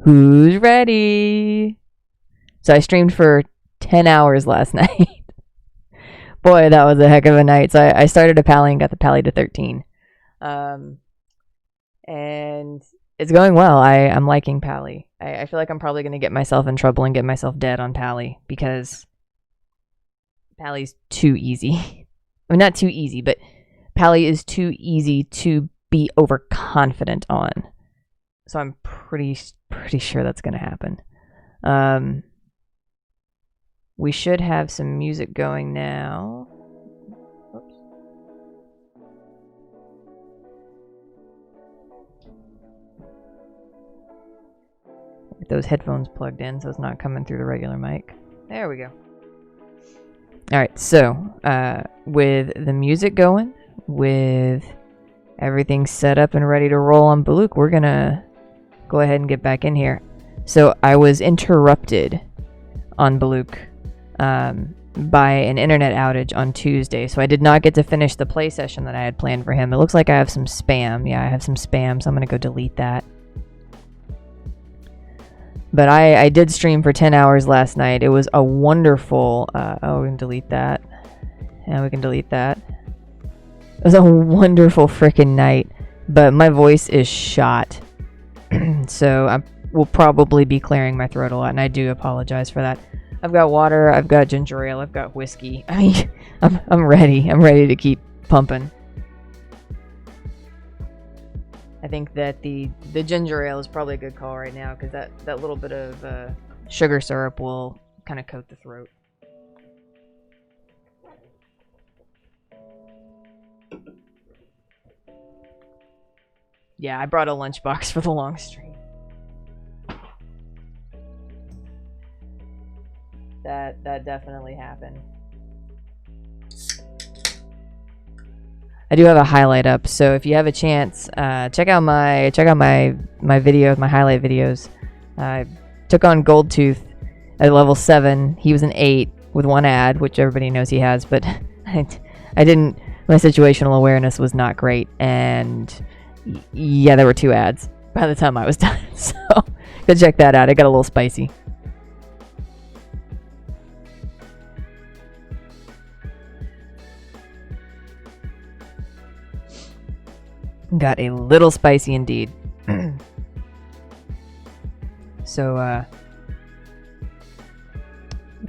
Who's ready? So I streamed for 10 hours last night. Boy, that was a heck of a night. So I started a pally and got the pally to 13. And it's going well. I'm liking pally. I feel like I'm probably going to get myself in trouble and get myself dead on pally because pally's too easy. I mean, not too easy, but pally is too easy to be overconfident on. So I'm pretty sure that's going to happen. We should have some music going now. Oops. Get those headphones plugged in so it's not coming through the regular mic. There we go. Alright, so with the music going, with everything set up and ready to roll on Buluc, we're gonna go ahead and get back in here. So I was interrupted on Buluc by an internet outage on Tuesday, so I did not get to finish the play session that I had planned for him. It looks like I have some spam. Yeah, I have some spam, so I'm gonna go delete that. But I did stream for 10 hours last night. It was a wonderful... oh, we can delete that. Yeah, we can delete that. It was a wonderful freaking night. But my voice is shot. So I will probably be clearing my throat a lot, and I do apologize for that. I've got water, I've got ginger ale, I've got whiskey. I mean, I'm ready. I'm ready to keep pumping. I think that the ginger ale is probably a good call right now because that little bit of sugar syrup will kind of coat the throat. Yeah, I brought a lunchbox for the long stream. That definitely happened. I do have a highlight up, so if you have a chance, check out my video, my highlight videos. I took on Goldtooth at level 7. He was an 8 with 1 ad, which everybody knows he has, but I didn't. My situational awareness was not great, and yeah, there were 2 ads by the time I was done. So go check that out. It got a little spicy. Got a little spicy indeed. So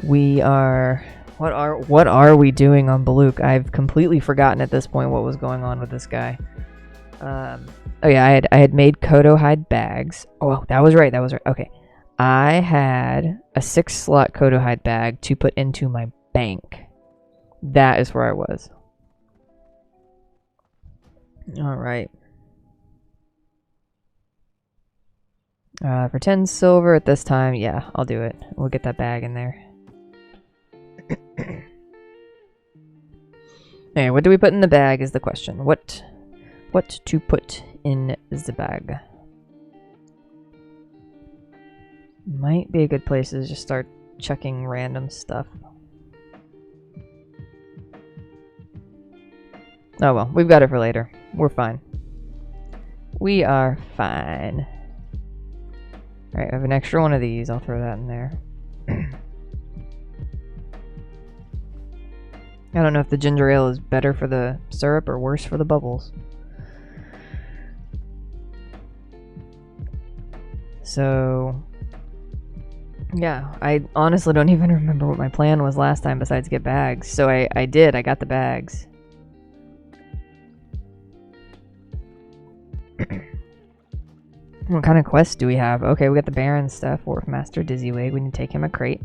we are what are we doing on Buluc? I've completely forgotten at this point what was going on with this guy. Oh yeah, I had made Kodo hide bags. Oh, that was right. Okay. I had a 6-slot Kodo hide bag to put into my bank. That is where I was. All right. For 10 silver at this time, yeah, I'll do it. We'll get that bag in there. Okay, what do we put in the bag is the question. What to put in the bag? Might be a good place to just start chucking random stuff. Oh well, we've got it for later. We're fine. We are fine. Alright, I have an extra one of these. I'll throw that in there. I don't know if the ginger ale is better for the syrup or worse for the bubbles. So, yeah, I honestly don't even remember what my plan was last time besides get bags. So I did. I got the bags. What kind of quests do we have? Okay, we got the Baron stuff. Wharf Master Dizzywig. We need to take him a crate.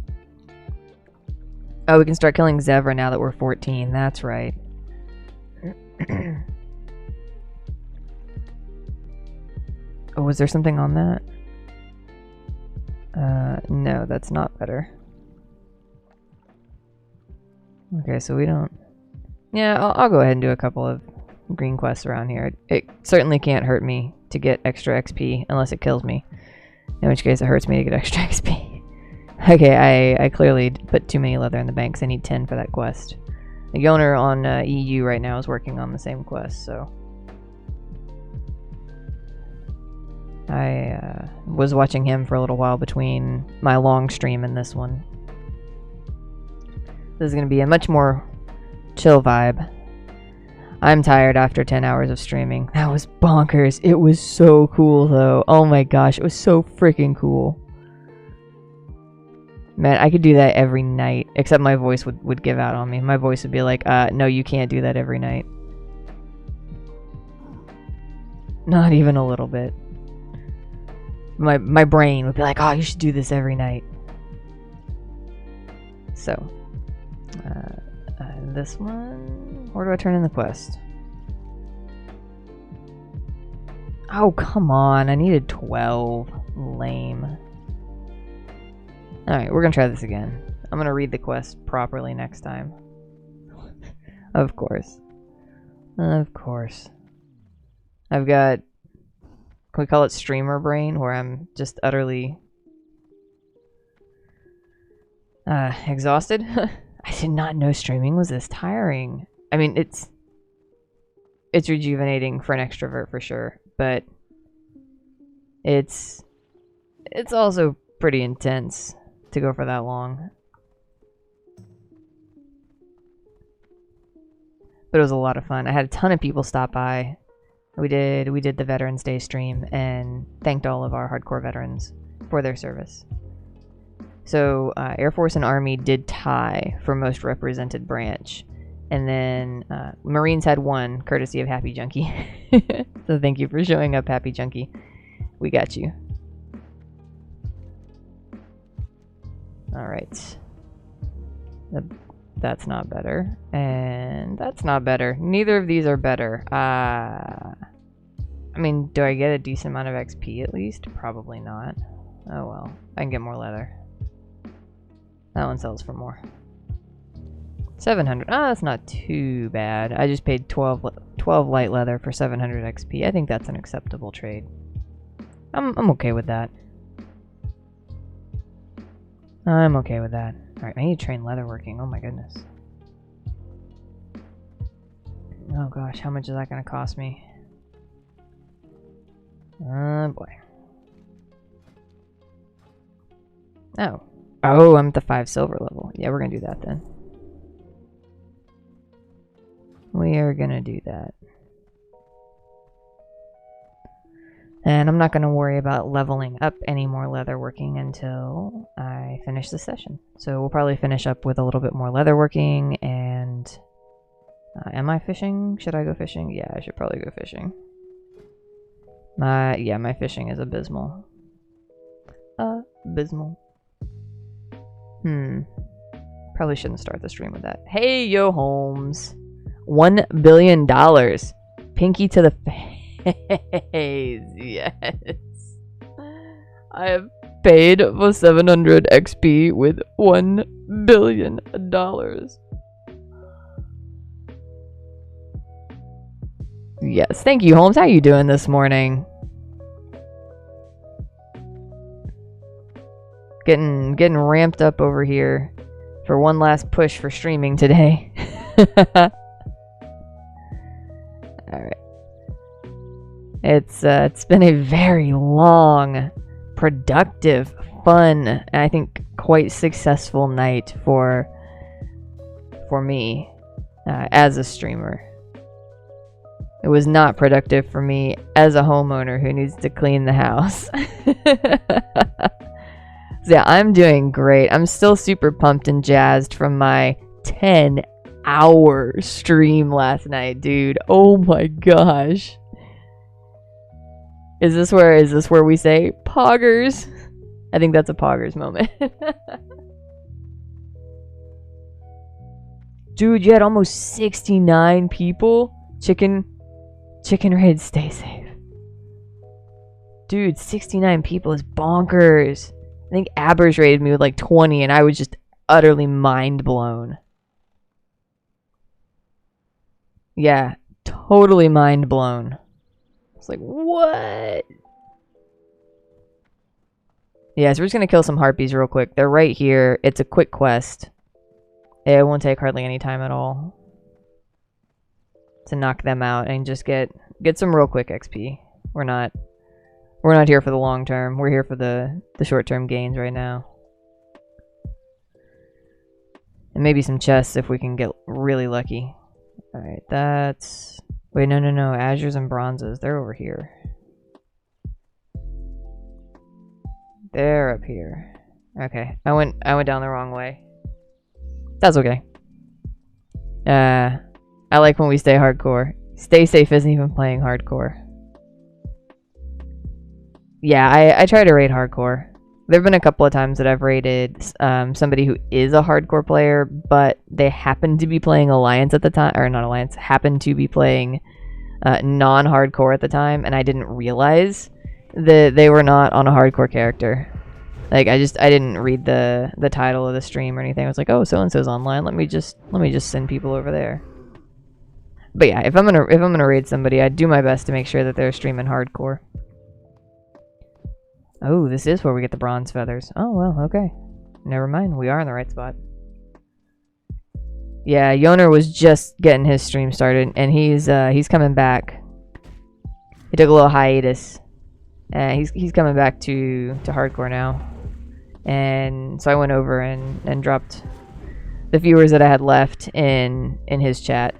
Oh, we can start killing Zevra now that we're 14. That's right. Oh, was there something on that? No, that's not better. Okay, so we don't... Yeah, I'll go ahead and do a couple of green quests around here. It certainly can't hurt me to get extra XP unless it kills me. In which case it hurts me to get extra XP. Okay, I clearly put too many leather in the bank, so I need 10 for that quest. The owner on EU right now is working on the same quest, so... I was watching him for a little while between my long stream and this one. This is going to be a much more chill vibe. I'm tired after 10 hours of streaming. That was bonkers. It was so cool, though. Oh my gosh, it was so freaking cool. Man, I could do that every night, except my voice would give out on me. My voice would be like, no, you can't do that every night. Not even a little bit. My brain would be like, oh, you should do this every night. So, this one, where do I turn in the quest? Oh, come on, I needed 12. Lame. Alright, we're gonna try this again. I'm gonna read the quest properly next time. Of course. Of course. I've got, can we call it streamer brain, where I'm just utterly exhausted? I did not know streaming was this tiring. I mean, it's rejuvenating for an extrovert for sure, but it's also pretty intense to go for that long. But it was a lot of fun. I had a ton of people stop by. We did the Veterans Day stream and thanked all of our hardcore veterans for their service. So Air Force and Army did tie for most represented branch. And then Marines had one, courtesy of Happy Junkie. So thank you for showing up, Happy Junkie. We got you. Alright. That's not better. And that's not better. Neither of these are better. I mean, do I get a decent amount of XP at least? Probably not. Oh well. I can get more leather. That one sells for more. 700. Ah, that's not too bad. I just paid 12 light leather for 700 XP. I think that's an acceptable trade. I'm okay with that. I'm okay with that. Alright, I need to train leatherworking. Oh my goodness. Oh gosh, how much is that going to cost me? Boy. Oh. Oh, I'm at the 5 silver level. Yeah, we're going to do that then. We are going to do that. And I'm not going to worry about leveling up any more leatherworking until I finish the session. So we'll probably finish up with a little bit more leatherworking and... am I fishing? Should I go fishing? Yeah, I should probably go fishing. Yeah, my fishing is abysmal. Abysmal. Probably shouldn't start the stream with that. Hey, yo, Holmes. $1 billion. Pinky to the face. Yes. I have paid for 700 XP with $1 billion. Yes, thank you, Holmes. How you doing this morning? Getting ramped up over here for one last push for streaming today. Alright. It's been a very long, productive, fun, and I think quite successful night for me as a streamer. It was not productive for me as a homeowner who needs to clean the house. So yeah, I'm doing great. I'm still super pumped and jazzed from my 10-hour stream last night, dude. Oh my gosh. Is this where we say poggers? I think that's a poggers moment. Dude, you had almost 69 people. Chicken Raid, stay safe. Dude, 69 people is bonkers. I think Abbers raided me with like 20 and I was just utterly mind blown. Yeah, totally mind blown. It's like, what? Yeah, so we're just gonna kill some harpies real quick. They're right here. It's a quick quest. It won't take hardly any time at all to knock them out and just get some real quick XP. We're not We're not here for the long term. We're here for the short term gains right now. And maybe some chests if we can get really lucky. Alright, that's... Wait, no. Azures and bronzes. They're over here. They're up here. Okay. I went down the wrong way. That's okay. I like when we stay hardcore. Stay safe isn't even playing hardcore. Yeah, I try to raid hardcore. There have been a couple of times that I've raided somebody who is a hardcore player, but they happen to be playing Alliance at the time, or not Alliance, happened to be playing non-hardcore at the time, and I didn't realize that they were not on a hardcore character. Like I didn't read the title of the stream or anything. I was like, oh, so and so's online. Let me just send people over there. But yeah, if I'm gonna raid somebody, I do my best to make sure that they're streaming hardcore. Oh, this is where we get the bronze feathers. Oh well, okay. Never mind. We are in the right spot. Yeah, Yoner was just getting his stream started, and he's coming back. He took a little hiatus. He's coming back to hardcore now. And so I went over and dropped the viewers that I had left in his chat.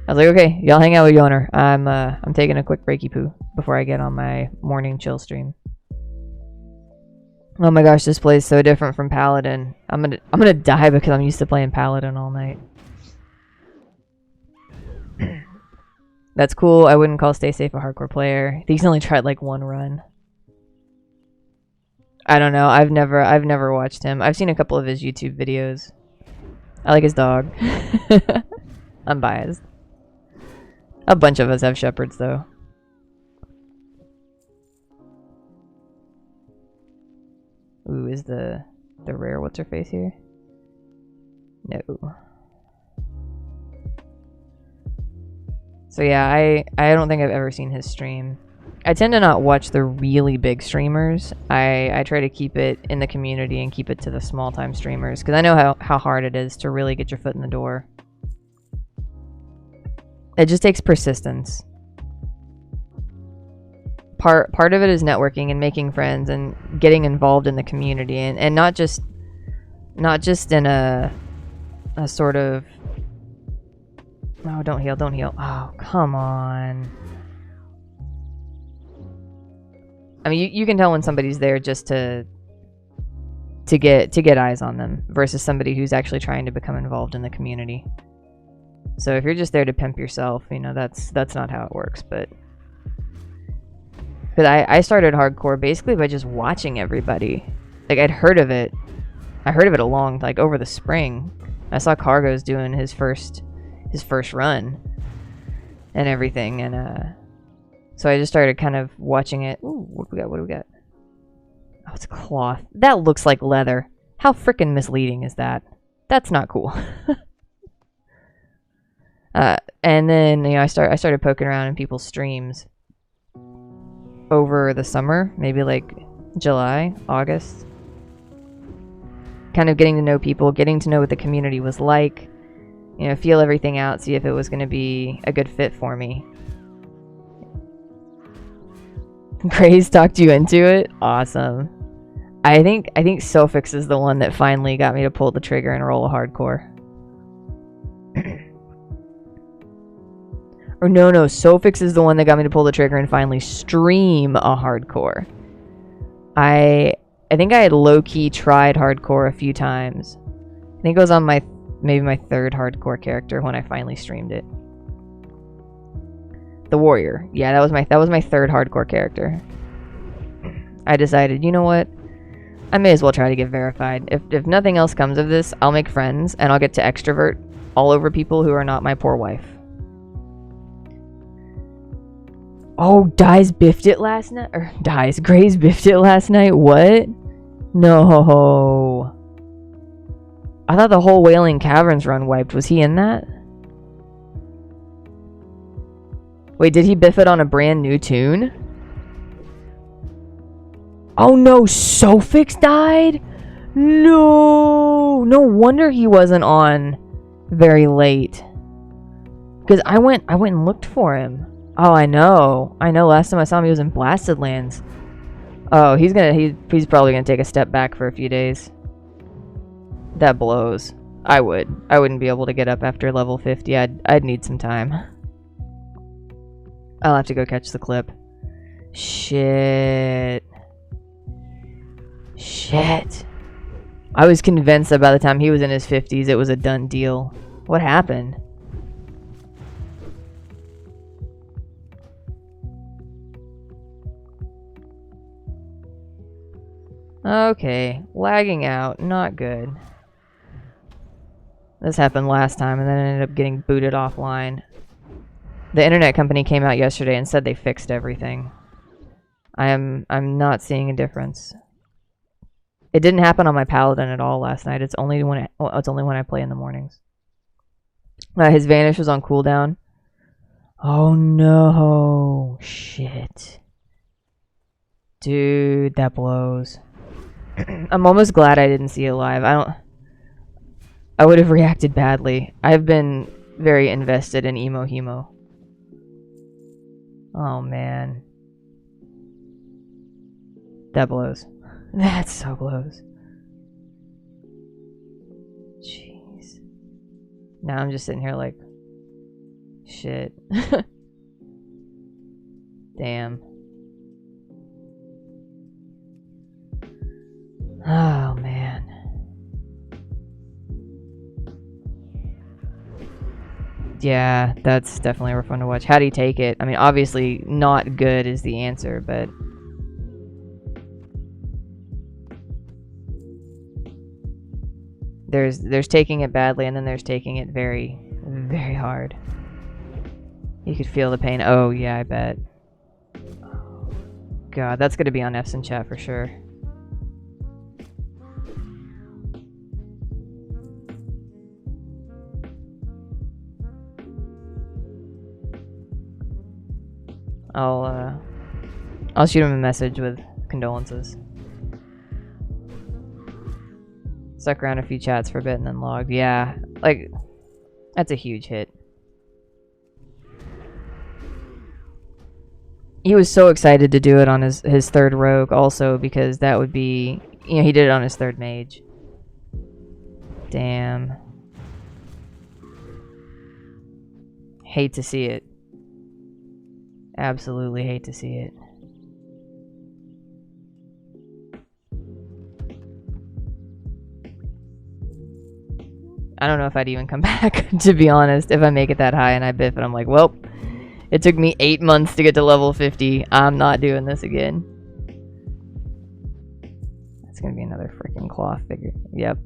I was like, okay, y'all hang out with Yoner. I'm taking a quick breaky poo before I get on my morning chill stream. Oh my gosh, this plays so different from Paladin. I'm gonna die because I'm used to playing Paladin all night. That's cool. I wouldn't call Stay Safe a hardcore player. He's only tried like one run. I don't know. I've never watched him. I've seen a couple of his YouTube videos. I like his dog. I'm biased. A bunch of us have shepherds though. Ooh, is the rare what's her face here? No. So yeah, I don't think I've ever seen his stream. I tend to not watch the really big streamers. I try to keep it in the community and keep it to the small time streamers because I know how hard it is to really get your foot in the door. It just takes persistence. Part of it is networking and making friends and getting involved in the community and not just in a sort of oh don't heal oh come on. I mean you can tell when somebody's there just to get eyes on them versus somebody who's actually trying to become involved in the community. So if you're just there to pimp yourself, you know, that's not how it works. But because I started hardcore basically by just watching everybody. Like I'd heard of it. I heard of it like over the spring. I saw Cargo's doing his first run and everything, and so I just started kind of watching it. Ooh, what do we got? Oh, it's cloth. That looks like leather. How freaking misleading is that? That's not cool. And then you know I started poking around in people's streams over the summer, maybe like July, August. Kind of getting to know people, getting to know what the community was like, you know, feel everything out, see if it was going to be a good fit for me. Grace talked you into it? Awesome. I think Sofix is the one that finally got me to pull the trigger and roll a hardcore. Or no, Sofix is the one that got me to pull the trigger and finally stream a hardcore. I think I had low-key tried hardcore a few times. I think it was on maybe my third hardcore character when I finally streamed it. The warrior. Yeah, that was my third hardcore character. I decided, you know what? I may as well try to get verified. If nothing else comes of this, I'll make friends and I'll get to extrovert all over people who are not my poor wife. Oh, Gray's biffed it last night? Gray's biffed it last night? What? No. I thought the whole Wailing Caverns run wiped. Was he in that? Wait, did he biff it on a brand new tune? Oh no, Sofix died? No. No wonder he wasn't on very late. Because I went and looked for him. Oh, I know. I know. Last time I saw him, he was in Blasted Lands. Oh, he's probably gonna take a step back for a few days. That blows. I wouldn't be able to get up after level 50. I'd need some time. I'll have to go catch the clip. Shit. Shit. I was convinced that by the time he was in his 50s, it was a done deal. What happened? Okay, lagging out, not good. This happened last time and then ended up getting booted offline. The internet company came out yesterday and said they fixed everything. I'm not seeing a difference. It didn't happen on my Paladin at all last night. It's only when I play in the mornings. His vanish was on cooldown. Oh no, shit. Dude, that blows. I'm almost glad I didn't see it live. I would have reacted badly. I've been very invested in Emo Hemo. Oh man. That blows. That so blows. Jeez. Now I'm just sitting here like, shit. Damn. Oh, man. Yeah, that's definitely a fun to watch. How do you take it? I mean, obviously, not good is the answer, but... There's taking it badly, and then there's taking it very, very hard. You could feel the pain. Oh, yeah, I bet. God, that's gonna be on F's in chat for sure. I'll shoot him a message with condolences. Stuck around a few chats for a bit and then logged. Yeah, like, that's a huge hit. He was so excited to do it on his third rogue also because that would be, you know, he did it on his third mage. Damn. Hate to see it. Absolutely hate to see it. I don't know if I'd even come back, to be honest, if I make it that high and I biff and I'm like, well, it took me 8 months to get to level 50. I'm not doing this again. That's gonna be another freaking cloth figure. Yep.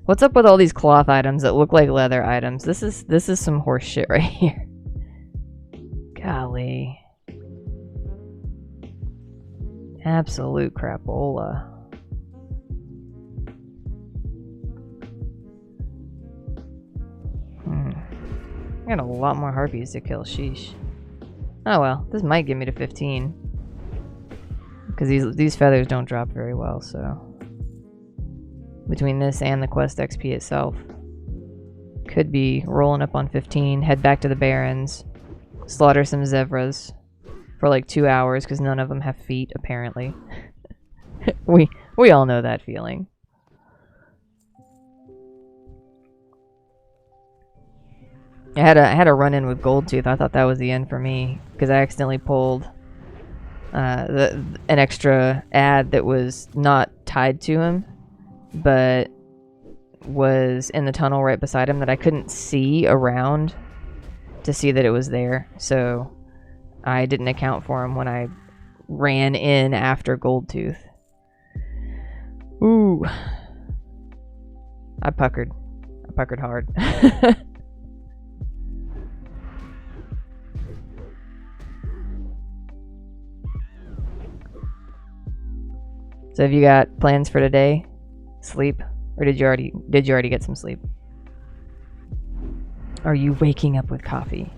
What's up with all these cloth items that look like leather items? This is some horse shit right here. Golly. Absolute crapola. I got a lot more harpies to kill, sheesh. Oh well, this might get me to 15. Because these feathers don't drop very well, so... Between this and the quest XP itself. Could be rolling up on 15, head back to the Barrens, slaughter some zebras for like 2 hours, because none of them have feet, apparently. we all know that feeling. I had a run-in with Goldtooth. I thought that was the end for me because I accidentally pulled an extra ad that was not tied to him, but was in the tunnel right beside him that I couldn't see around to see that it was there. So I didn't account for him when I ran in after Goldtooth. Ooh, I puckered hard. So have you got plans for today? Sleep? Or did you already get some sleep? Are you waking up with coffee?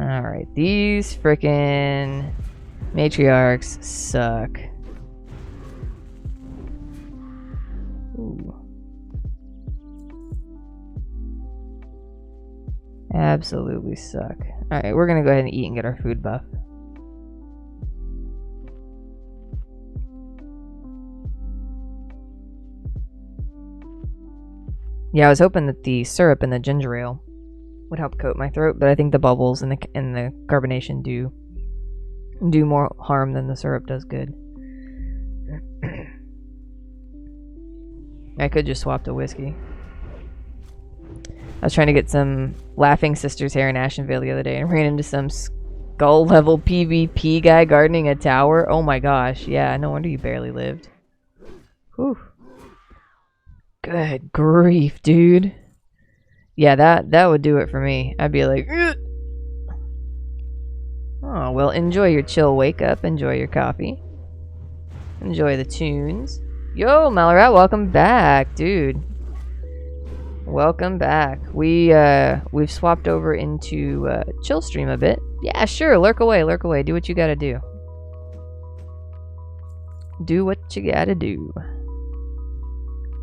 Alright, these frickin' matriarchs suck. Ooh. Absolutely suck. Alright, we're gonna go ahead and eat and get our food buff. Yeah, I was hoping that the syrup and the ginger ale would help coat my throat, but I think the bubbles and the carbonation do more harm than the syrup does good. I could just swap to whiskey. I was trying to get some Laughing Sisters hair in Ashenvale the other day and ran into some skull level PvP guy gardening a tower. Oh my gosh, yeah, no wonder you barely lived. Whew. Good grief, dude. Yeah, that would do it for me. I'd be like, ugh. Oh, well, enjoy your chill wake up. Enjoy your coffee. Enjoy the tunes. Yo, Malarat, welcome back, dude. Welcome back. We've swapped over into chill stream a bit. Yeah, sure. Lurk away, lurk away. Do what you gotta do. Do what you gotta do.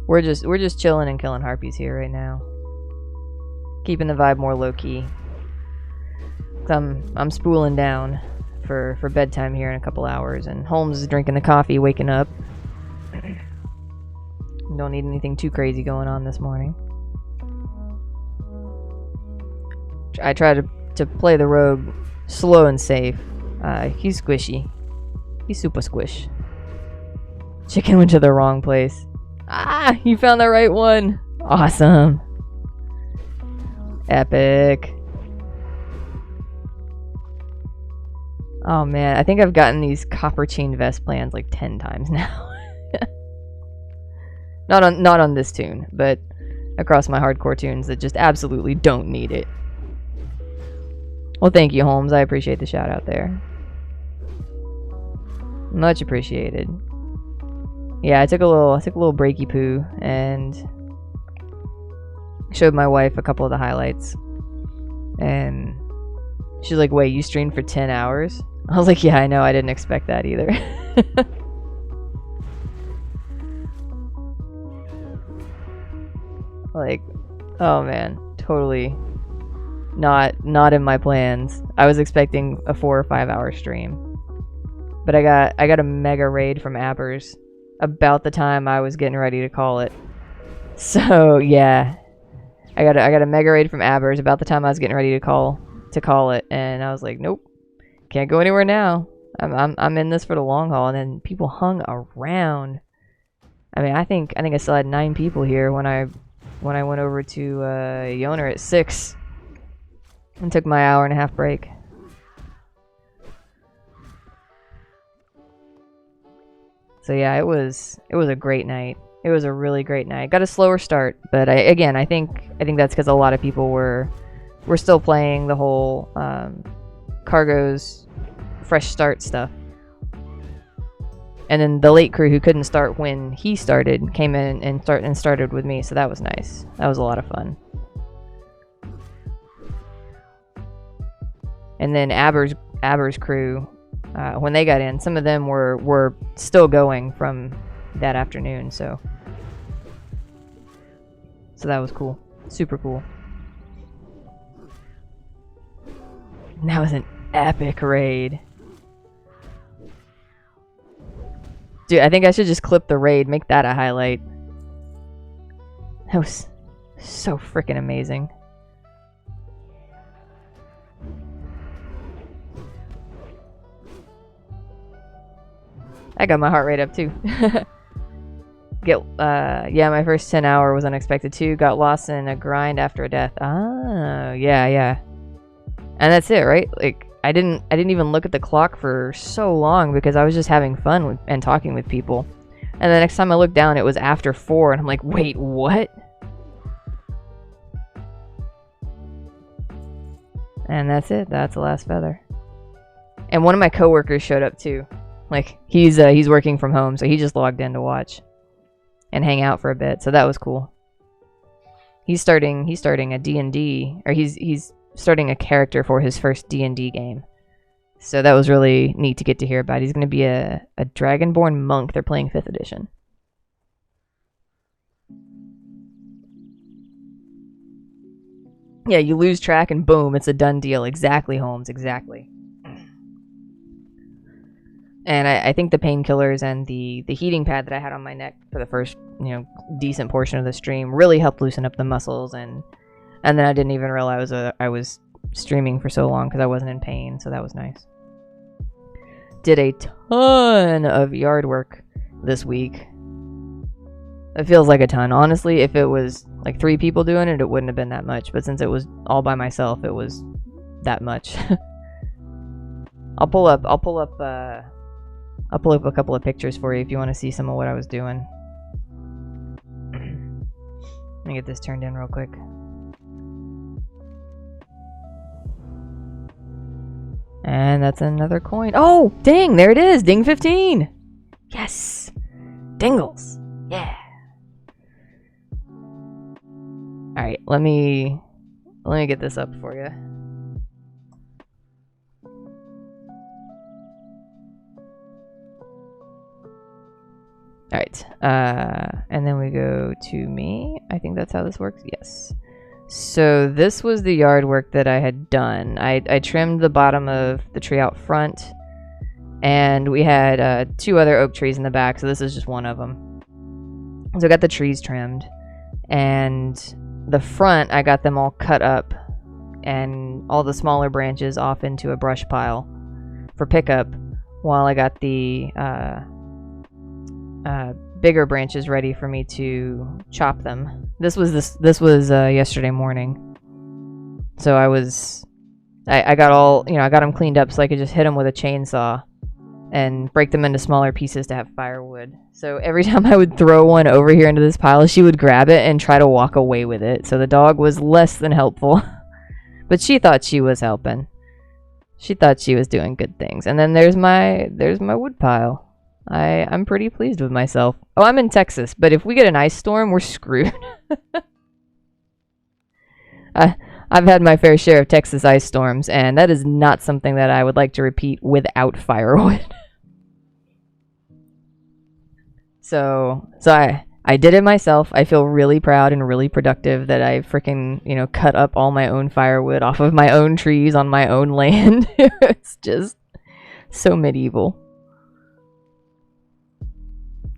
We're just chilling and killing harpies here right now. Keeping the vibe more low key. I'm spooling down for bedtime here in a couple hours, and Holmes is drinking the coffee, waking up. Don't need anything too crazy going on this morning. I try to play the rogue slow and safe. He's squishy. He's super squish. Chicken went to the wrong place. Ah, you found the right one. Awesome. Epic. Oh man, I think I've gotten these copper chain vest plans like 10 times now. Not on this tune, but across my hardcore tunes that just absolutely don't need it. Well, thank you, Holmes. I appreciate the shout out there. Much appreciated. Yeah, I took a little breaky poo and showed my wife a couple of the highlights. And she's like, "Wait, you streamed for 10 hours?" I was like, "Yeah, I know. I didn't expect that either." Like, oh man, totally not in my plans. I was expecting a 4 or 5 hour stream, but I got a mega raid from Appers about the time I was getting ready to call it. So yeah, I got a mega raid from Appers about the time I was getting ready to call it, and I was like, nope, can't go anywhere now. I'm in this for the long haul. And then people hung around. I mean, I think I still had 9 people here when I went over to Yoner at 6 and took my hour-and-a-half break. So yeah, it was a great night. It was a really great night. Got a slower start, but I think that's because a lot of people were still playing the whole Cargo's fresh start stuff. And then the late crew who couldn't start when he started came in and started with me, so that was nice. That was a lot of fun. And then Aber's crew, when they got in, some of them were still going from that afternoon, so that was cool. Super cool. And that was an epic raid. Dude, I think I should just clip the raid, make that a highlight. That was so freaking amazing. I got my heart rate up too. Yeah, my first 10 hour was unexpected too. Got lost in a grind after a death. Ah, yeah. And that's it, right? Like, I didn't even look at the clock for so long because I was just having fun and talking with people. And the next time I looked down, it was after 4, and I'm like, wait, what? And that's it. That's the last feather. And one of my coworkers showed up too. Like, he's working from home, so he just logged in to watch and hang out for a bit. So that was cool. He's starting a D&D, or he's starting a character for his first D&D game. So that was really neat to get to hear about. He's going to be a Dragonborn monk. They're playing 5th edition. Yeah, you lose track and boom, it's a done deal. Exactly, Holmes, exactly. And I think the painkillers and the heating pad that I had on my neck for the first, decent portion of the stream really helped loosen up the muscles, and then I didn't even realize I was streaming for so long because I wasn't in pain, so that was nice. Did a ton of yard work this week. It feels like a ton. Honestly, if it was like 3 people doing it, it wouldn't have been that much. But since it was all by myself, it was that much. I'll pull up a couple of pictures for you if you want to see some of what I was doing. Let me get this turned in real quick. And that's another coin. Oh, dang, there it is. Ding 15. Yes. Dingles. Yeah. All right, let me get this up for you. All right, and then we go to me. I think that's how this works. Yes. So this was the yard work that I had done. I trimmed the bottom of the tree out front, and we had 2 other oak trees in the back, so this is just one of them. So I got the trees trimmed, and the front, I got them all cut up, and all the smaller branches off into a brush pile for pickup, while I got the bigger branches ready for me to chop them. This was yesterday morning, so I got them cleaned up so I could just hit them with a chainsaw and break them into smaller pieces to have firewood. So every time I would throw one over here into this pile, she would grab it and try to walk away with it. So the dog was less than helpful, but she thought she was helping. She thought she was doing good things. And then there's my wood pile. I'm pretty pleased with myself. Oh, I'm in Texas, but if we get an ice storm, we're screwed. I've had my fair share of Texas ice storms, and that is not something that I would like to repeat without firewood. So I did it myself. I feel really proud and really productive that I freaking, cut up all my own firewood off of my own trees on my own land. It's just so medieval.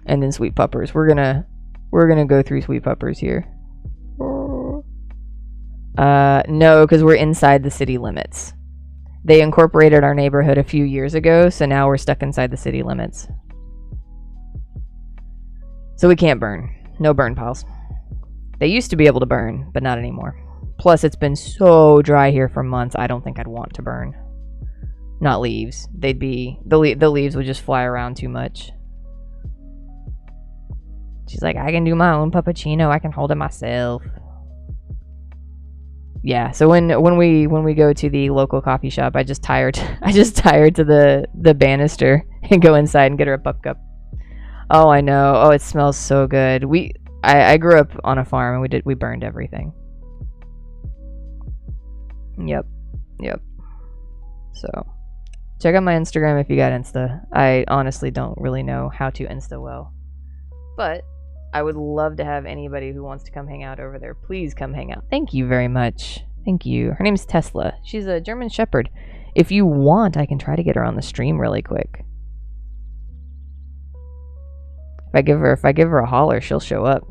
And then sweet puppers. We're gonna go through sweet puppers here. No, because we're inside the city limits. They incorporated our neighborhood a few years ago, so now we're stuck inside the city limits. So we can't burn. No burn piles. They used to be able to burn, but not anymore. Plus, it's been so dry here for months, I don't think I'd want to burn. Not leaves. The leaves would just fly around too much. She's like, I can do my own puppuccino. I can hold it myself. Yeah. So when we go to the local coffee shop, I just tie her to the banister and go inside and get her a pup cup. Oh, I know. Oh, it smells so good. I grew up on a farm and we burned everything. Yep. So check out my Instagram if you got Insta. I honestly don't really know how to Insta well, but I would love to have anybody who wants to come hang out over there. Please come hang out. Thank you very much. Thank you. Her name's Tesla. She's a German Shepherd. If you want, I can try to get her on the stream really quick. If I give her a holler, she'll show up.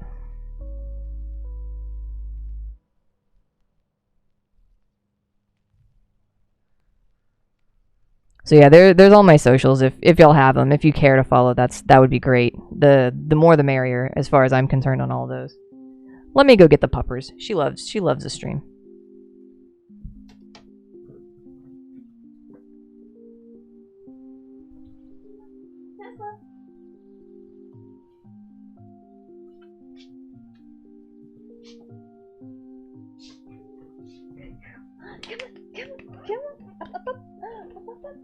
So yeah, there's all my socials. If y'all have them, if you care to follow, that would be great. The more the merrier, as far as I'm concerned on all those. Let me go get the puppers. She loves the stream.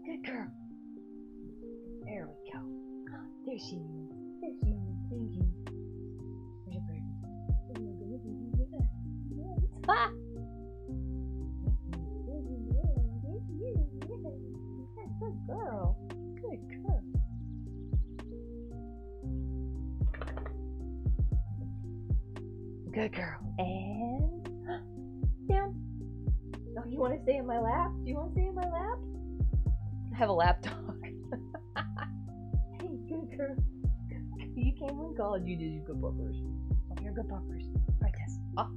Good girl. There we go. There she is. Thank you. Where's your bird? Ah! Good girl. Good girl. And down. you want to stay in my lap? Do you want to stay in my lap? I have a lap dog. Hey, good girl. You came when called. You did. You good puppers. Oh, you're good puppers. Right, yes. Off.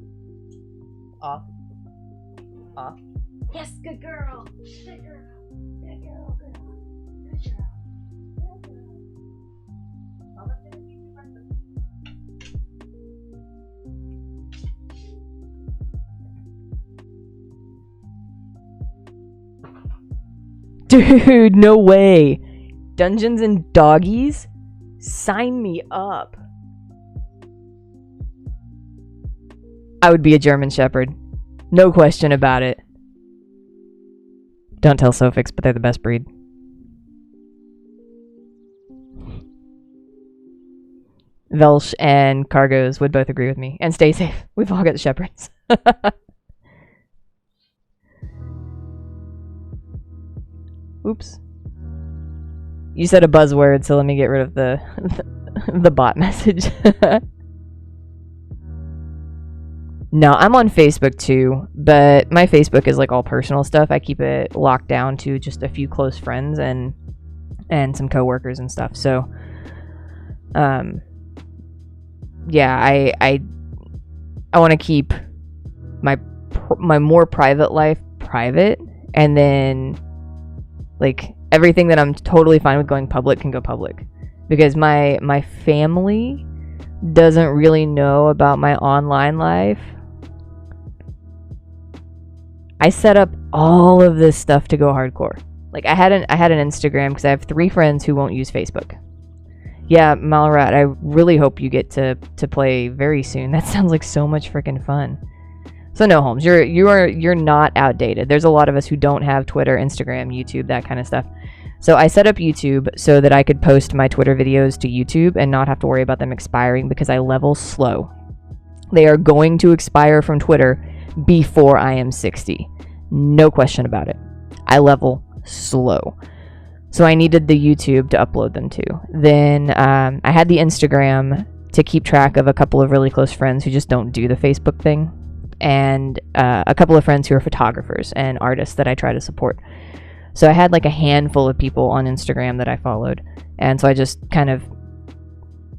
Off. Off. Yes, good girl. Good girl. Good girl. Good girl. Good girl. Good girl. Mama's gonna give you breakfast. Dude, no way. Dungeons and Doggies? Sign me up. I would be a German Shepherd. No question about it. Don't tell Sofix, but they're the best breed. Velsh and Cargos would both agree with me. And stay safe. We've all got shepherds. Oops. You said a buzzword, so let me get rid of the the bot message. No, I'm on Facebook too, but my Facebook is like all personal stuff. I keep it locked down to just a few close friends and some coworkers and stuff. So, yeah, I want to keep my more private life private, and then like everything that I'm totally fine with going public can go public, because my family doesn't really know about my online life. I set up all of this stuff to go hardcore. Like I had an Instagram because I have 3 friends who won't use Facebook. Yeah, Malrat, I really hope you get to play very soon. That sounds like so much freaking fun. So no, Holmes, you're not outdated. There's a lot of us who don't have Twitter, Instagram, YouTube, that kind of stuff. So I set up YouTube so that I could post my Twitter videos to YouTube and not have to worry about them expiring, because I level slow. They are going to expire from Twitter before I am 60. No question about it. I level slow. So I needed the YouTube to upload them to. Then I had the Instagram to keep track of a couple of really close friends who just don't do the Facebook thing, and a couple of friends who are photographers and artists that I try to support. So I had like a handful of people on Instagram that I followed, and so I just kind of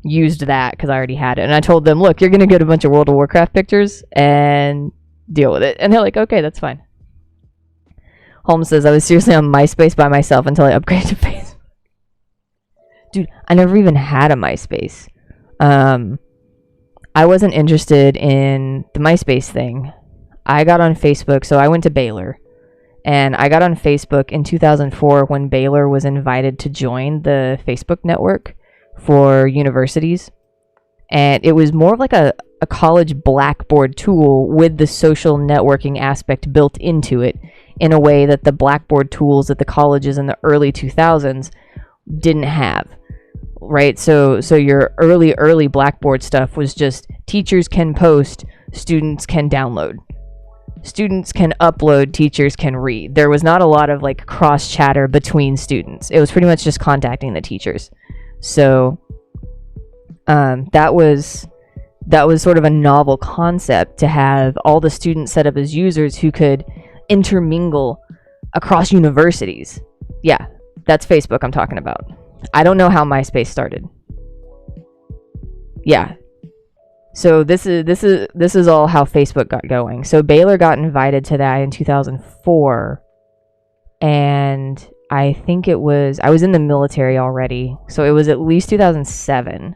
used that because I already had it. And I told them, look, you're going to get a bunch of World of Warcraft pictures and deal with it. And they're like, okay, that's fine. Holmes says, I was seriously on MySpace by myself until I upgraded to Facebook. Dude, I never even had a MySpace. I wasn't interested in the MySpace thing. I got on Facebook, so I went to Baylor. And I got on Facebook in 2004 when Baylor was invited to join the Facebook network for universities. And it was more of like a college Blackboard tool with the social networking aspect built into it, in a way that the Blackboard tools at the colleges in the early 2000s didn't have. Right? So your early Blackboard stuff was just teachers can post, students can download. Students can upload, teachers can read. There was not a lot of like cross chatter between students. It was pretty much just contacting the teachers. So that was sort of a novel concept, to have all the students set up as users who could intermingle across universities. Yeah, that's Facebook I'm talking about. I don't know how MySpace started. Yeah. So this is all how Facebook got going. So Baylor got invited to that in 2004, and I think I was in the military already, so it was at least 2007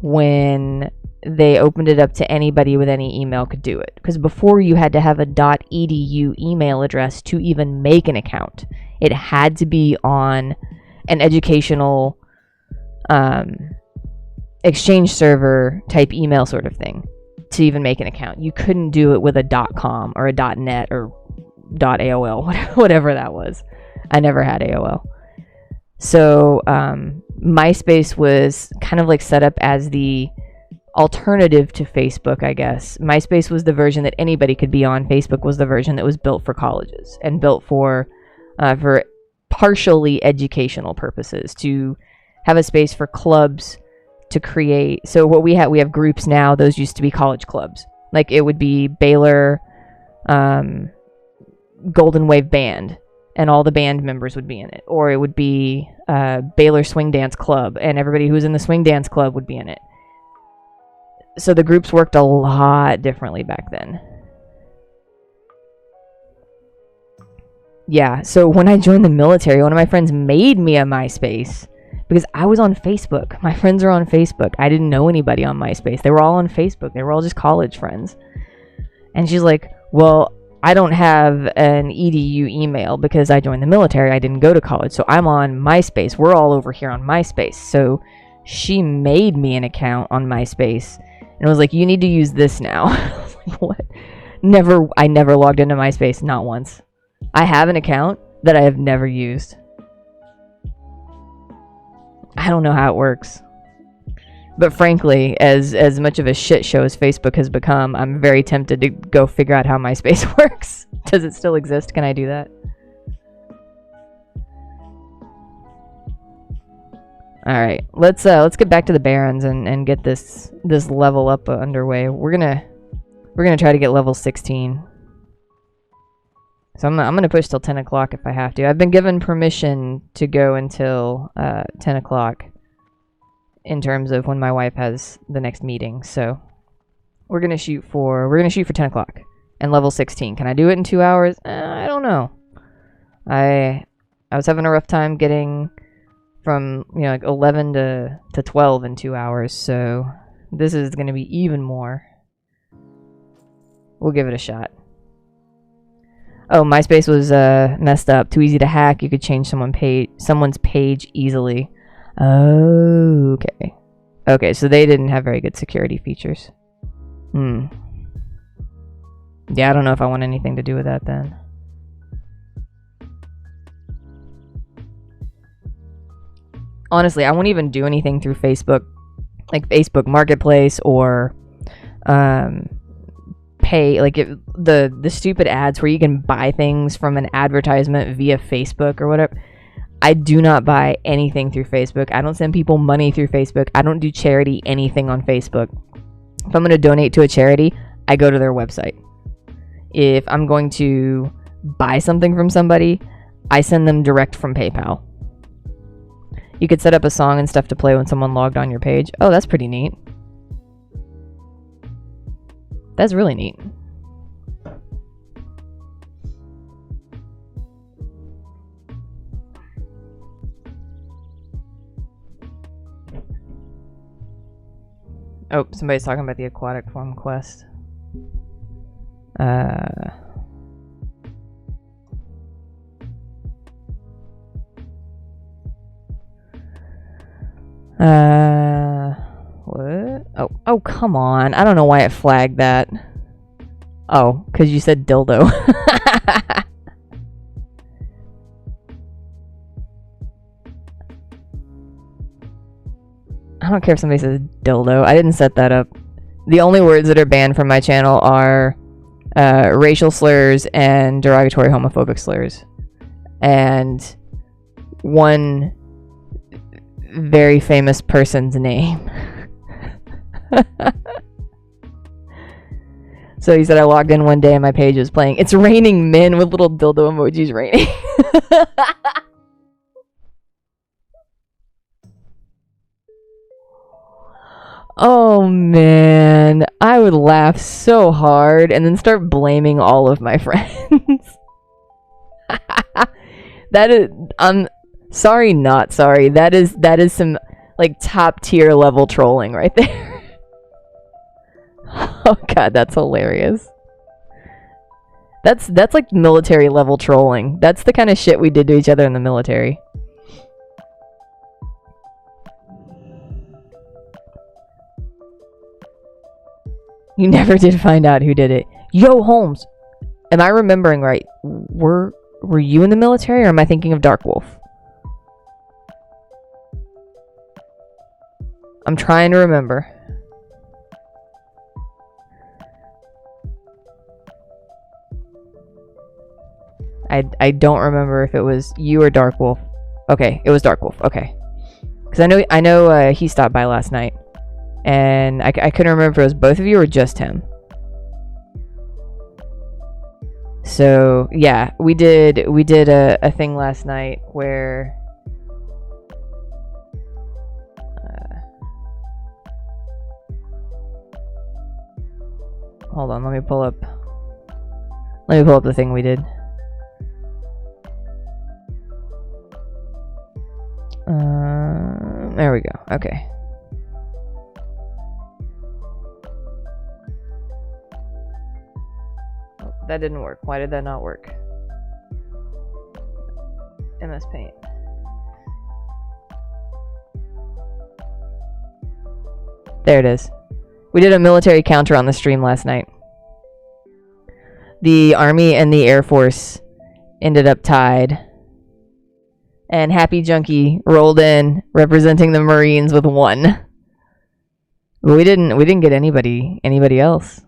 when they opened it up to anybody with any email could do it. Because before, you had to have a .edu email address to even make an account. It had to be on an educational exchange server type email sort of thing to even make an account. You couldn't do it with a .com or a .net or .aol, whatever that was. I never had AOL. So MySpace was kind of like set up as the alternative to Facebook, I guess. MySpace was the version that anybody could be on. Facebook was the version that was built for colleges and built for partially educational purposes, to have a space for clubs to create. So what we have groups now. Those used to be college clubs. Like it would be Baylor, Golden Wave Band, and all the band members would be in it. Or it would be Baylor Swing Dance Club, and everybody who was in the Swing Dance Club would be in it. So the groups worked a lot differently back then. Yeah, so when I joined the military, one of my friends made me a MySpace because I was on Facebook. My friends are on Facebook. I didn't know anybody on MySpace. They were all on Facebook. They were all just college friends. And she's like, well, I don't have an EDU email because I joined the military. I didn't go to college, so I'm on MySpace. We're all over here on MySpace. So she made me an account on MySpace and was like, you need to use this now. I was like, what? I never logged into MySpace, not once. I have an account that I have never used. I don't know how it works. But frankly, as much of a shit show as Facebook has become, I'm very tempted to go figure out how MySpace works. Does it still exist? Can I do that? Alright, let's get back to the Barrens and get this level up underway. We're gonna try to get level 16. So I'm gonna push till 10 o'clock if I have to. I've been given permission to go until 10 o'clock in terms of when my wife has the next meeting. So we're gonna shoot for 10 o'clock and level 16. Can I do it in 2 hours? I don't know. I was having a rough time getting from like 11 to 12 in 2 hours. So this is gonna be even more. We'll give it a shot. Oh, MySpace was messed up. Too easy to hack. You could change someone's page easily. Oh, okay. Okay, so they didn't have very good security features. Yeah, I don't know if I want anything to do with that then. Honestly, I won't even do anything through Facebook, like Facebook Marketplace or pay, like the stupid ads where you can buy things from an advertisement via Facebook or whatever. I do not buy anything through Facebook. I don't send people money through Facebook. I don't do charity anything on Facebook. If I'm going to donate to a charity, I go to their website. If I'm going to buy something from somebody, I send them direct from PayPal. You could set up a song and stuff to play when someone logged on your page. Oh, that's pretty neat. That's really neat. Oh, somebody's talking about the aquatic form quest. What? Oh, come on. I don't know why it flagged that. Oh, because you said dildo. I don't care if somebody says dildo. I didn't set that up. The only words that are banned from my channel are racial slurs and derogatory homophobic slurs. And one very famous person's name. So he said I logged in one day and my page was playing "It's Raining Men" with little dildo emojis raining. Oh man, I would laugh so hard and then start blaming all of my friends. That is, I'm sorry, not sorry. That is some like top tier level trolling right there. Oh god, that's hilarious. That's like military level trolling. That's the kind of shit we did to each other in the military. You never did find out who did it. Yo, Holmes, am I remembering right? Were you in the military, or am I thinking of Dark Wolf? I'm trying to remember. I don't remember if it was you or Dark Wolf. Okay, it was Dark Wolf. Okay, because I know he stopped by last night, and I couldn't remember if it was both of you or just him. So yeah, we did a thing last night where hold on, let me pull up the thing we did. There we go. Okay. Oh, that didn't work. Why did that not work? MS Paint. There it is. We did a military counter on the stream last night. The Army and the Air Force ended up tied. And Happy Junkie rolled in representing the Marines with 1. But we didn't get anybody else.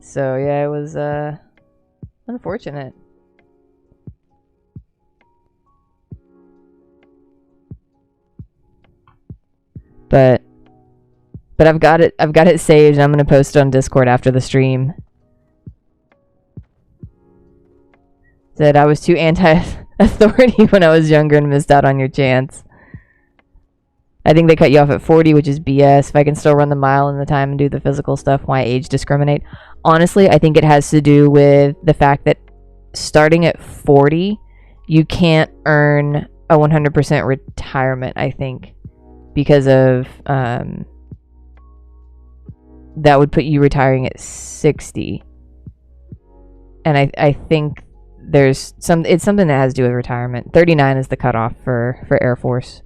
So yeah, it was unfortunate. But I've got it saved, and I'm gonna post it on Discord after the stream. That I was too anti-authority when I was younger and missed out on your chance. I think they cut you off at 40, which is BS. If I can still run the mile in the time and do the physical stuff, why age discriminate? Honestly, I think it has to do with the fact that starting at 40, you can't earn a 100% retirement, I think, because of that would put you retiring at 60. And I think it's something that has to do with retirement. 39 is the cutoff for Air Force.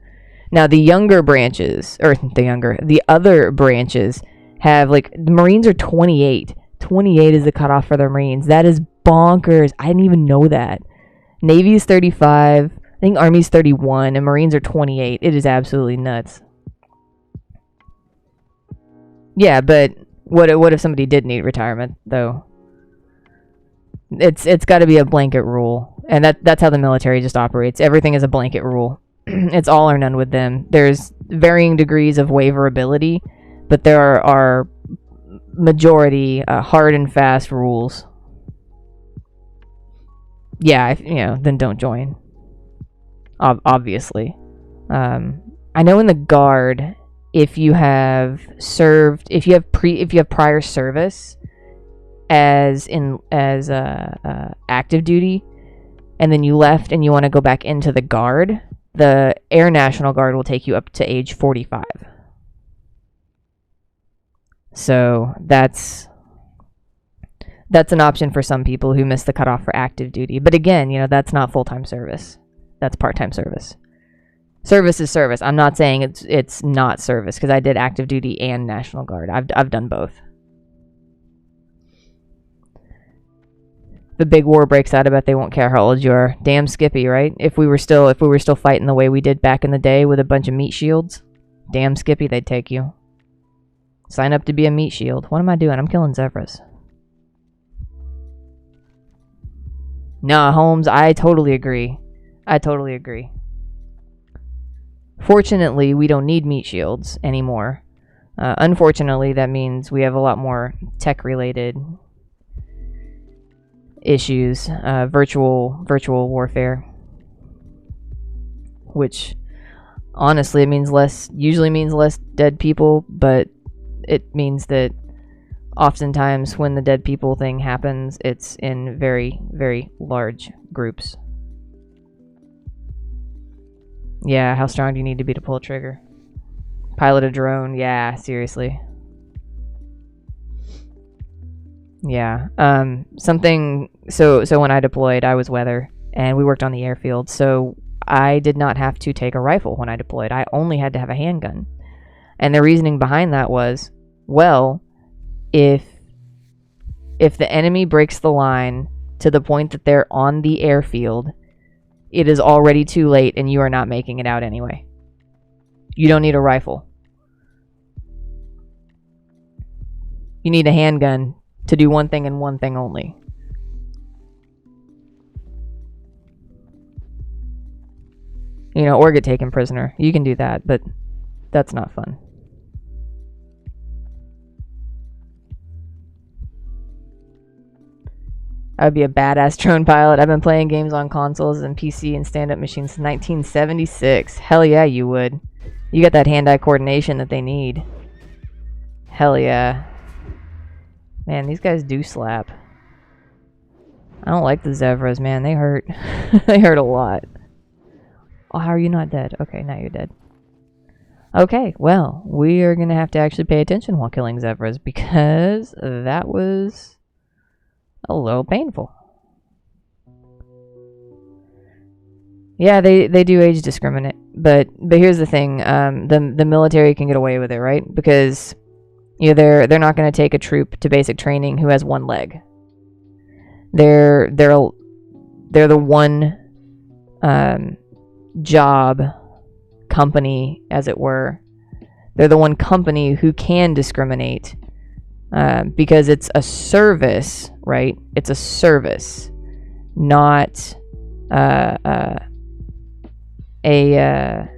Now the other branches have, like, the Marines are 28. 28 is the cutoff for the Marines. That is bonkers. I didn't even know that. Navy's 35. I think Army's 31, and Marines are 28. It is absolutely nuts. Yeah, but what if somebody did need retirement though? It's got to be a blanket rule, and that's how the military just operates. Everything is a blanket rule. It's all or none with them. There's varying degrees of waiverability, but there are majority hard and fast rules. Yeah, then don't join. Obviously, I know in the Guard, if you have prior service as active duty, and then you left and you want to go back into the Guard, the Air National Guard will take you up to age 45. So that's an option for some people who miss the cutoff for active duty. But again, that's not full-time service. That's part-time service. Service is service. I'm not saying it's not service, because I did active duty and National Guard. I've done both. The big war breaks out, I bet they won't care how old you are. Damn Skippy, right? If we were still fighting the way we did back in the day with a bunch of meat shields, damn Skippy, they'd take you. Sign up to be a meat shield. What am I doing? I'm killing Zebras. Nah, Holmes, I totally agree. Fortunately, we don't need meat shields anymore. Unfortunately, that means we have a lot more tech-related issues, virtual warfare, which honestly usually means less dead people, but it means that oftentimes when the dead people thing happens, it's in very, very large groups. Yeah, how strong do you need to be to pull a trigger? Pilot a drone? Yeah, seriously. Yeah. So when I deployed, I was weather, and we worked on the airfield, so I did not have to take a rifle when I deployed. I only had to have a handgun. And the reasoning behind that was, well, if the enemy breaks the line to the point that they're on the airfield, it is already too late and you are not making it out anyway. You don't need a rifle. You need a handgun to do one thing and one thing only. Or get taken prisoner. You can do that, but that's not fun. I would be a badass drone pilot. I've been playing games on consoles and PC and stand-up machines since 1976. Hell yeah, you would. You got that hand-eye coordination that they need. Hell yeah. Man, these guys do slap. I don't like the zebras, man. They hurt. They hurt a lot. Oh, how are you not dead? Okay, now you're dead. Okay, well, we are going to have to actually pay attention while killing zebras because that was a little painful. Yeah, they do age discriminate, but here's the thing: the military can get away with it, right? Because they're not going to take a troop to basic training who has one leg. They're the one job company, as it were. They're the one company who can discriminate because it's a service, right? It's a service, not a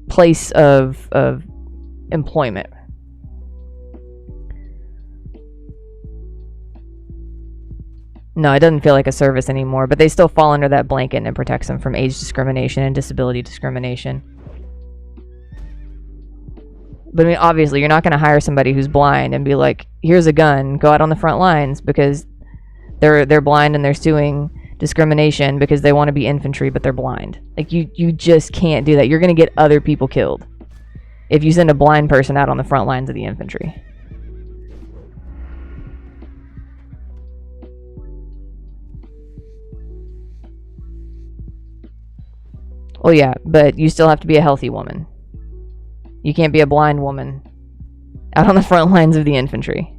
place of employment. No, it doesn't feel like a service anymore, but they still fall under that blanket and it protects them from age discrimination and disability discrimination. But I mean, obviously, you're not going to hire somebody who's blind and be like, here's a gun, go out on the front lines, because they're blind and they're suing discrimination because they want to be infantry, but they're blind. Like, you just can't do that. You're going to get other people killed if you send a blind person out on the front lines of the infantry. Well, yeah, but you still have to be a healthy woman. You can't be a blind woman out on the front lines of the infantry.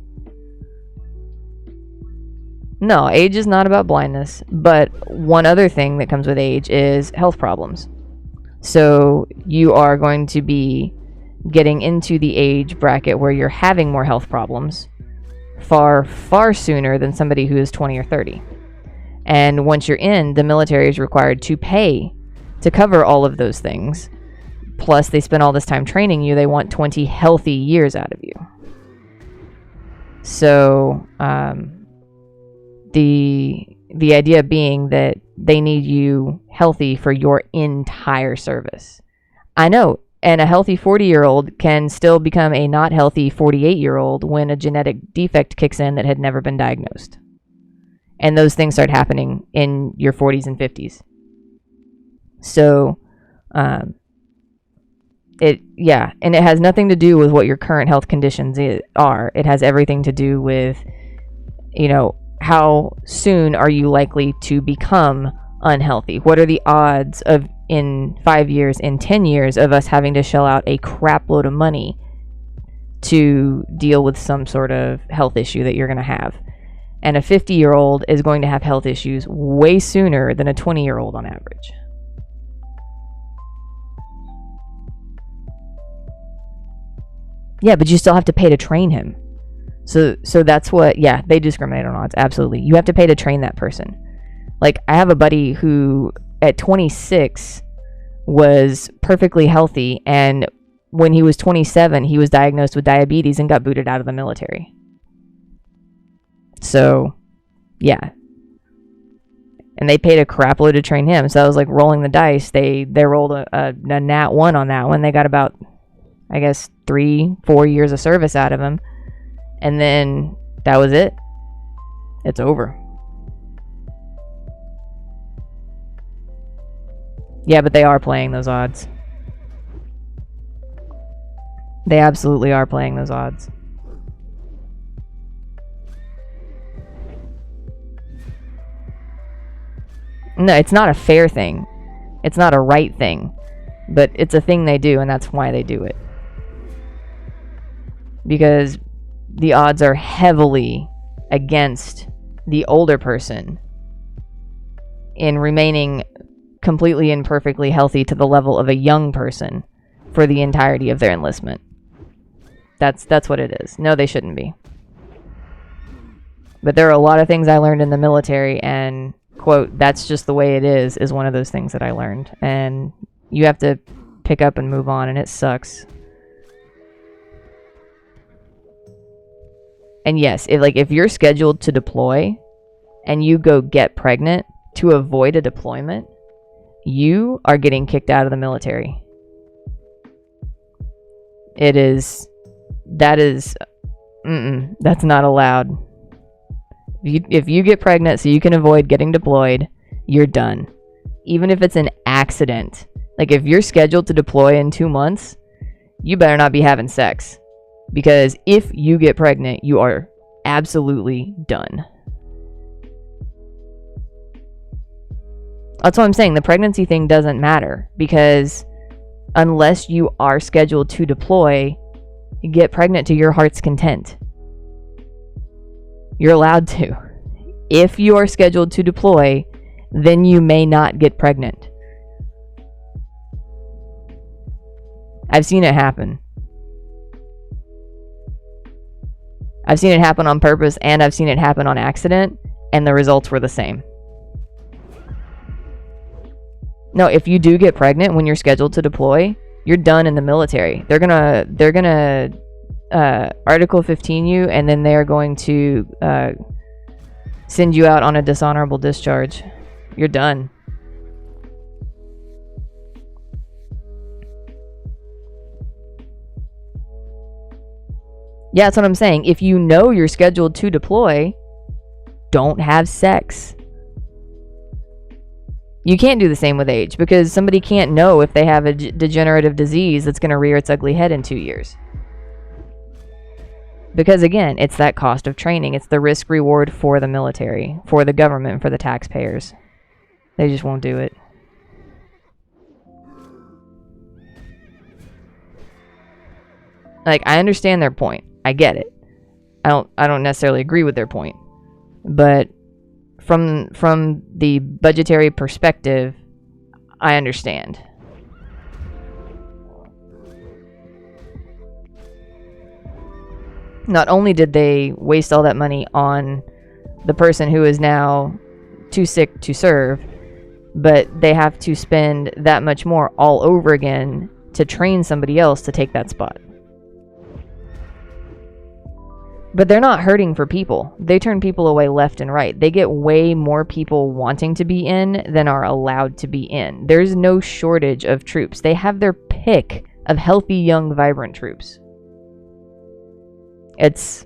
No, age is not about blindness, but one other thing that comes with age is health problems. So you are going to be getting into the age bracket where you're having more health problems far, far sooner than somebody who is 20 or 30. And once you're in, the military is required to pay to cover all of those things. Plus, they spend all this time training you. They want 20 healthy years out of you. So, the idea being that they need you healthy for your entire service. I know, and a healthy 40-year-old can still become a not healthy 48-year-old when a genetic defect kicks in that had never been diagnosed. And those things start happening in your 40s and 50s. So, and it has nothing to do with what your current health conditions are. It has everything to do with, how soon are you likely to become unhealthy? What are the odds of in 5 years, in 10 years, of us having to shell out a crap load of money to deal with some sort of health issue that you're going to have? And a 50-year-old is going to have health issues way sooner than a 20-year-old on average. Yeah, but you still have to pay to train him. So that's what, they discriminate on odds, absolutely. You have to pay to train that person. Like, I have a buddy who, at 26, was perfectly healthy, and when he was 27, he was diagnosed with diabetes and got booted out of the military. So, yeah. And they paid a crap load to train him, so I was like rolling the dice. They rolled a nat 1 on that one. They got about, I guess, 3-4 years of service out of him. And then that was it. It's over. Yeah, but they are playing those odds. They absolutely are playing those odds. No, it's not a fair thing. It's not a right thing. But it's a thing they do, and that's why they do it. Because the odds are heavily against the older person in remaining completely and perfectly healthy to the level of a young person for the entirety of their enlistment. That's what it is. No, they shouldn't be. But there are a lot of things I learned in the military, and, quote, that's just the way it is one of those things that I learned. And you have to pick up and move on, and it sucks. And yes, if you're scheduled to deploy and you go get pregnant to avoid a deployment, you are getting kicked out of the military. That's not allowed. If you get pregnant so you can avoid getting deployed, you're done. Even if it's an accident. Like, if you're scheduled to deploy in 2 months, you better not be having sex. Because if you get pregnant, you are absolutely done. That's what I'm saying. The pregnancy thing doesn't matter, because unless you are scheduled to deploy, you get pregnant to your heart's content. You're allowed to. If you are scheduled to deploy, then you may not get pregnant. I've seen it happen. I've seen it happen on purpose, and I've seen it happen on accident, and the results were the same. No, if you do get pregnant when you're scheduled to deploy, you're done in the military. They're gonna Article 15 you, and then they're going to send you out on a dishonorable discharge. You're done. Yeah, that's what I'm saying. If you know you're scheduled to deploy, don't have sex. You can't do the same with age, because somebody can't know if they have a degenerative disease that's going to rear its ugly head in 2 years. Because again, it's that cost of training. It's the risk reward for the military, for the government, for the taxpayers. They just won't do it. Like, I understand their point. I get it. I don't necessarily agree with their point. But from the budgetary perspective, I understand. Not only did they waste all that money on the person who is now too sick to serve, but they have to spend that much more all over again to train somebody else to take that spot. But they're not hurting for people. They turn people away left and right. They get way more people wanting to be in than are allowed to be in. There's no shortage of troops. They have their pick of healthy, young, vibrant troops. That's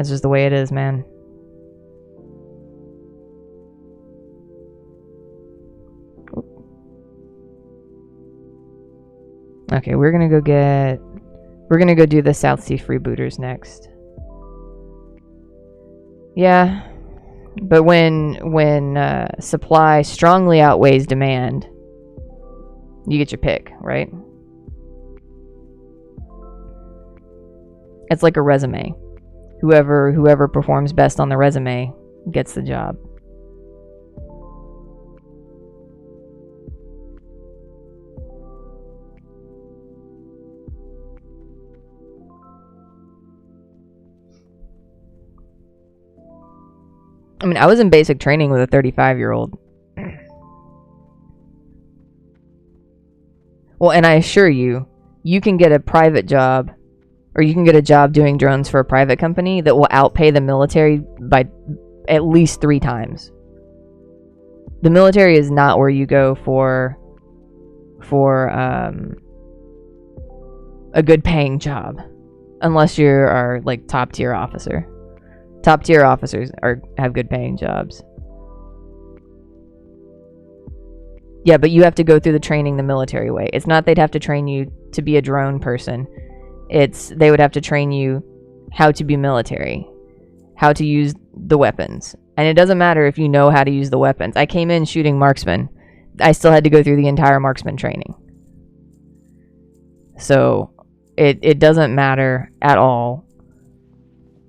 just the way it is, man. Okay, we're gonna go do the South Sea Freebooters next. Yeah, but when supply strongly outweighs demand, you get your pick, right? It's like a resume. Whoever performs best on the resume gets the job. I mean, I was in basic training with a 35-year-old. Well, and I assure you, you can get a private job, or you can get a job doing drones for a private company that will outpay the military by at least 3 times. The military is not where you go for a good paying job, unless you are like top tier officer. Top tier officers have good paying jobs. Yeah, but you have to go through the training the military way. It's not they'd have to train you to be a drone person. They would have to train you how to be military, how to use the weapons. And it doesn't matter if you know how to use the weapons. I came in shooting marksman. I still had to go through the entire marksman training. So it doesn't matter at all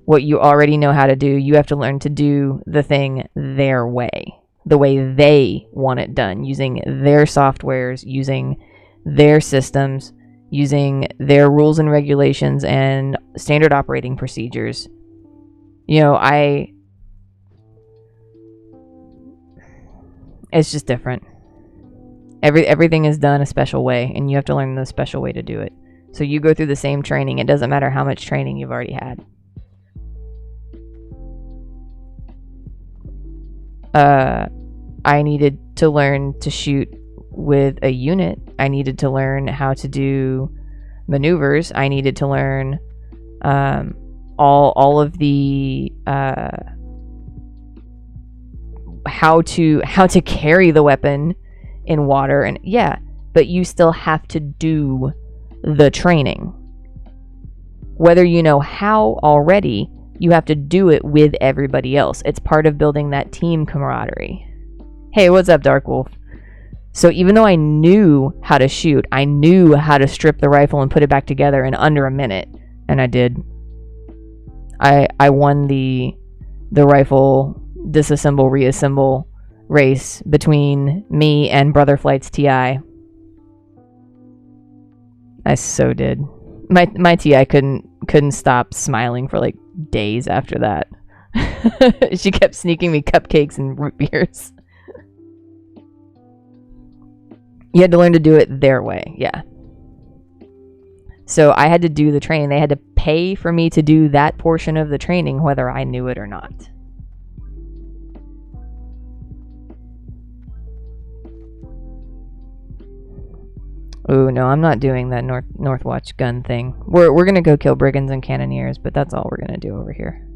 what you already know how to do. You have to learn to do the thing their way, the way they want it done, using their softwares, using their systems, using their rules and regulations and standard operating procedures. You know, it's just different. Everything is done a special way, and you have to learn the special way to do it. So you go through the same training. It doesn't matter how much training you've already had. I needed to learn to shoot with a unit. I needed to learn how to do maneuvers. I needed to learn all of the how to carry the weapon in water. And yeah, but you still have to do the training. Whether you know how already, you have to do it with everybody else. It's part of building that team camaraderie. Hey, what's up, Dark Wolf? So even though I knew how to shoot, I knew how to strip the rifle and put it back together in under a minute. And I did. I won the rifle disassemble, reassemble race between me and Brother Flight's TI. I so did. My TI couldn't stop smiling for like days after that. She kept sneaking me cupcakes and root beers. You had to learn to do it their way, yeah. So I had to do the training. They had to pay for me to do that portion of the training, whether I knew it or not. Oh no, I'm not doing that Northwatch gun thing. We're gonna go kill brigands and cannoneers, but that's all we're gonna do over here.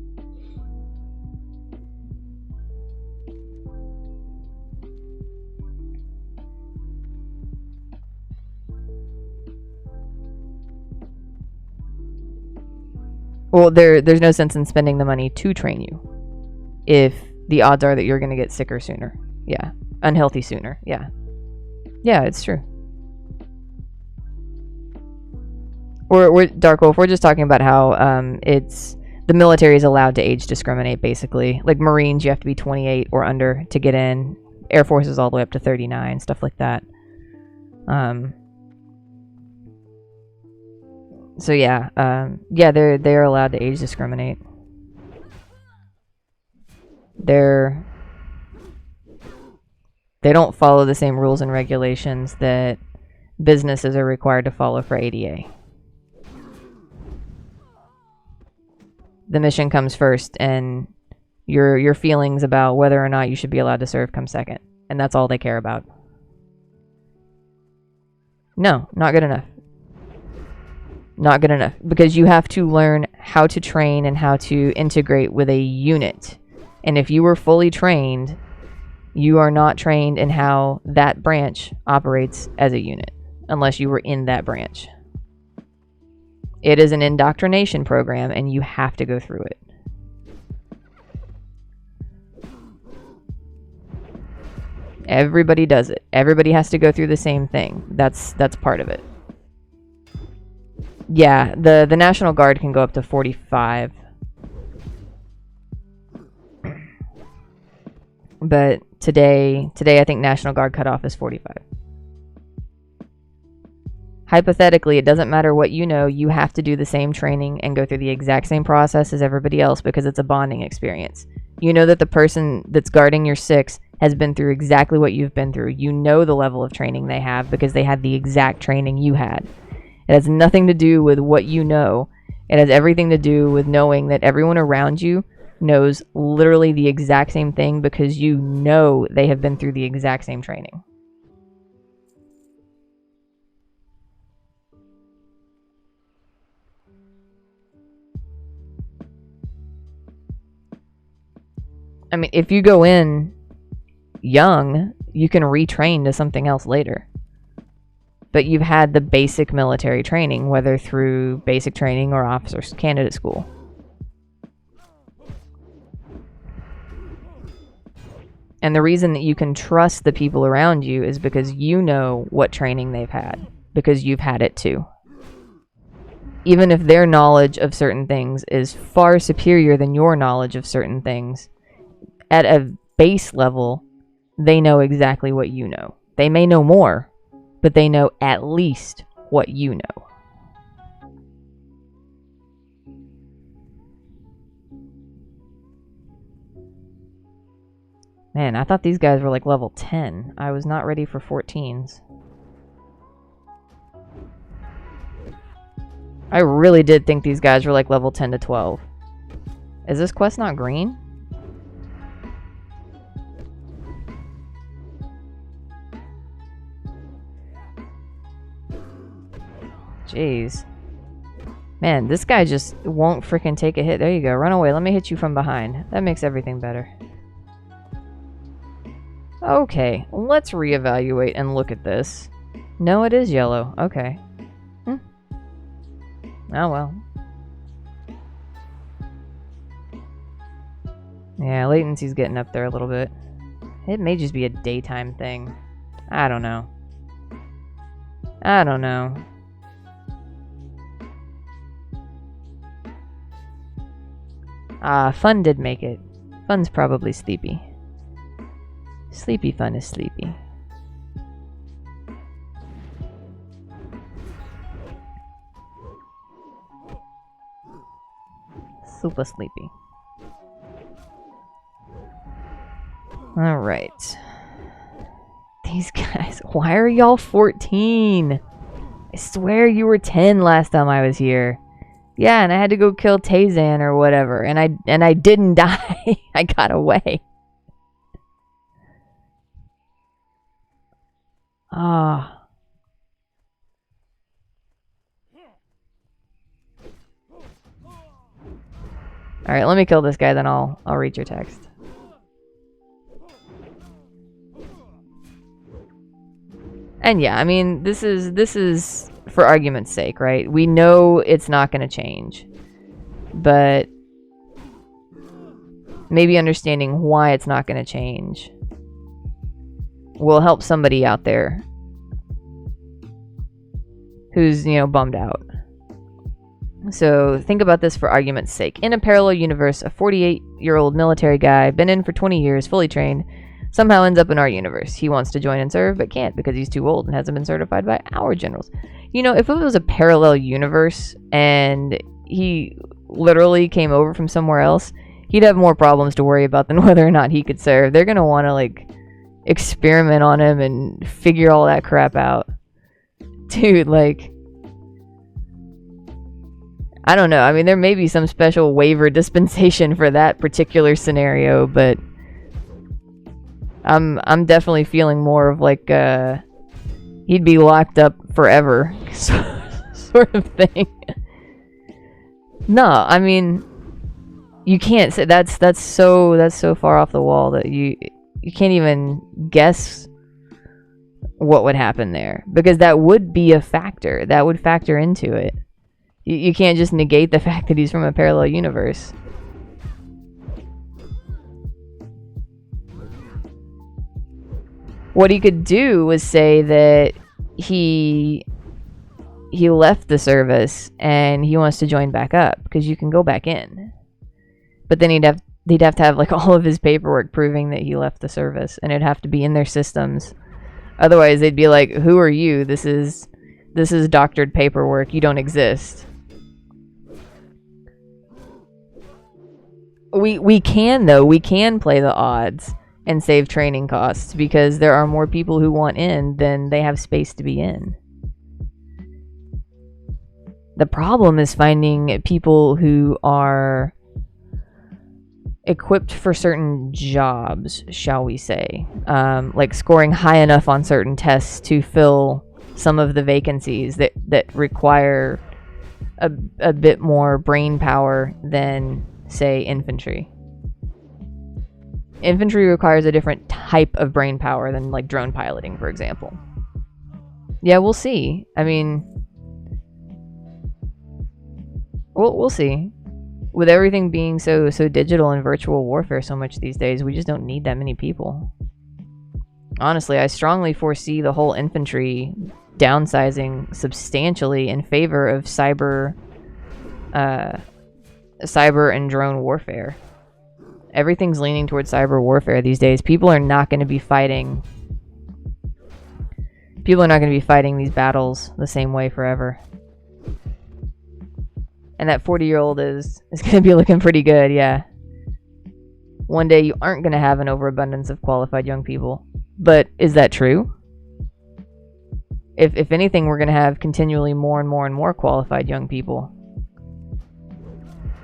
Well, there's no sense in spending the money to train you if the odds are that you're gonna get sicker sooner. Yeah, unhealthy sooner. Yeah, it's true. We're Dark Wolf. We're just talking about how it's the military is allowed to age discriminate, basically. Like Marines, you have to be 28 or under to get in. Air Force is all the way up to 39, stuff like that. So yeah, they're allowed to age discriminate. They don't follow the same rules and regulations that businesses are required to follow for ADA. The mission comes first, and your feelings about whether or not you should be allowed to serve come second. And that's all they care about. No, not good enough. Not good enough. Because you have to learn how to train and how to integrate with a unit. And if you were fully trained, you are not trained in how that branch operates as a unit. Unless you were in that branch. It is an indoctrination program, and you have to go through it. Everybody does it. Everybody has to go through the same thing. That's part of it. Yeah, the National Guard can go up to 45. But today I think National Guard cutoff is 45. Hypothetically, it doesn't matter what you know, you have to do the same training and go through the exact same process as everybody else because it's a bonding experience. You know that the person that's guarding your 6 has been through exactly what you've been through. You know the level of training they have because they had the exact training you had. It has nothing to do with what you know. It has everything to do with knowing that everyone around you knows literally the exact same thing because you know they have been through the exact same training. I mean, if you go in young, you can retrain to something else later. But you've had the basic military training, whether through basic training or officers candidate school. And the reason that you can trust the people around you is because you know what training they've had, because you've had it too. Even if their knowledge of certain things is far superior than your knowledge of certain things, at a base level, they know exactly what you know. They may know more, but they know at least what you know. Man, I thought these guys were like level 10. I was not ready for 14s. I really did think these guys were like level 10 to 12. Is this quest not green? Jeez. Man, this guy just won't freaking take a hit. There you go. Run away. Let me hit you from behind. That makes everything better. Okay, let's reevaluate and look at this. No, it is yellow. Okay. Oh well. Yeah, latency's getting up there a little bit. It may just be a daytime thing. I don't know. I don't know. Fun did make it. Fun's probably sleepy. Sleepy Fun is sleepy. Super sleepy. Alright. These guys, why are y'all 14? I swear you were 10 last time I was here. Yeah, and I had to go kill Tazan or whatever, and I didn't die. I got away. Ah. Alright, let me kill this guy, then I'll read your text. And yeah, I mean, this is for argument's sake, right? We know it's not going to change. But maybe understanding why it's not going to change will help somebody out there who's, you know, bummed out. So think about this for argument's sake. In a parallel universe, a 48-year-old military guy, been in for 20 years, fully trained, somehow ends up in our universe. He wants to join and serve, but can't because he's too old and hasn't been certified by our generals. You know, if it was a parallel universe and he literally came over from somewhere else, he'd have more problems to worry about than whether or not he could serve. They're going to want to, like, experiment on him and figure all that crap out. Dude, like, I don't know. I mean, there may be some special waiver dispensation for that particular scenario, but I'm definitely feeling more of like he'd be locked up forever sort of thing. No, I mean, you can't say that's so far off the wall that you can't even guess what would happen there, because that would be a factor. That would factor into it. You can't just negate the fact that he's from a parallel universe. What he could do was say that he left the service and he wants to join back up, because you can go back in. But then they'd have to have like all of his paperwork proving that he left the service, and it'd have to be in their systems. Otherwise, they'd be like, "Who are you? This is doctored paperwork. You don't exist." We can play the odds and save training costs, because there are more people who want in than they have space to be in. The problem is finding people who are equipped for certain jobs, shall we say. Like scoring high enough on certain tests to fill some of the vacancies that require a bit more brain power than, say, infantry. Infantry requires a different type of brain power than, like, drone piloting, for example. Yeah, we'll see. I mean, we'll see. With everything being so digital and virtual warfare so much these days, we just don't need that many people. Honestly, I strongly foresee the whole infantry downsizing substantially in favor of cyber and drone warfare. Everything's leaning towards cyber warfare these days. People are not going to be fighting these battles the same way forever. And that 40-year-old is going to be looking pretty good, yeah. One day you aren't going to have an overabundance of qualified young people. But is that true? If anything, we're going to have continually more and more and more qualified young people.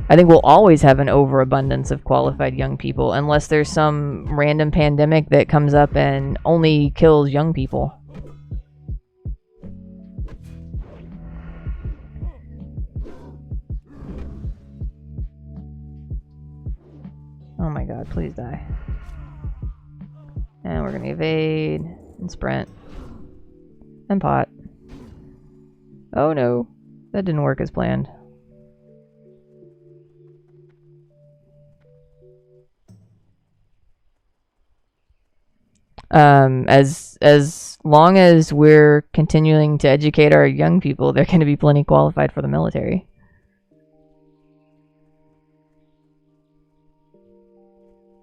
I think we'll always have an overabundance of qualified young people, unless there's some random pandemic that comes up and only kills young people. god, please die. And we're gonna evade and sprint and pot. Oh no, that didn't work as planned. As long as we're continuing to educate our young people, they're going to be plenty qualified for the military.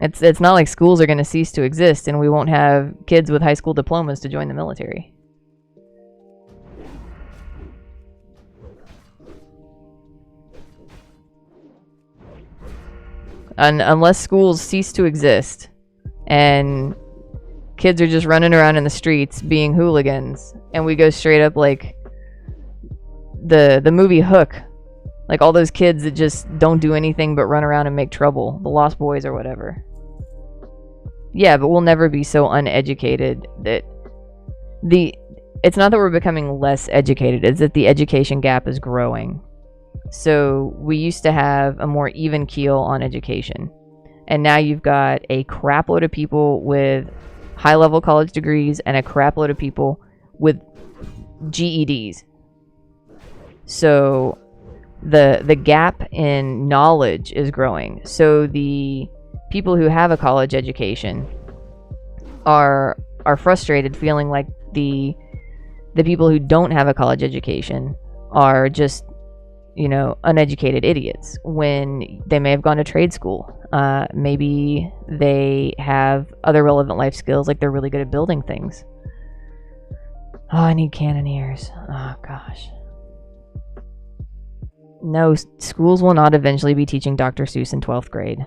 It's not like schools are going to cease to exist and we won't have kids with high school diplomas to join the military. Unless schools cease to exist and kids are just running around in the streets being hooligans, and we go straight up like the movie Hook, like all those kids that just don't do anything but run around and make trouble, the Lost Boys or whatever. Yeah, but we'll never be so uneducated that it's not that we're becoming less educated, it's that the education gap is growing. So we used to have a more even keel on education, and now you've got a crap load of people with high-level college degrees and a crap load of people with GEDs. So the gap in knowledge is growing. So the people who have a college education are frustrated, feeling like the people who don't have a college education are just, you know, uneducated idiots when they may have gone to trade school. Maybe they have other relevant life skills, like they're really good at building things. Oh, I need cannoneers. Oh, gosh. No, schools will not eventually be teaching Dr. Seuss in 12th grade.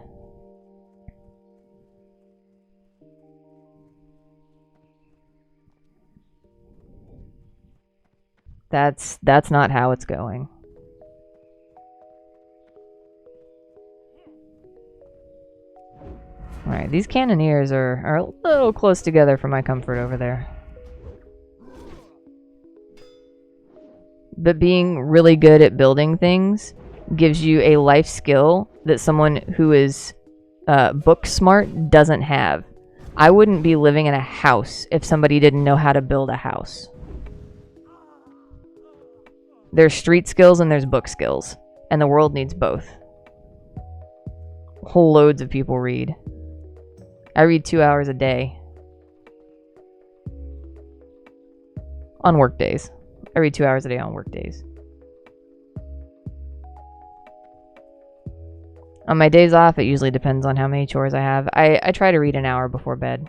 That's not how it's going. Alright, these cannoneers are a little close together for my comfort over there. But being really good at building things gives you a life skill that someone who is book smart doesn't have. I wouldn't be living in a house if somebody didn't know how to build a house. There's street skills and there's book skills, and the world needs both. Whole loads of people read. I read 2 hours a day. On work days. I read 2 hours a day on work days. On my days off, it usually depends on how many chores I have. I try to read an hour before bed.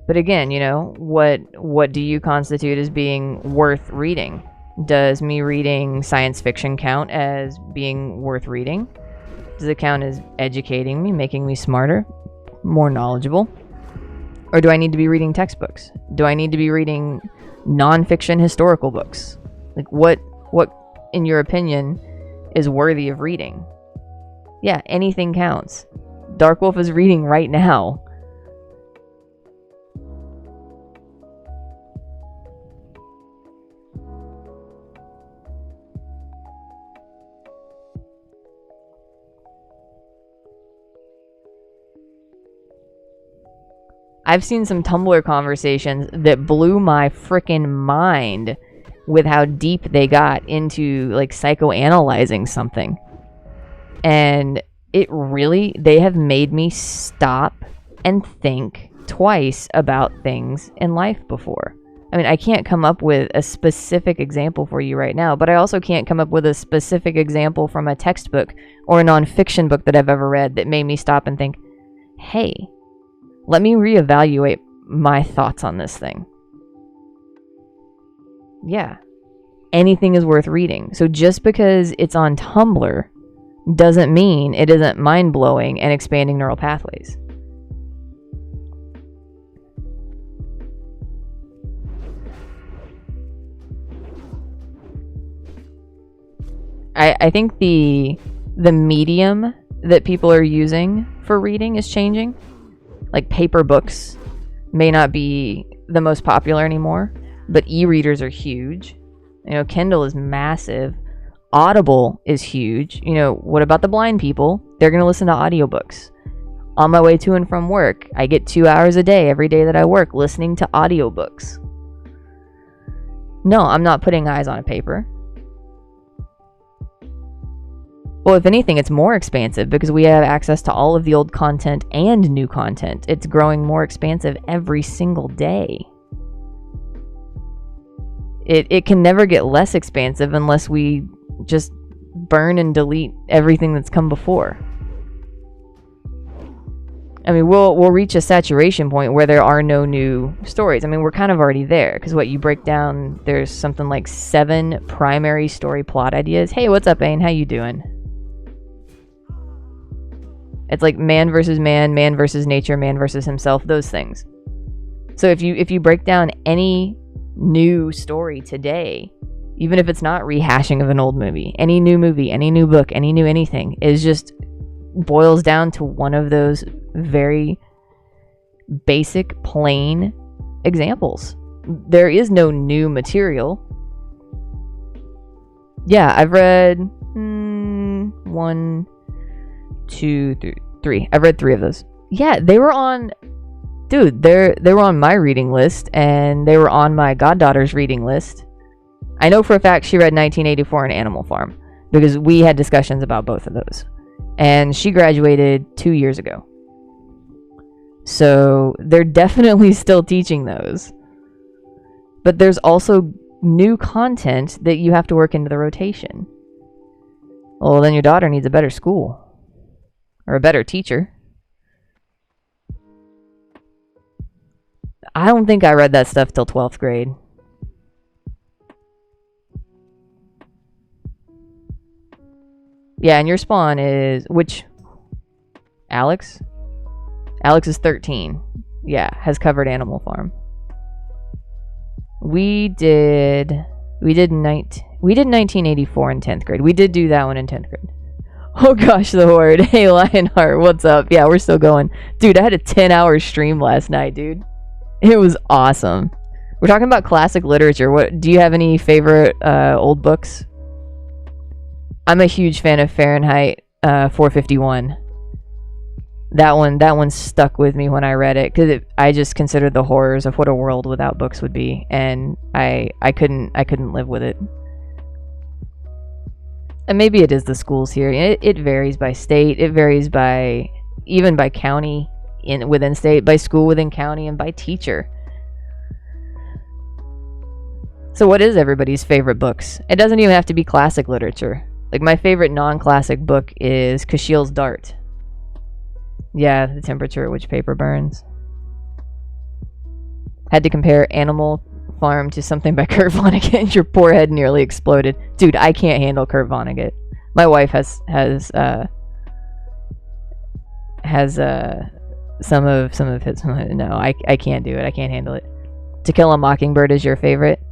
But again, you know, what do you constitute as being worth reading? Does me reading science fiction count as being worth reading? Does it count as educating me, making me smarter, more knowledgeable? Or do I need to be reading textbooks? Do I need to be reading non-fiction historical books? Like, what in your opinion is worthy of reading? Yeah, anything counts. Dark Wolf is reading right now. I've seen some Tumblr conversations that blew my frickin' mind with how deep they got into, like, psychoanalyzing something. And they have made me stop and think twice about things in life before. I mean, I can't come up with a specific example for you right now, but I also can't come up with a specific example from a textbook or a nonfiction book that I've ever read that made me stop and think, hey, let me reevaluate my thoughts on this thing. Yeah, anything is worth reading. So just because it's on Tumblr doesn't mean it isn't mind-blowing and expanding neural pathways. I think the medium that people are using for reading is changing. Like, paper books may not be the most popular anymore, but e-readers are huge. You know, Kindle is massive. Audible is huge. You know, what about the blind people? They're going to listen to audiobooks. On my way to and from work, I get 2 hours a day every day that I work listening to audiobooks. No, I'm not putting eyes on a paper. Well, if anything, it's more expansive because we have access to all of the old content and new content. It's growing more expansive every single day. It can never get less expansive unless we just burn and delete everything that's come before. I mean, we'll reach a saturation point where there are no new stories. I mean, we're kind of already there because what you break down, there's something like 7 primary story plot ideas. Hey, what's up, Aine? How you doing? It's like man versus man, man versus nature, man versus himself, those things. So if you break down any new story today, even if it's not rehashing of an old movie, any new book, any new anything, is just boils down to one of those very basic, plain examples. There is no new material. Yeah, I've read 1, 2, 3. I've read 3 of those. Yeah, they were on... Dude, they were on my reading list, and they were on my goddaughter's reading list. I know for a fact she read 1984 and Animal Farm, because we had discussions about both of those. And she graduated 2 years ago. So they're definitely still teaching those. But there's also new content that you have to work into the rotation. Well, then your daughter needs a better school. Or a better teacher. I don't think I read that stuff till 12th grade. Yeah, and your spawn is... Which? Alex? Alex is 13. Yeah, has covered Animal Farm. We did 1984 in 10th grade. We did do that one in 10th grade. Oh gosh, the Horde. Hey, Lionheart, what's up? Yeah, we're still going. Dude, I had a 10-hour stream last night, dude. It was awesome. We're talking about classic literature. What do you have any favorite old books? I'm a huge fan of Fahrenheit 451. That one stuck with me when I read it because I just considered the horrors of what a world without books would be, and I couldn't live with it. And maybe it is the schools here. It varies by state. It varies by even by county within state, by school within county, and by teacher. So what is everybody's favorite books? It doesn't even have to be classic literature. Like my favorite non-classic book is Kashiel's Dart. Yeah, the temperature at which paper burns. Had to compare Animal Farm to something by Kurt Vonnegut. Your poor head nearly exploded. Dude, I can't handle Kurt Vonnegut. My wife has some of his... No, I can't do it. I can't handle it. To Kill a Mockingbird is your favorite?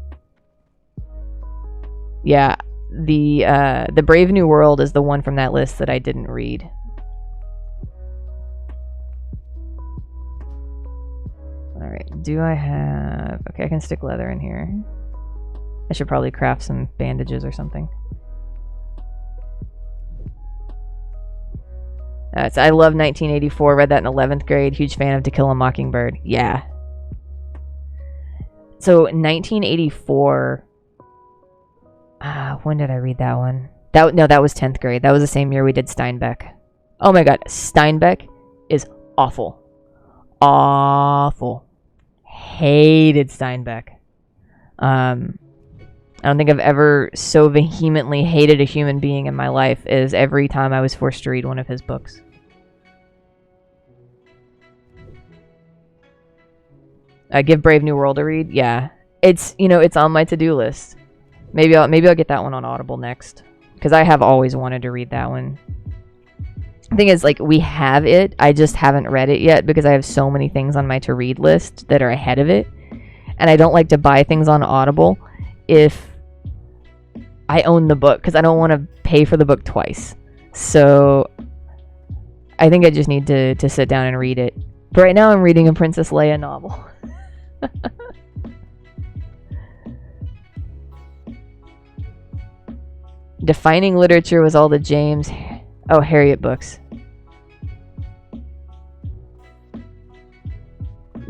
Yeah, the Brave New World is the one from that list that I didn't read. Alright, do I have... Okay, I can stick leather in here. I should probably craft some bandages or something. So I love 1984, read that in 11th grade, huge fan of To Kill a Mockingbird. Yeah. So 1984... when did I read that one? No, that was 10th grade. That was the same year we did Steinbeck. Oh my god, Steinbeck is awful. Awful. Hated Steinbeck. I don't think I've ever so vehemently hated a human being in my life as every time I was forced to read one of his books. Give Brave New World a read? Yeah. It's on my to-do list. Maybe I'll get that one on Audible next, because I have always wanted to read that one. The thing is, like, we have it, I just haven't read it yet because I have so many things on my to-read list that are ahead of it, and I don't like to buy things on Audible if I own the book, because I don't want to pay for the book twice. So I think I just need to sit down and read it. But right now I'm reading a Princess Leia novel. Defining literature was all the James... Oh, Harriet books.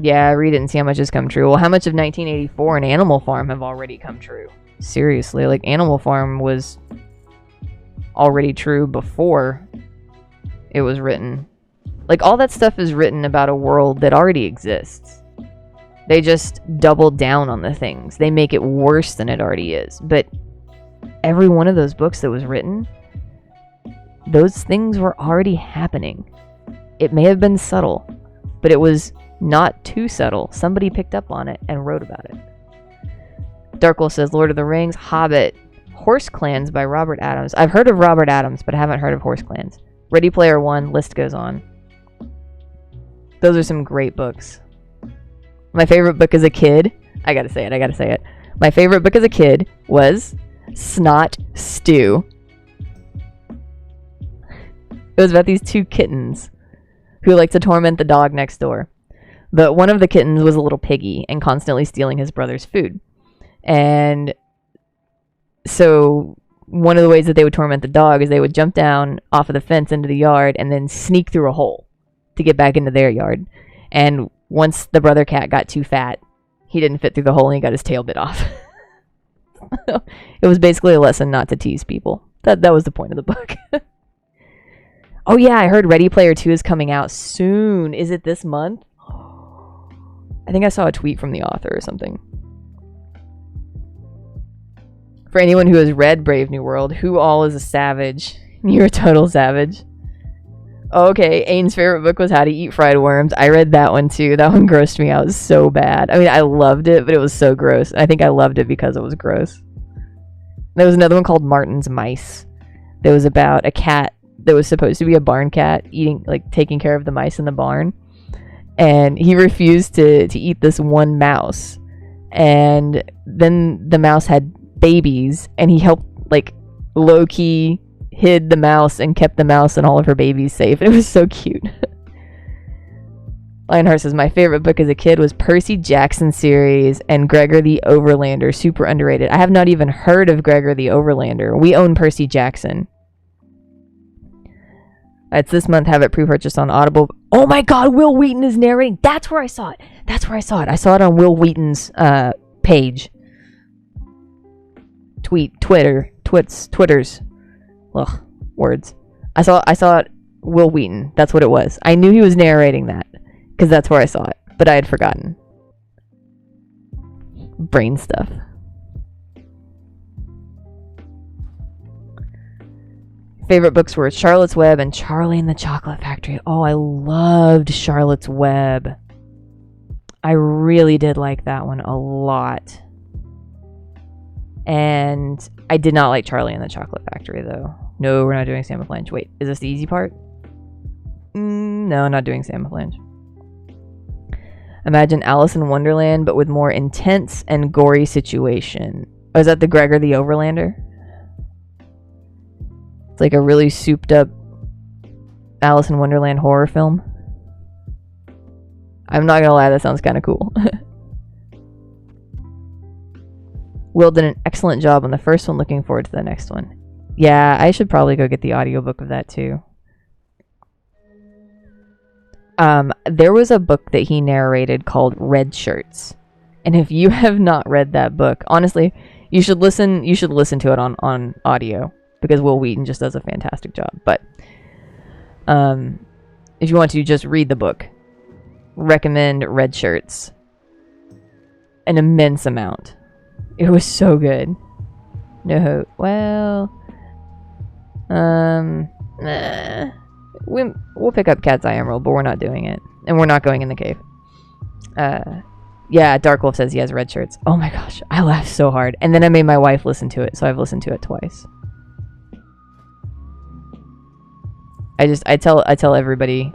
Yeah, read it and see how much has come true. Well, how much of 1984 and Animal Farm have already come true? Seriously, like Animal Farm was already true before it was written. Like, all that stuff is written about a world that already exists. They just double down on the things. They make it worse than it already is. But every one of those books that was written, those things were already happening. It may have been subtle, but it was not too subtle. Somebody picked up on it and wrote about it. Darkwolf says, Lord of the Rings, Hobbit, Horse Clans by Robert Adams. I've heard of Robert Adams, but I haven't heard of Horse Clans. Ready Player One, list goes on. Those are some great books. My favorite book as a kid, I gotta say it. My favorite book as a kid was Snot Stew. It was about these two kittens who like to torment the dog next door. But one of the kittens was a little piggy and constantly stealing his brother's food. And so one of the ways that they would torment the dog is they would jump down off of the fence into the yard and then sneak through a hole to get back into their yard. And once the brother cat got too fat, he didn't fit through the hole and he got his tail bit off. It was basically a lesson not to tease people. That was the point of the book. Oh yeah, I heard Ready Player 2 is coming out soon. Is it this month? I think I saw a tweet from the author or something. For anyone who has read Brave New World, who all is a savage? You're a total savage. Okay, Aiden's favorite book was How to Eat Fried Worms. I read that one too. That one grossed me out so bad. I mean, I loved it, but it was so gross. I think I loved it because it was gross. There was another one called Martin's Mice. That was about a cat that was supposed to be a barn cat taking care of the mice in the barn. And he refused to eat this one mouse. And then the mouse had babies, and he helped, low-key hid the mouse and kept the mouse and all of her babies safe. It was so cute. Lionheart says, my favorite book as a kid was Percy Jackson series and Gregor the Overlander. Super underrated. I have not even heard of Gregor the Overlander. We own Percy Jackson. It's this month. Have it pre-purchased on Audible. Oh my god, Will Wheaton is narrating. That's where I saw it. I saw it on Will Wheaton's page. Twitters. Ugh, words. I saw it, Will Wheaton. That's what it was. I knew he was narrating that because that's where I saw it, but I had forgotten. Brain stuff. Favorite books were Charlotte's Web and Charlie and the Chocolate Factory. Oh, I loved Charlotte's Web. I really did like that one a lot. And I did not like Charlie and the Chocolate Factory, though. No, we're not doing Sam Flange. Wait, is this the easy part? No, not doing Sam Flange. Imagine Alice in Wonderland, but with more intense and gory situation. Oh, is that the Gregor the Overlander? It's like a really souped up Alice in Wonderland horror film. I'm not gonna lie, that sounds kind of cool. Will did an excellent job on the first one. Looking forward to the next one. Yeah, I should probably go get the audiobook of that too. There was a book that he narrated called Red Shirts. And if you have not read that book, honestly, you should listen to it on audio because Will Wheaton just does a fantastic job. But if you want to just read the book, recommend Red Shirts. An immense amount. It was so good. No, well, we'll pick up Cat's Eye Emerald, but we're not doing it, and we're not going in the cave. Yeah, Darkwolf says he has Red Shirts. Oh my gosh, I laughed so hard, and then I made my wife listen to it, so I've listened to it twice. I tell everybody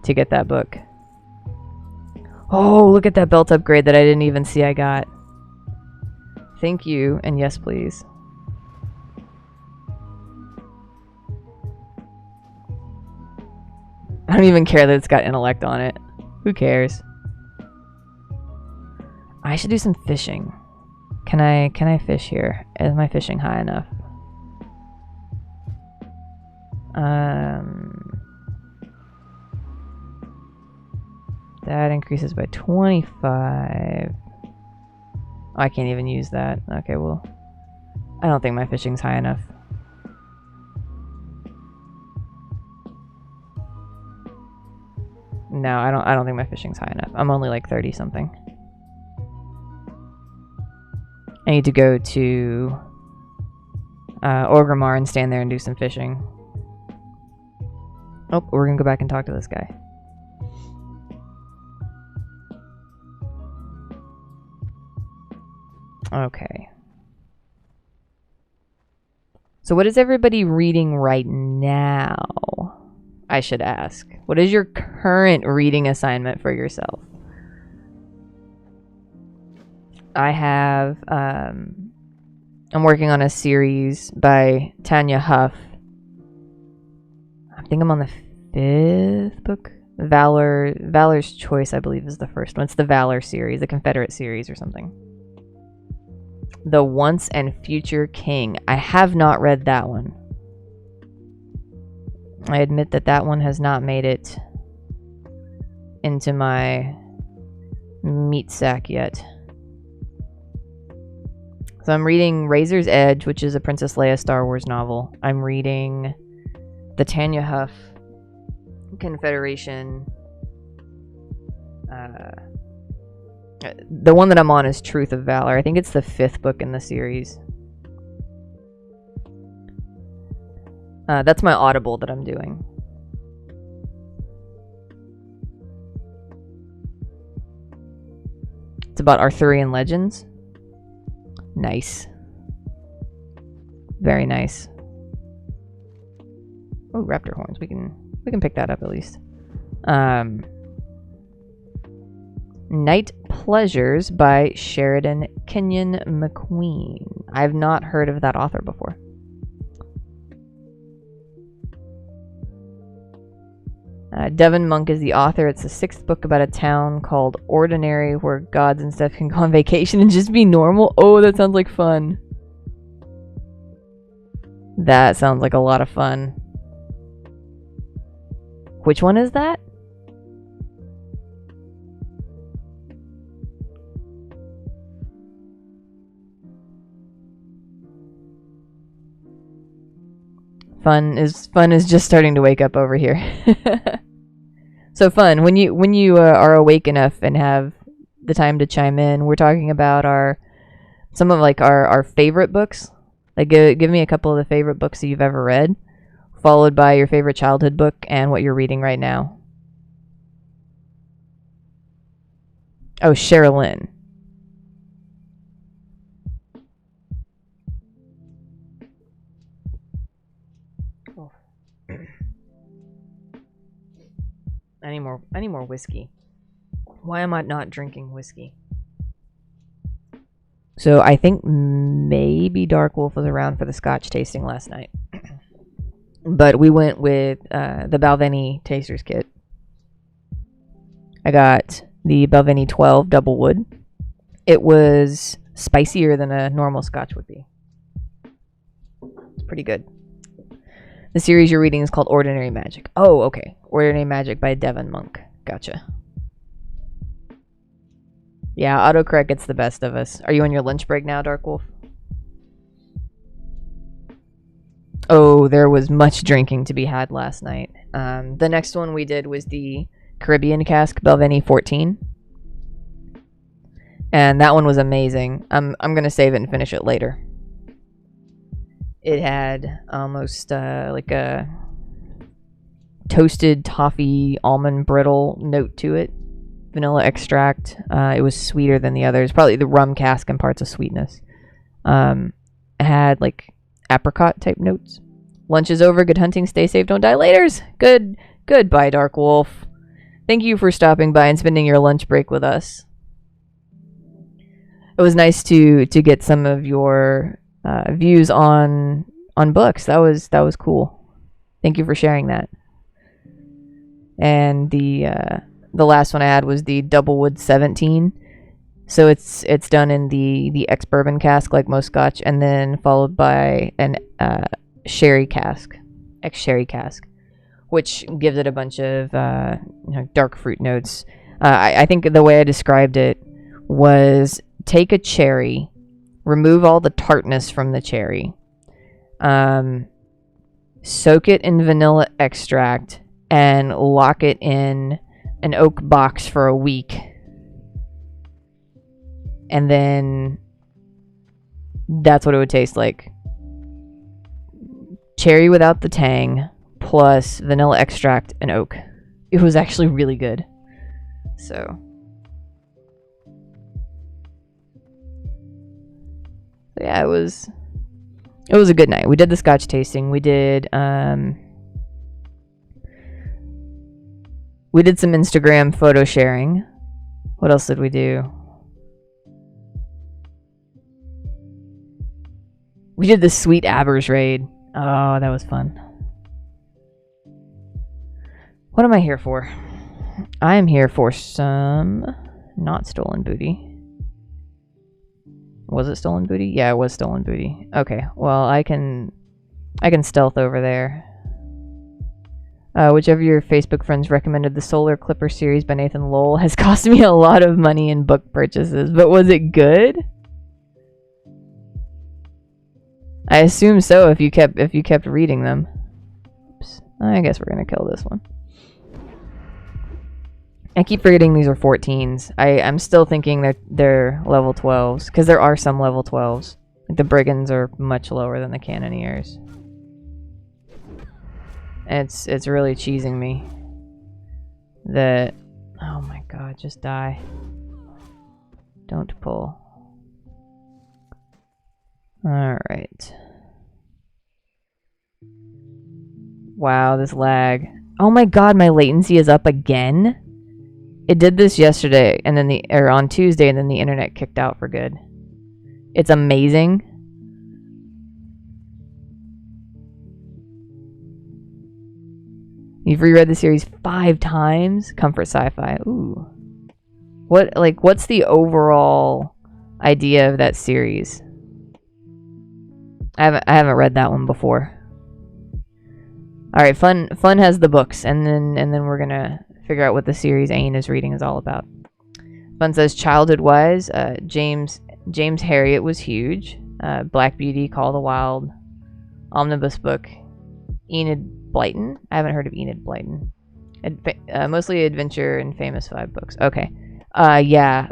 to get that book. Oh, look at that belt upgrade that I didn't even see I got. Thank you, and yes, please. I don't even care that it's got intellect on it. Who cares? I should do some fishing. Can I fish here? Is my fishing high enough? That increases by 25. I can't even use that. Okay, well, I don't think my fishing's high enough. No, I don't think my fishing's high enough. I'm only like 30 something. I need to go to Orgrimmar and stand there and do some fishing. Oh, we're gonna go back and talk to this guy. Okay. So what is everybody reading right now? I should ask. What is your current reading assignment for yourself? I have, I'm working on a series by Tanya Huff. I think I'm on the 5th book. Valor's Choice, I believe, is the first one. It's the Valor series, the Confederate series or something. The Once and Future King. I have not read that one. I admit that that one has not made it into my meat sack yet. So I'm reading Razor's Edge, which is a Princess Leia Star Wars novel. I'm reading the Tanya Huff Confederation. The one that I'm on is Truth of Valor. I think it's the 5th book in the series. That's my Audible that I'm doing. It's about Arthurian legends. Nice. Very nice. Oh, raptor horns. We can pick that up at least. Night Pleasures by Sheridan Kenyon McQueen. I've not heard of that author before. Devin Monk is the author. It's the 6th book about a town called Ordinary where gods and stuff can go on vacation and just be normal. Oh, that sounds like fun. That sounds like a lot of fun. Which one is that? Fun is just starting to wake up over here. So Fun, when you are awake enough and have the time to chime in, we're talking about some of like our favorite books. Like give me a couple of the favorite books that you've ever read, followed by your favorite childhood book and what you're reading right now. Oh, Sherilyn. I need more whiskey. Why am I not drinking whiskey? So I think maybe Dark Wolf was around for the Scotch tasting last night. But we went with the Balvenie Taster's Kit. I got the Balvenie 12 Double Wood. It was spicier than a normal Scotch would be. It's pretty good. The series you're reading is called Ordinary Magic. Oh, okay. Ordinary Magic by Devin Monk. Gotcha. Yeah, autocorrect gets the best of us. Are you on your lunch break now, Dark Wolf? Oh, there was much drinking to be had last night. The next one we did was the Caribbean Cask Balvenie 14. And that one was amazing. I'm going to save it and finish it later. It had almost like a toasted toffee almond brittle note to it. Vanilla extract. It was sweeter than the others. Probably the rum cask and parts of sweetness. It had like apricot type notes. Lunch is over. Good hunting. Stay safe. Don't die laters. Goodbye, Dark Wolf. Thank you for stopping by and spending your lunch break with us. It was nice to get some of your views on books. That was cool. Thank you for sharing that. And the last one I had was the Doublewood 17. So it's done in the ex-bourbon cask like most Scotch, and then followed by an sherry cask. ex-sherry cask, which gives it a bunch of dark fruit notes. I think the way I described it was take a cherry, remove all the tartness from the cherry, soak it in vanilla extract, and lock it in an oak box for a week. And then that's what it would taste like. Cherry without the tang, plus vanilla extract and oak. It was actually really good. So yeah, it was a good night. We did the scotch tasting. We did some Instagram photo sharing. What else did we do? We did the Sweet Abbers raid. Oh, that was fun. What am I here for? I am here for some not stolen booty. Was it stolen booty? Yeah, it was stolen booty. Okay, well, I can stealth over there. Whichever of your Facebook friends recommended the Solar Clipper series by Nathan Lowell has cost me a lot of money in book purchases, but was it good? I assume so if you kept reading them. Oops. I guess we're gonna kill this one. I keep forgetting these are 14s. I'm still thinking that they're level 12s, because there are some level 12s. Like the brigands are much lower than the cannoneers. And it's really cheesing me that... Oh my god, just die. Don't pull. Alright. Wow, this lag. Oh my god, my latency is up again? It did this yesterday, and then on Tuesday, and then the internet kicked out for good. It's amazing. You've reread the series 5 times? Comfort sci-fi. Ooh. What's the overall idea of that series? I haven't read that one before. All right, fun has the books, and then we're gonna figure out what the series Ain is reading is all about. Fun says childhood-wise, James Harriet was huge. Black Beauty, Call of the Wild, omnibus book, Enid Blyton. I haven't heard of Enid Blyton. Mostly adventure and famous 5 books. Okay, yeah.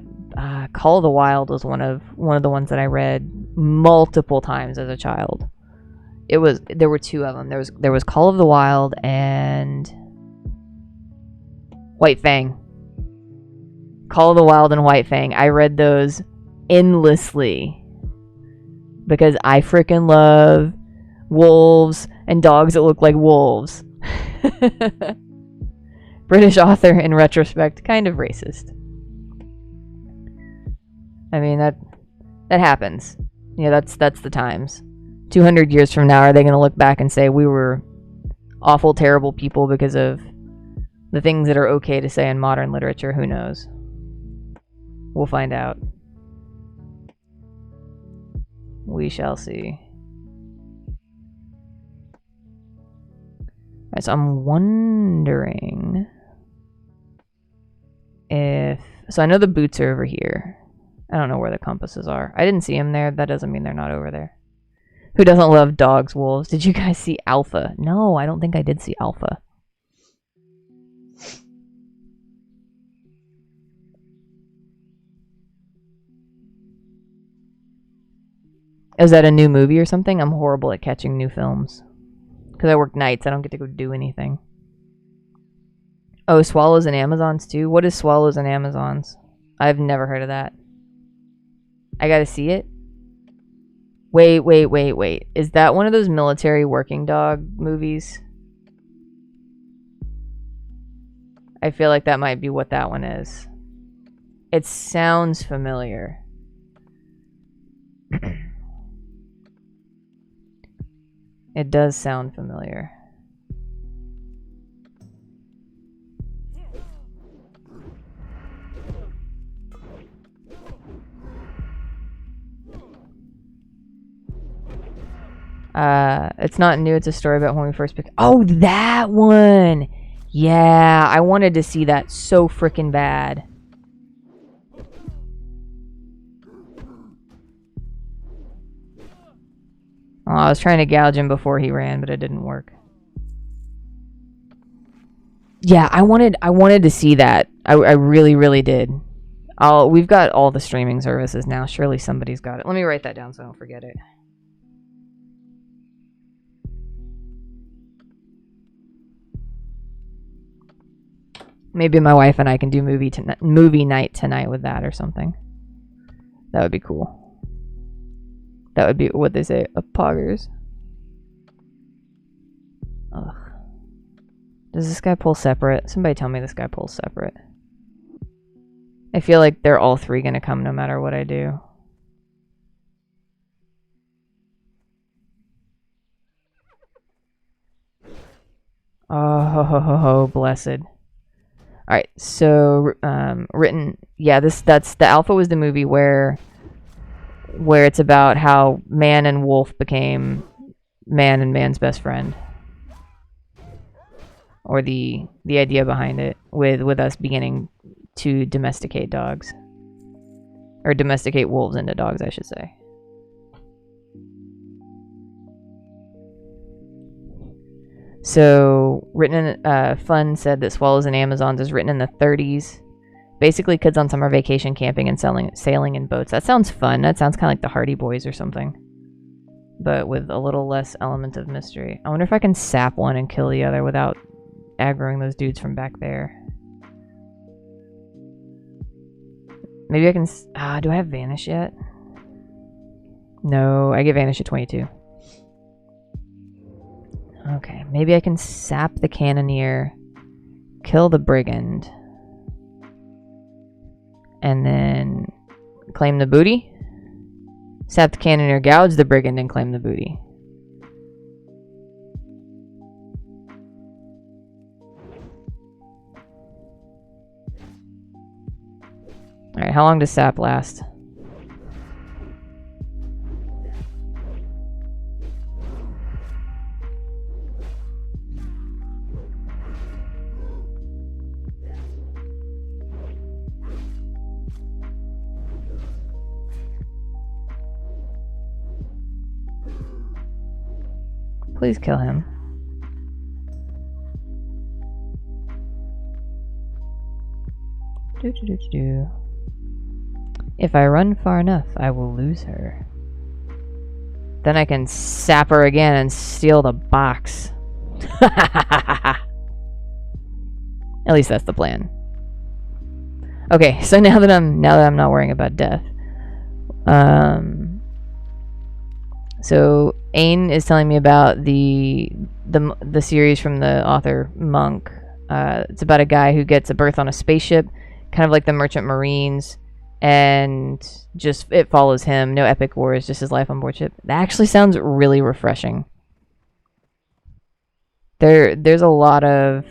Call of the Wild was one of the ones that I read multiple times as a child. There were 2 of them. There was Call of the Wild and White Fang. Call of the Wild and White Fang. I read those endlessly because I freaking love wolves and dogs that look like wolves. British author in retrospect, kind of racist. I mean, that happens. Yeah, that's the times. 200 years from now, are they going to look back and say we were awful, terrible people because of the things that are okay to say in modern literature? Who knows? We'll find out. We shall see. Alright, so I'm wondering if... So I know the boots are over here. I don't know where the compasses are. I didn't see them there. That doesn't mean they're not over there. Who doesn't love dogs, wolves? Did you guys see Alpha? No, I don't think I did see Alpha. Is that a new movie or something? I'm horrible at catching new films. Because I work nights, I don't get to go do anything. Oh, Swallows and Amazons too? What is Swallows and Amazons? I've never heard of that. I gotta see it? Wait. Is that one of those military working dog movies? I feel like that might be what that one is. It sounds familiar. It does sound familiar. It's not new. It's a story about when we first became... Oh, that one! Yeah, I wanted to see that so freaking bad. Oh, I was trying to gouge him before he ran, but it didn't work. Yeah, I wanted to see that. I really, really did. We've got all the streaming services now. Surely somebody's got it. Let me write that down so I don't forget it. Maybe my wife and I can do movie night tonight with that or something. That would be cool. That would be what they say, a poggers. Ugh. Does this guy pull separate? Somebody tell me this guy pulls separate. I feel like they're all three gonna come no matter what I do. Oh, blessed. Alright, so, written... Yeah, that's... The alpha was the movie where it's about how man and wolf became man and man's best friend. Or the idea behind it, with us beginning to domesticate dogs. Or domesticate wolves into dogs, I should say. So, written in... Fun said that Swallows and Amazons is written in the 30s. Basically, kids on summer vacation camping and sailing in boats. That sounds fun. That sounds kind of like the Hardy Boys or something. But with a little less element of mystery. I wonder if I can sap one and kill the other without aggroing those dudes from back there. Maybe I can... do I have Vanish yet? No, I get Vanish at 22. Okay, maybe I can sap the Cannoneer, kill the Brigand, and then claim the booty? Sap the Cannoneer, gouge the Brigand, and claim the booty. Alright, how long does sap last? Please kill him. If I run far enough, I will lose her. Then I can sap her again and steal the box. At least that's the plan. Okay, so now that I'm not worrying about death. So Ain is telling me about the series from the author Monk. It's about a guy who gets a berth on a spaceship, kind of like the Merchant Marines, and just it follows him. No epic wars, just his life on board ship. That actually sounds really refreshing. There's a lot of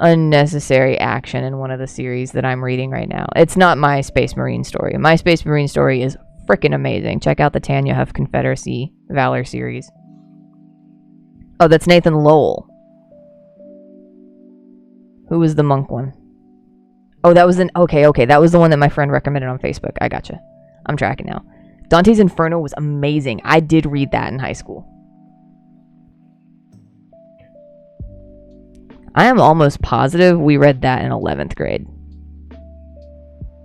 unnecessary action in one of the series that I'm reading right now. It's not my Space Marine story. My Space Marine story is freaking amazing. Check out the Tanya Huff Confederacy Valor series. Oh, that's Nathan Lowell. Who was the monk one? Oh, that was okay. That was the one that my friend recommended on Facebook. I gotcha. I'm tracking now. Dante's Inferno was amazing. I did read that in high school. I am almost positive we read that in 11th grade.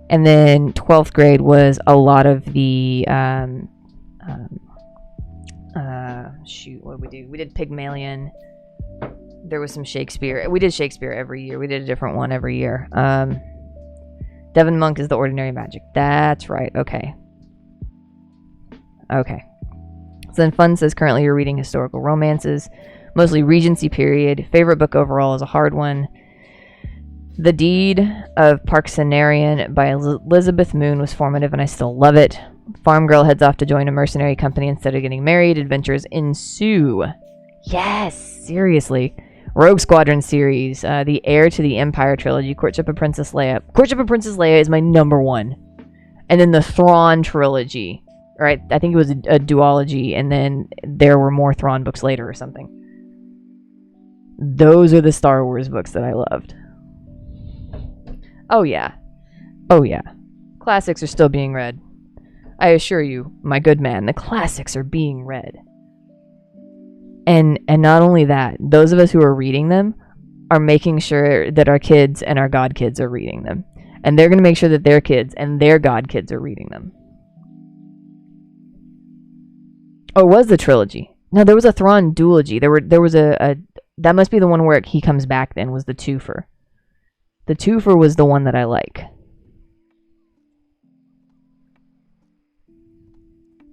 And then 12th grade was a lot of the, shoot, what did we do? We did Pygmalion. There was some Shakespeare. We did Shakespeare every year. We did a different one every year. Devon Monk is the Ordinary Magic. That's right. Okay. Okay. So then Fun says currently you're reading historical romances, mostly Regency period. Favorite book overall is a hard one. The Deed of Parksenarian by Elizabeth Moon was formative and I still love it. Farm girl heads off to join a mercenary company instead of getting married. Adventures ensue. Yes, seriously. Rogue Squadron series, the Heir to the Empire trilogy, Courtship of Princess Leia. Courtship of Princess Leia is my #1. And then the Thrawn trilogy, Right? I think it was a duology, and then there were more Thrawn books later or something. Those are the Star Wars books that I loved. Oh yeah. Oh yeah. Classics are still being read. I assure you, my good man, the classics are being read. And not only that, those of us who are reading them are making sure that our kids and our godkids are reading them. And they're going to make sure that their kids and their godkids are reading them. Oh, it was the trilogy. No, there was a Thrawn duology. There was a that must be the one where he comes back then, was the twofer. The twofer was the one that I like.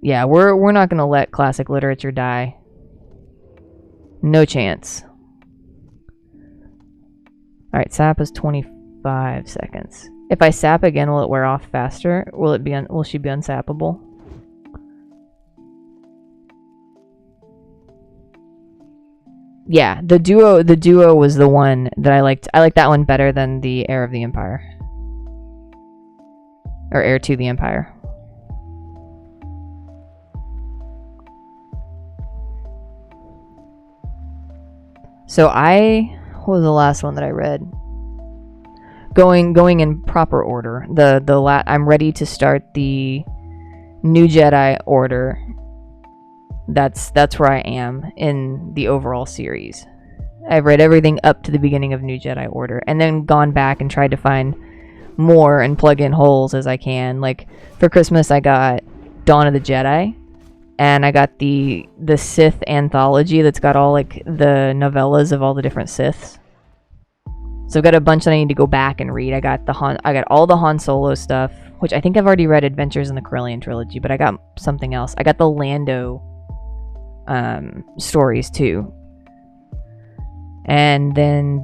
Yeah, we're not going to let classic literature die. No chance. Alright, sap is 25 seconds. If I sap again, will it wear off faster? Will she be unsappable? Yeah, the duo was the one that I liked. I liked that one better than the Heir of the Empire. Or Heir to the Empire. So what was the last one that I read? Going in proper order. I'm ready to start the New Jedi Order. That's where I am in the overall series. I've read everything up to the beginning of New Jedi Order, and then gone back and tried to find more and plug in holes as I can. Like for Christmas, I got Dawn of the Jedi, and I got the Sith anthology that's got all like the novellas of all the different Siths. So I've got a bunch that I need to go back and read. I got all the Han Solo stuff, which I think I've already read Adventures in the Corellian Trilogy, but I got something else. I got the Lando stories too. And then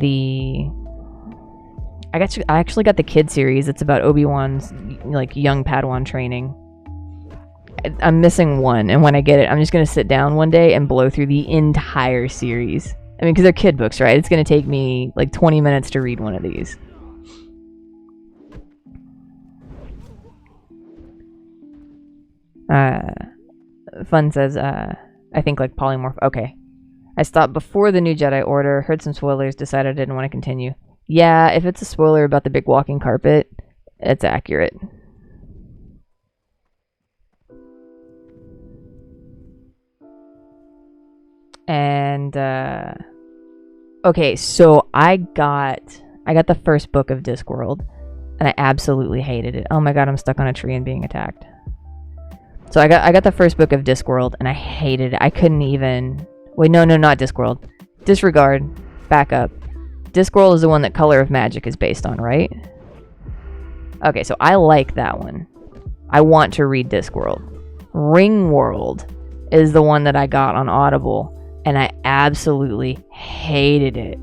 I actually got the kid series. It's about Obi-Wan's like young Padawan training. I'm missing one, and when I get it, I'm just gonna sit down one day and blow through the entire series. I mean, because they're kid books, right? It's gonna take me like 20 minutes to read one of these. Fun says, I think like polymorph. Okay. I stopped before the New Jedi Order, heard some spoilers, decided I didn't want to continue. Yeah, if it's a spoiler about the big walking carpet, it's accurate. And, okay, so I got the first book of Discworld, and I absolutely hated it. Oh my god, I'm stuck on a tree and being attacked. So I got the first book of Discworld, and I hated it. I couldn't even... Wait, no, not Discworld. Disregard. Back up. Discworld is the one that Color of Magic is based on, right? Okay, so I like that one. I want to read Discworld. Ringworld is the one that I got on Audible, and I absolutely hated it.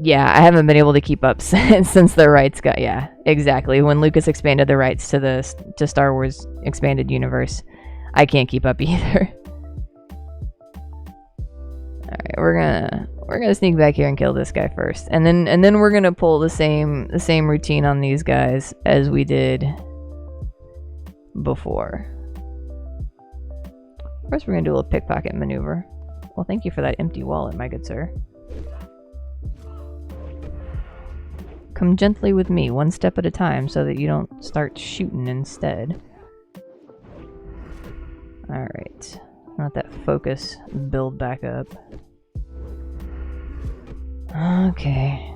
Yeah, I haven't been able to keep up since the rights got... Yeah, exactly. When Lucas expanded the rights to Star Wars Expanded Universe, I can't keep up either. Alright, we're gonna sneak back here and kill this guy first. And then we're gonna pull the same routine on these guys as we did before. First we're gonna do a little pickpocket maneuver. Well, thank you for that empty wallet, my good sir. Come gently with me, one step at a time, so that you don't start shooting instead. Alright. Let that focus build back up. Okay.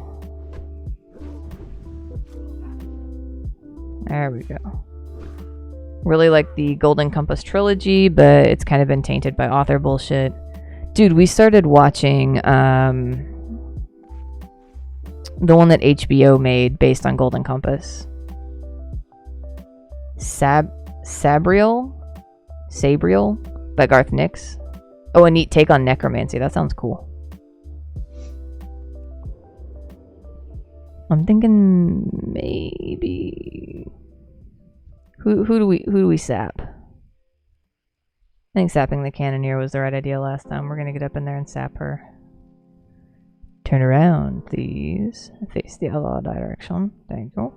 There we go. Really like the Golden Compass trilogy, but it's kind of been tainted by author bullshit. Dude, we started watching, the one that HBO made based on Golden Compass. Sabriel by Garth Nix. Oh, a neat take on necromancy. That sounds cool. I'm thinking maybe who do we sap? I think sapping the Cannoneer was the right idea last time. We're gonna get up in there and sap her. Turn around, please. Face the other direction. There you go.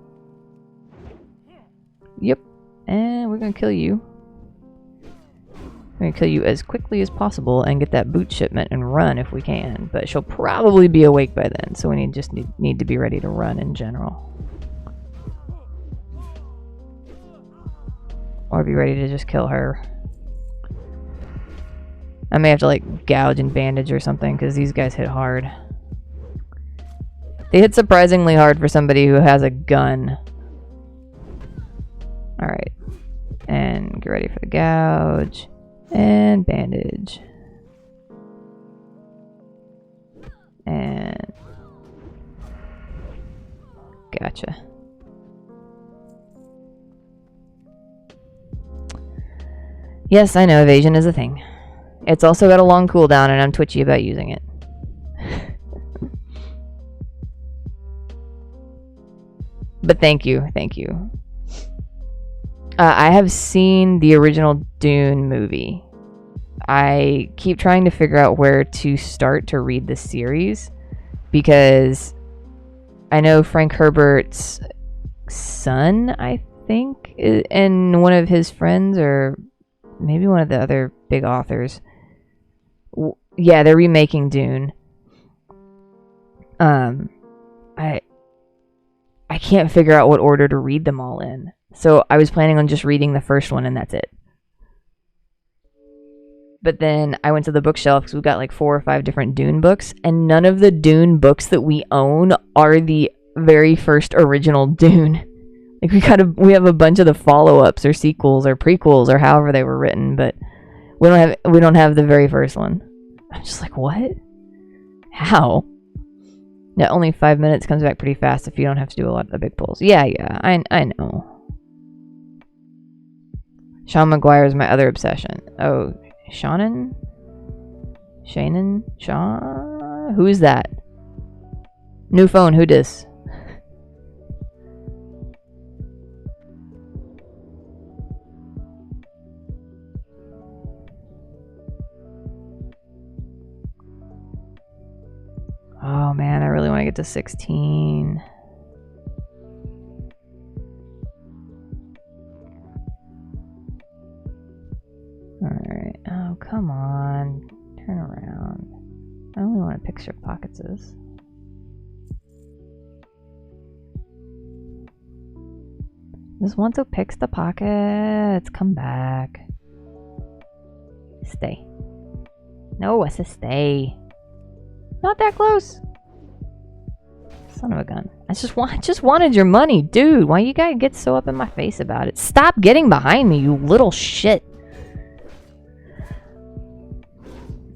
Yep. And we're gonna kill you. We're gonna kill you as quickly as possible and get that boot shipment and run if we can. But she'll probably be awake by then, so we need to be ready to run in general. Or be ready to just kill her. I may have to like gouge and bandage or something because these guys hit hard. They hit surprisingly hard for somebody who has a gun. Alright. And get ready for the gouge. And bandage. And... Gotcha. Yes, I know evasion is a thing. It's also got a long cooldown and I'm twitchy about using it. But thank you, thank you. I have seen the original Dune movie. I keep trying to figure out where to start to read the series because I know Frank Herbert's son, I think, and one of his friends, or maybe one of the other big authors. Yeah, they're remaking Dune. I can't figure out what order to read them all in. So I was planning on just reading the first one and that's it. But then I went to the bookshelf because we've got like 4 or 5 different Dune books, and none of the Dune books that we own are the very first original Dune. Like we have a bunch of the follow-ups or sequels or prequels or however they were written, but we don't have the very first one. I'm just like, what? How? Yeah, only 5 minutes comes back pretty fast if you don't have to do a lot of big pulls. Yeah, I know. Sean McGuire is my other obsession. Oh, Shannon? Sean? Who is that? New phone, who dis? Oh man, I really want to get to 16. Alright. Oh, come on. Turn around. I only want to picture pockets. Just want to picks the pockets. Come back. Stay. No, I said stay. Not that close. Son of a gun. I just wanted your money, dude. Why you gotta get so up in my face about it? Stop getting behind me, you little shit.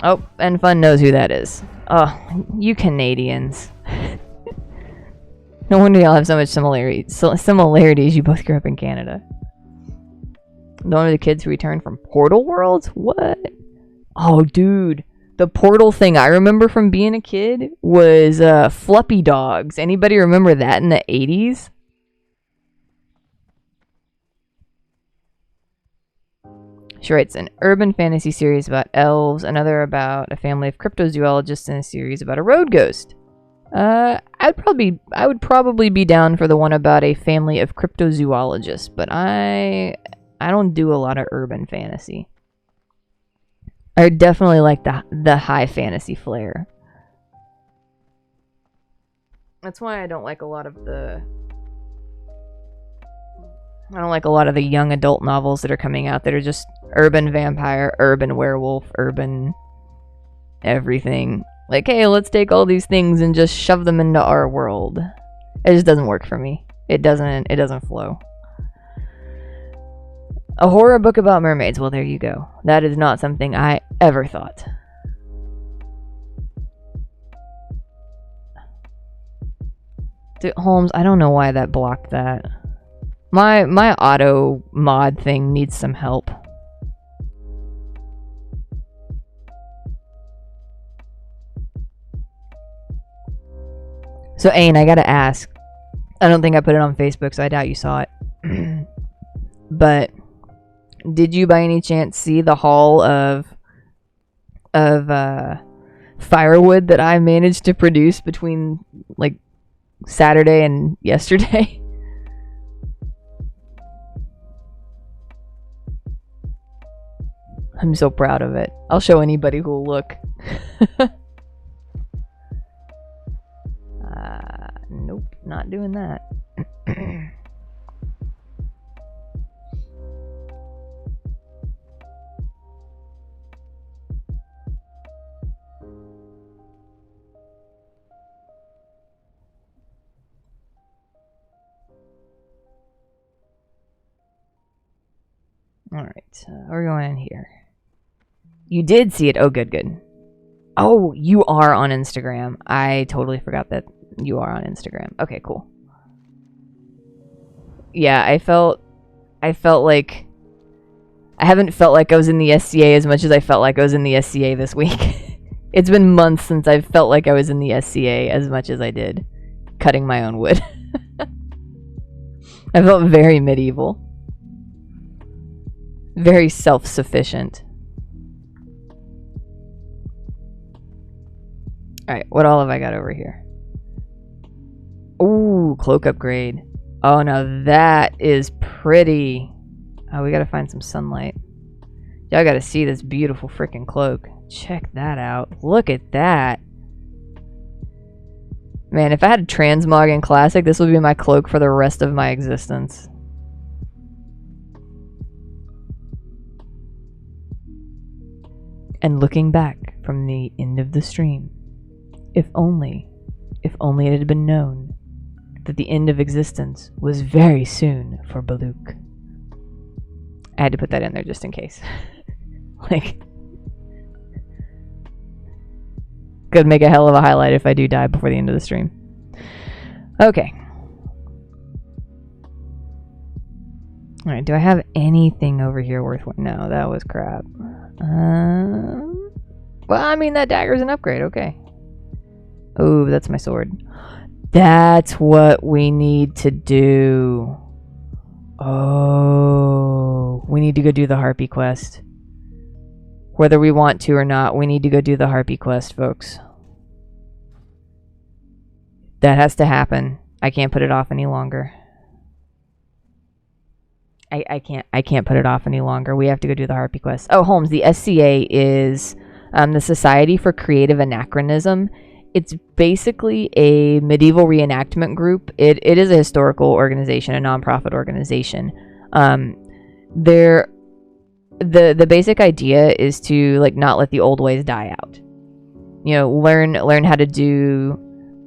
Oh, and Fun knows who that is. Oh, you Canadians. No wonder y'all have so much similarities. You both grew up in Canada. One of the kids who returned from Portal Worlds? What? Oh, dude. The Portal thing I remember from being a kid was Fluppy Dogs. Anybody remember that in the 80s? She writes an urban fantasy series about elves, another about a family of cryptozoologists, and a series about a road ghost. I would probably be down for the one about a family of cryptozoologists, but I don't do a lot of urban fantasy. I definitely like the high fantasy flair. That's why I don't like a lot of the young adult novels that are coming out that are just urban vampire, urban werewolf, urban everything. Like, hey, let's take all these things and just shove them into our world. It just doesn't work for me. It doesn't flow. A horror book about mermaids. Well, there you go. That is not something I ever thought. Dude, Holmes, I don't know why that blocked that. My auto mod thing needs some help. So, Ain, I gotta ask. I don't think I put it on Facebook, so I doubt you saw it. But did you by any chance see the haul of firewood that I managed to produce between like Saturday and yesterday? I'm so proud of it. I'll show anybody who'll look. Nope, not doing that. Alright, we're going in here. You did see it. Oh, good, good. Oh, you are on Instagram. I totally forgot that you are on Instagram. Okay, cool. Yeah, I felt like... I haven't felt like I was in the SCA as much as I felt like I was in the SCA this week. It's been months since I've felt like I was in the SCA as much as I did cutting my own wood. I felt very medieval. Very self-sufficient. Alright, what all have I got over here? Ooh, cloak upgrade. Oh, now that is pretty. Oh, we gotta find some sunlight. Y'all gotta see this beautiful freaking cloak. Check that out. Look at that. Man, if I had a transmog in Classic, this would be my cloak for the rest of my existence. And looking back from the end of the stream, if only it had been known that the end of existence was very soon for Buluc. I had to put that in there just in case. Like, could make a hell of a highlight if I do die before the end of the stream. Okay. Alright, do I have anything over here worth... No, that was crap. Well, I mean, that dagger's an upgrade. Okay. Oh, that's my sword. That's what we need to do. Oh, we need to go do the Harpy quest. Whether we want to or not, we need to go do the Harpy quest, folks. That has to happen. I can't put it off any longer. I can't put it off any longer. We have to go do the Harpy quest. Oh, Holmes, the SCA is the Society for Creative Anachronism. It's basically a medieval reenactment group. It is a historical organization, a nonprofit organization. The basic idea is to like not let the old ways die out. You know, learn how to do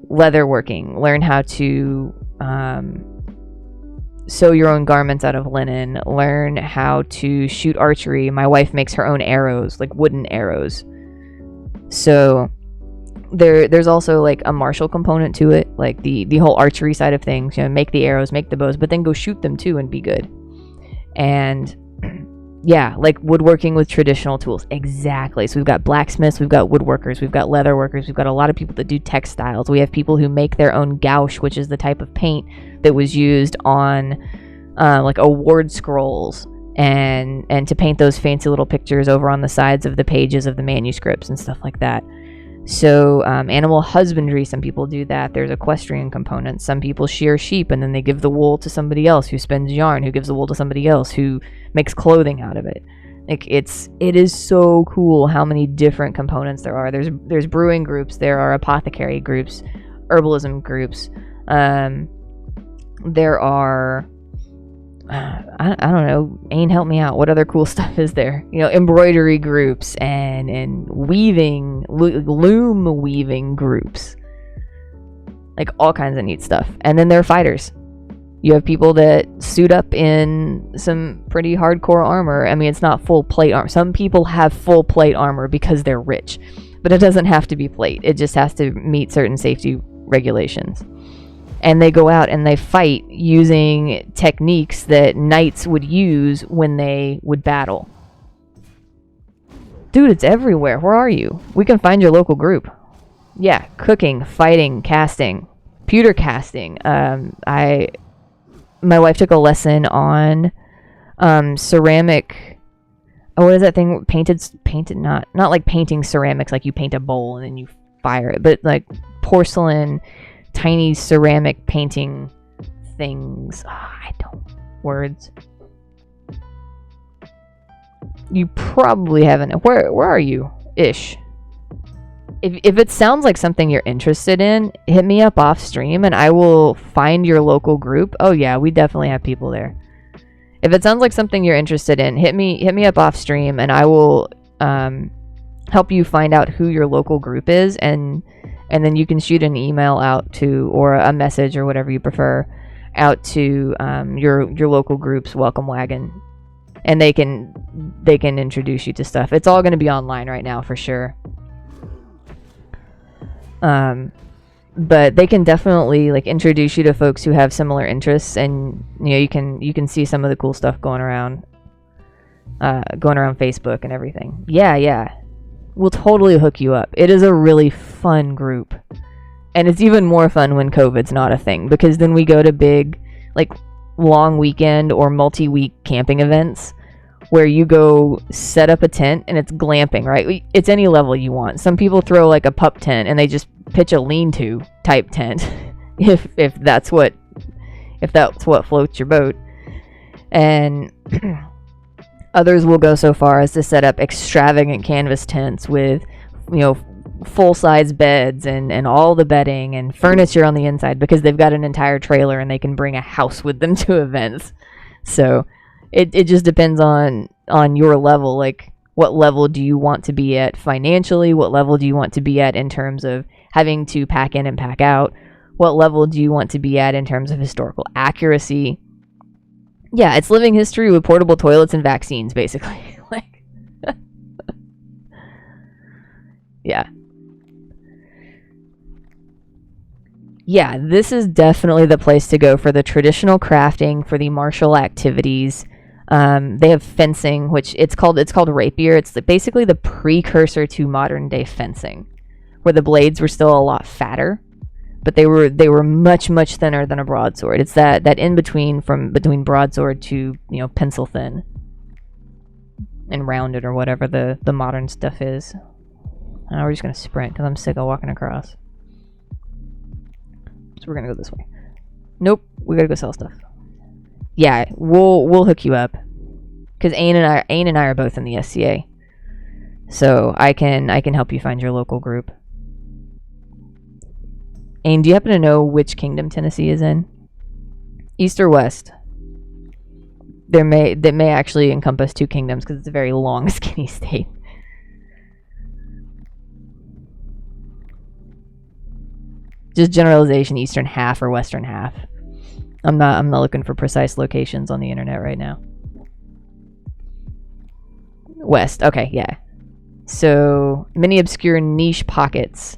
leather working, learn how to sew your own garments out of linen, learn how to shoot archery. My wife makes her own arrows, like wooden arrows. So there's also like a martial component to it, like the whole archery side of things. You know, make the arrows, make the bows, but then go shoot them too and be good. And yeah, like woodworking with traditional tools. Exactly. So we've got blacksmiths, we've got woodworkers, we've got leather workers, we've got a lot of people that do textiles. We have people who make their own gouache, which is the type of paint that was used on like award scrolls and to paint those fancy little pictures over on the sides of the pages of the manuscripts and stuff like that. So animal husbandry, some people do that. There's equestrian components. Some people shear sheep and then they give the wool to somebody else who spins yarn, who gives the wool to somebody else who makes clothing out of it. Like it is so cool how many different components there are. There's brewing groups, there are apothecary groups, herbalism groups. There are I don't know, Ain, help me out. What other cool stuff is there? You know, embroidery groups and weaving, loom weaving groups. Like all kinds of neat stuff. And then there are fighters. You have people that suit up in some pretty hardcore armor. I mean, it's not full plate armor. Some people have full plate armor because they're rich. But it doesn't have to be plate. It just has to meet certain safety regulations. And they go out and they fight using techniques that knights would use when they would battle. Dude, it's everywhere. Where are you? We can find your local group. Yeah, cooking, fighting, casting, pewter casting. My wife took a lesson on ceramic. Oh, what is that thing? Painted, not like painting ceramics, like you paint a bowl and then you fire it, but like porcelain, tiny ceramic painting things. Words. You probably haven't. Where are you? Ish. If it sounds like something you're interested in, hit me up off stream and I will find your local group. Oh yeah, we definitely have people there. If it sounds like something you're interested in, hit me up off stream and I will help you find out who your local group is, and then you can shoot an email out to, or a message or whatever you prefer, out to your local group's welcome wagon, and they can introduce you to stuff. It's all going to be online right now for sure. But they can definitely like introduce you to folks who have similar interests, and you can see some of the cool stuff going around Facebook and everything. Yeah, we'll totally hook you up. It is a really fun group, and it's even more fun when COVID's not a thing, because then we go to big like long weekend or multi-week camping events where you go set up a tent and it's glamping, right? It's any level you want. Some people throw like a pup tent and they just pitch a lean-to type tent if that's what floats your boat. And others will go so far as to set up extravagant canvas tents with, full-size beds and all the bedding and furniture on the inside, because they've got an entire trailer and they can bring a house with them to events. So it just depends on your level. Like, what level do you want to be at financially? What level do you want to be at in terms of having to pack in and pack out? What level do you want to be at in terms of historical accuracy? Yeah, it's living history with portable toilets and vaccines, basically. Like, yeah. Yeah, this is definitely the place to go for the traditional crafting, for the martial activities. They have fencing, which it's called rapier. It's basically the precursor to modern day fencing, where the blades were still a lot fatter, but they were much thinner than a broadsword. It's that in between between broadsword to pencil thin and rounded, or whatever the modern stuff is. Now we're just gonna sprint because I'm sick of walking across. So we're gonna go this way. Nope, we gotta go sell stuff. Yeah, we'll hook you up, because Ain and I are both in the SCA, so I can help you find your local group. Ain, do you happen to know which kingdom Tennessee is in? East or west? That may actually encompass 2 kingdoms, because it's a very long, skinny state. Just generalization: eastern half or western half. I'm not looking for precise locations on the internet right now. West, okay, yeah. So many obscure niche pockets.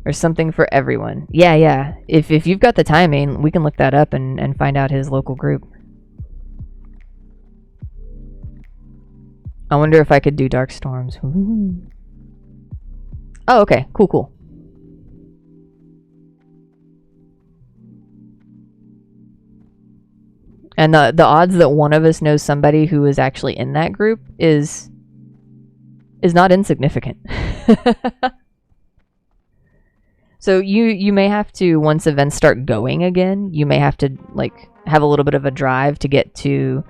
There's something for everyone. Yeah. If you've got the timing, we can look that up and find out his local group. I wonder if I could do Dark Storms. Ooh. Oh, okay. Cool. And the odds that one of us knows somebody who is actually in that group is not insignificant. So you may have to, once events start going again, you may have to like have a little bit of a drive to get to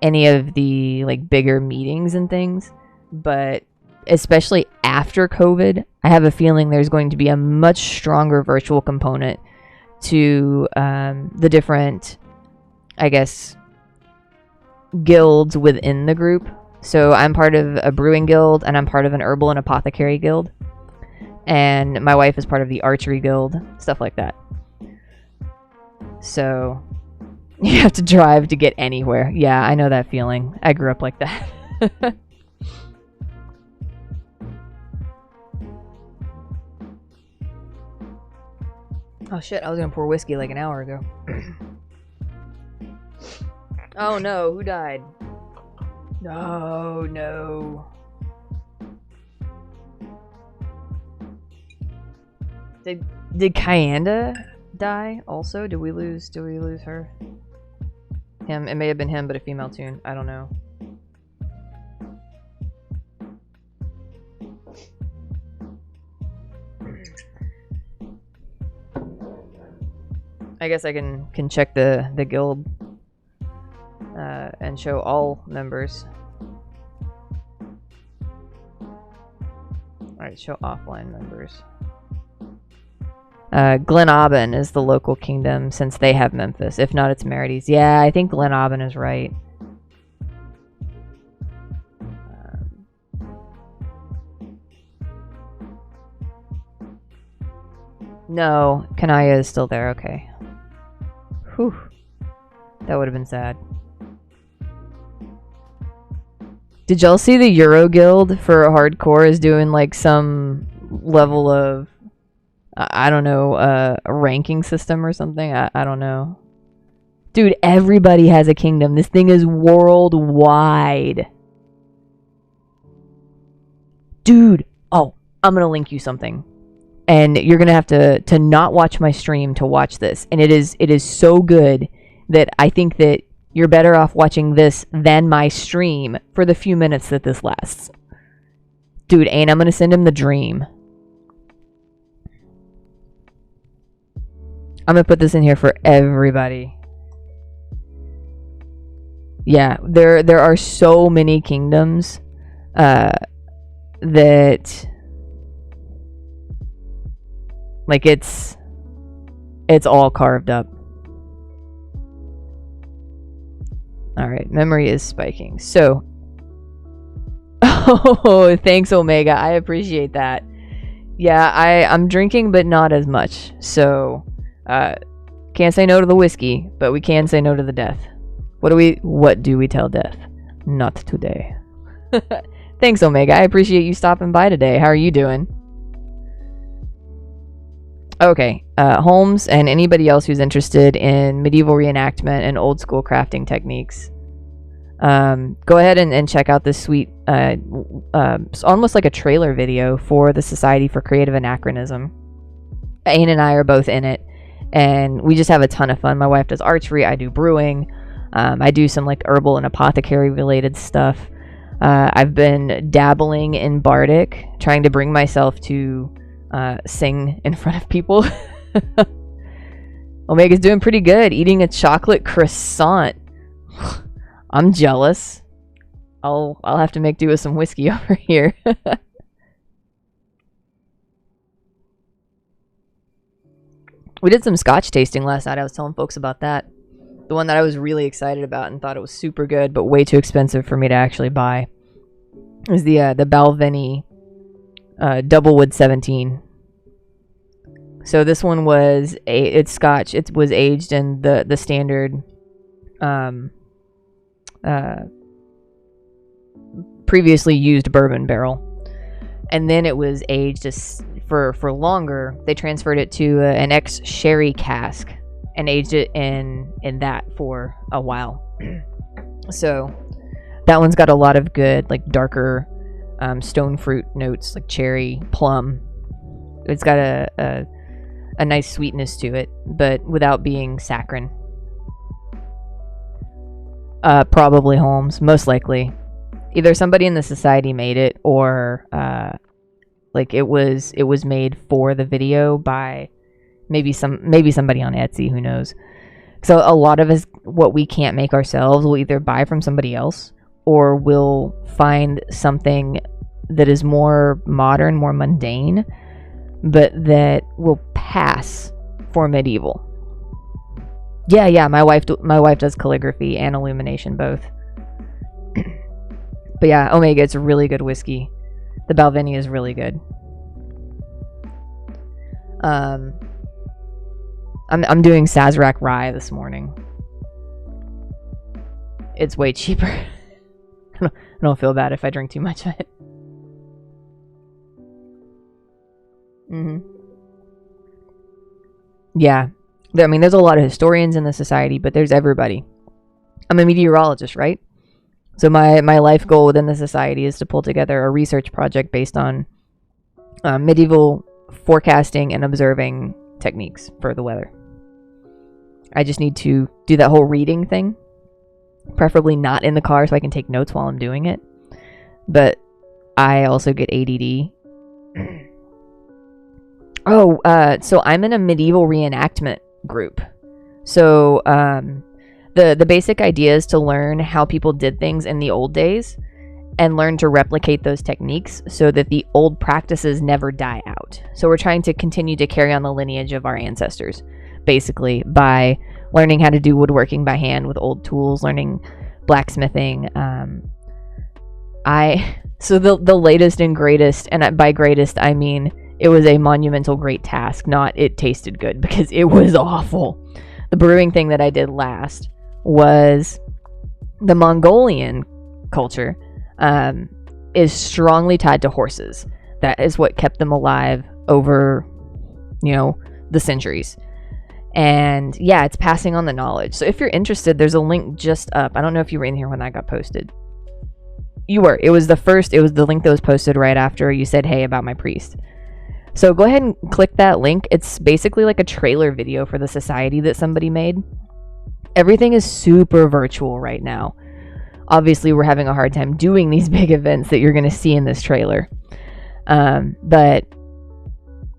any of the like bigger meetings and things. But especially after COVID, I have a feeling there's going to be a much stronger virtual component to the different, I guess, guilds within the group. So I'm part of a brewing guild, and I'm part of an herbal and apothecary guild, and my wife is part of the archery guild, stuff like that. So you have to drive to get anywhere. Yeah, I know that feeling. I grew up like that. Oh shit, I was gonna pour whiskey like an hour ago. Oh no, who died? Oh no. Did Kyanda die also? Did we lose her? Him, it may have been him, but a female tune. I don't know. I guess I can check the guild and show all members. Alright, show offline members. Glen Aubin is the local kingdom since they have Memphis. If not, it's Merides. Yeah, I think Glen Aubin is right. No, Kanaya is still there. Okay. Whew. That would have been sad. Did y'all see the Euro Guild for hardcore is doing like some level of, I don't know, a ranking system or something? I don't know. Dude, everybody has a kingdom. This thing is worldwide. Dude. Oh, I'm going to link you something. And you're going to have to not watch my stream to watch this. And it is so good that I think that you're better off watching this than my stream for the few minutes that this lasts. Dude, and I'm going to send him the dream. I'm going to put this in here for everybody. Yeah, there are so many kingdoms that like it's all carved up. Alright, memory is spiking. So, oh, thanks Omega. I appreciate that. Yeah, I'm drinking, but not as much. So, can't say no to the whiskey, but we can say no to the death. What do we tell death? Not today. Thanks Omega. I appreciate you stopping by today. How are you doing? Okay, Holmes and anybody else who's interested in medieval reenactment and old school crafting techniques, go ahead and check out this sweet, it's almost like a trailer video for the Society for Creative Anachronism. Ayn and I are both in it, and we just have a ton of fun. My wife does archery, I do brewing, I do some like herbal and apothecary related stuff. I've been dabbling in Bardic, trying to bring myself to sing in front of people. Omega's doing pretty good, eating a chocolate croissant. I'm jealous. I'll have to make do with some whiskey over here. We did some scotch tasting last night. I was telling folks about that. The one that I was really excited about and thought it was super good, but way too expensive for me to actually buy, is the Balvenie Doublewood 17. So this one was it's Scotch. It was aged in the standard previously used bourbon barrel, and then it was aged for longer. They transferred it to an ex-sherry cask and aged it in that for a while. So that one's got a lot of good like darker stone fruit notes like cherry, plum. It's got a nice sweetness to it, but without being saccharine. Probably Holmes, most likely. Either somebody in the society made it, or like it was made for the video by maybe somebody on Etsy, who knows. So a lot of us, what we can't make ourselves, we'll either buy from somebody else, or we'll find something that is more modern, more mundane, but that will pass for medieval. Yeah, my wife does calligraphy and illumination both. But yeah, Omega, it's a really good whiskey. The Balvenie is really good. I'm doing Sazerac Rye this morning. It's way cheaper. I don't feel bad if I drink too much of it. Yeah. I mean, there's a lot of historians in the society, but there's everybody. I'm a meteorologist, right? So my life goal within the society is to pull together a research project based on medieval forecasting and observing techniques for the weather. I just need to do that whole reading thing, preferably not in the car so I can take notes while I'm doing it. But I also get ADD. So I'm in a medieval reenactment group. So the basic idea is to learn how people did things in the old days and learn to replicate those techniques so that the old practices never die out. So we're trying to continue to carry on the lineage of our ancestors, basically, by learning how to do woodworking by hand with old tools, learning blacksmithing. So the latest and greatest, and by greatest I mean it was a monumental great task, not it tasted good, because it was awful. The brewing thing that I did last was the Mongolian culture is strongly tied to horses. That is what kept them alive over, the centuries. And yeah, it's passing on the knowledge. So if you're interested, there's a link just up. I don't know if you were in here when that got posted. You were. It was the link that was posted right after you said, hey, about my priest. So go ahead and click that link. It's basically like a trailer video for the society that somebody made. Everything is super virtual right now. Obviously, we're having a hard time doing these big events that you're going to see in this trailer. But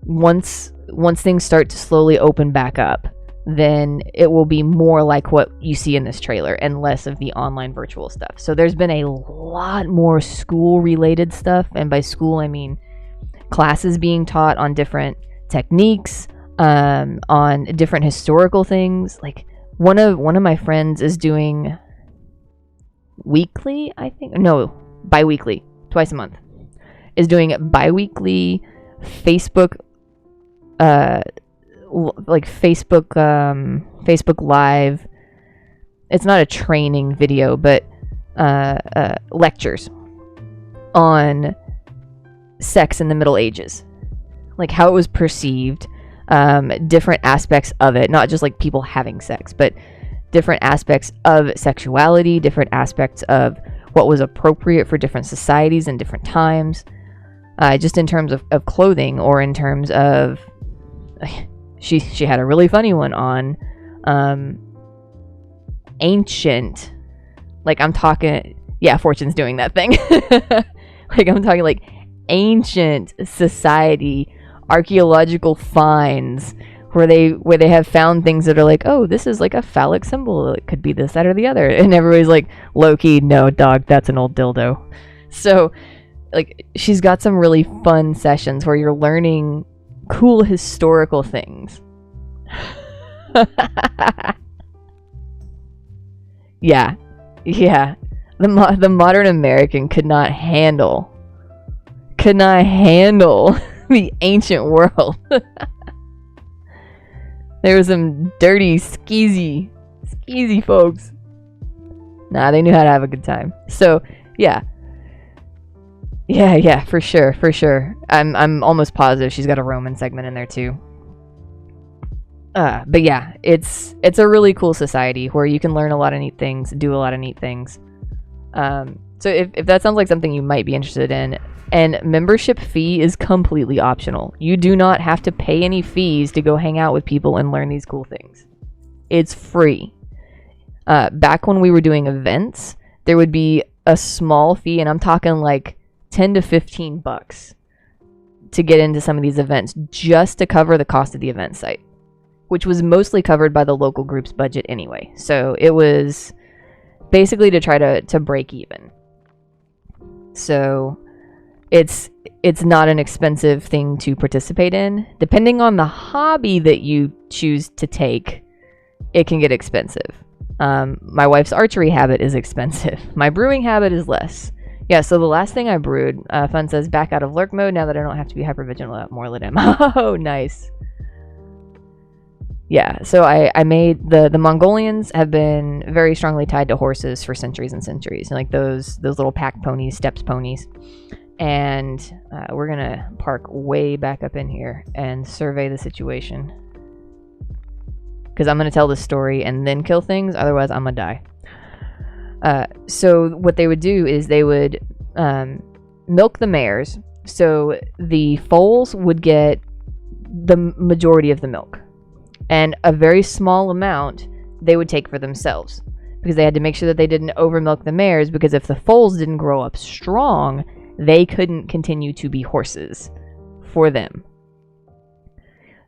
once things start to slowly open back up, then it will be more like what you see in this trailer and less of the online virtual stuff. So there's been a lot more school-related stuff, and by school I mean classes being taught on different techniques, on different historical things. Like one of my friends is doing weekly, bi-weekly, twice a month, is doing bi-weekly Facebook Facebook Live. It's not a training video, but lectures on sex in the Middle Ages, like how it was perceived, different aspects of it, not just like people having sex, but different aspects of sexuality, different aspects of what was appropriate for different societies and different times, just in terms of clothing, or in terms of she had a really funny one on ancient, like I'm talking, yeah, Fortune's doing that thing. Like I'm talking like ancient society, archaeological finds where they have found things that are like, oh, this is like a phallic symbol, it could be this, that, or the other, and everybody's like, low-key, no dog, that's an old dildo. So like she's got some really fun sessions where you're learning cool historical things. yeah the modern American could not handle the ancient world. There were some dirty, skeezy folks. Nah, they knew how to have a good time. So, yeah, for sure. I'm almost positive she's got a Roman segment in there too. But yeah, it's a really cool society where you can learn a lot of neat things, do a lot of neat things. So if that sounds like something you might be interested in, and membership fee is completely optional. You do not have to pay any fees to go hang out with people and learn these cool things. It's free. Back when we were doing events, there would be a small fee, and I'm talking like $10 to $15 to get into some of these events, just to cover the cost of the event site, which was mostly covered by the local group's budget anyway. So it was basically to try to break even. So it's not an expensive thing to participate in. Depending on the hobby that you choose to take, it can get expensive. My wife's archery habit is expensive. My brewing habit is less. Yeah, so the last thing I brewed, Fun says, back out of lurk mode now that I don't have to be hypervigilant more lit in. Oh, nice. Yeah, so I made the Mongolians have been very strongly tied to horses for centuries and centuries, like those little pack ponies, steps ponies. And we're gonna park way back up in here and survey the situation, because I'm gonna tell this story and then kill things, otherwise I'm gonna die. So what they would do is they would milk the mares, so the foals would get the majority of the milk, and a very small amount they would take for themselves, because they had to make sure that they didn't over milk the mares, because if the foals didn't grow up strong, they couldn't continue to be horses for them.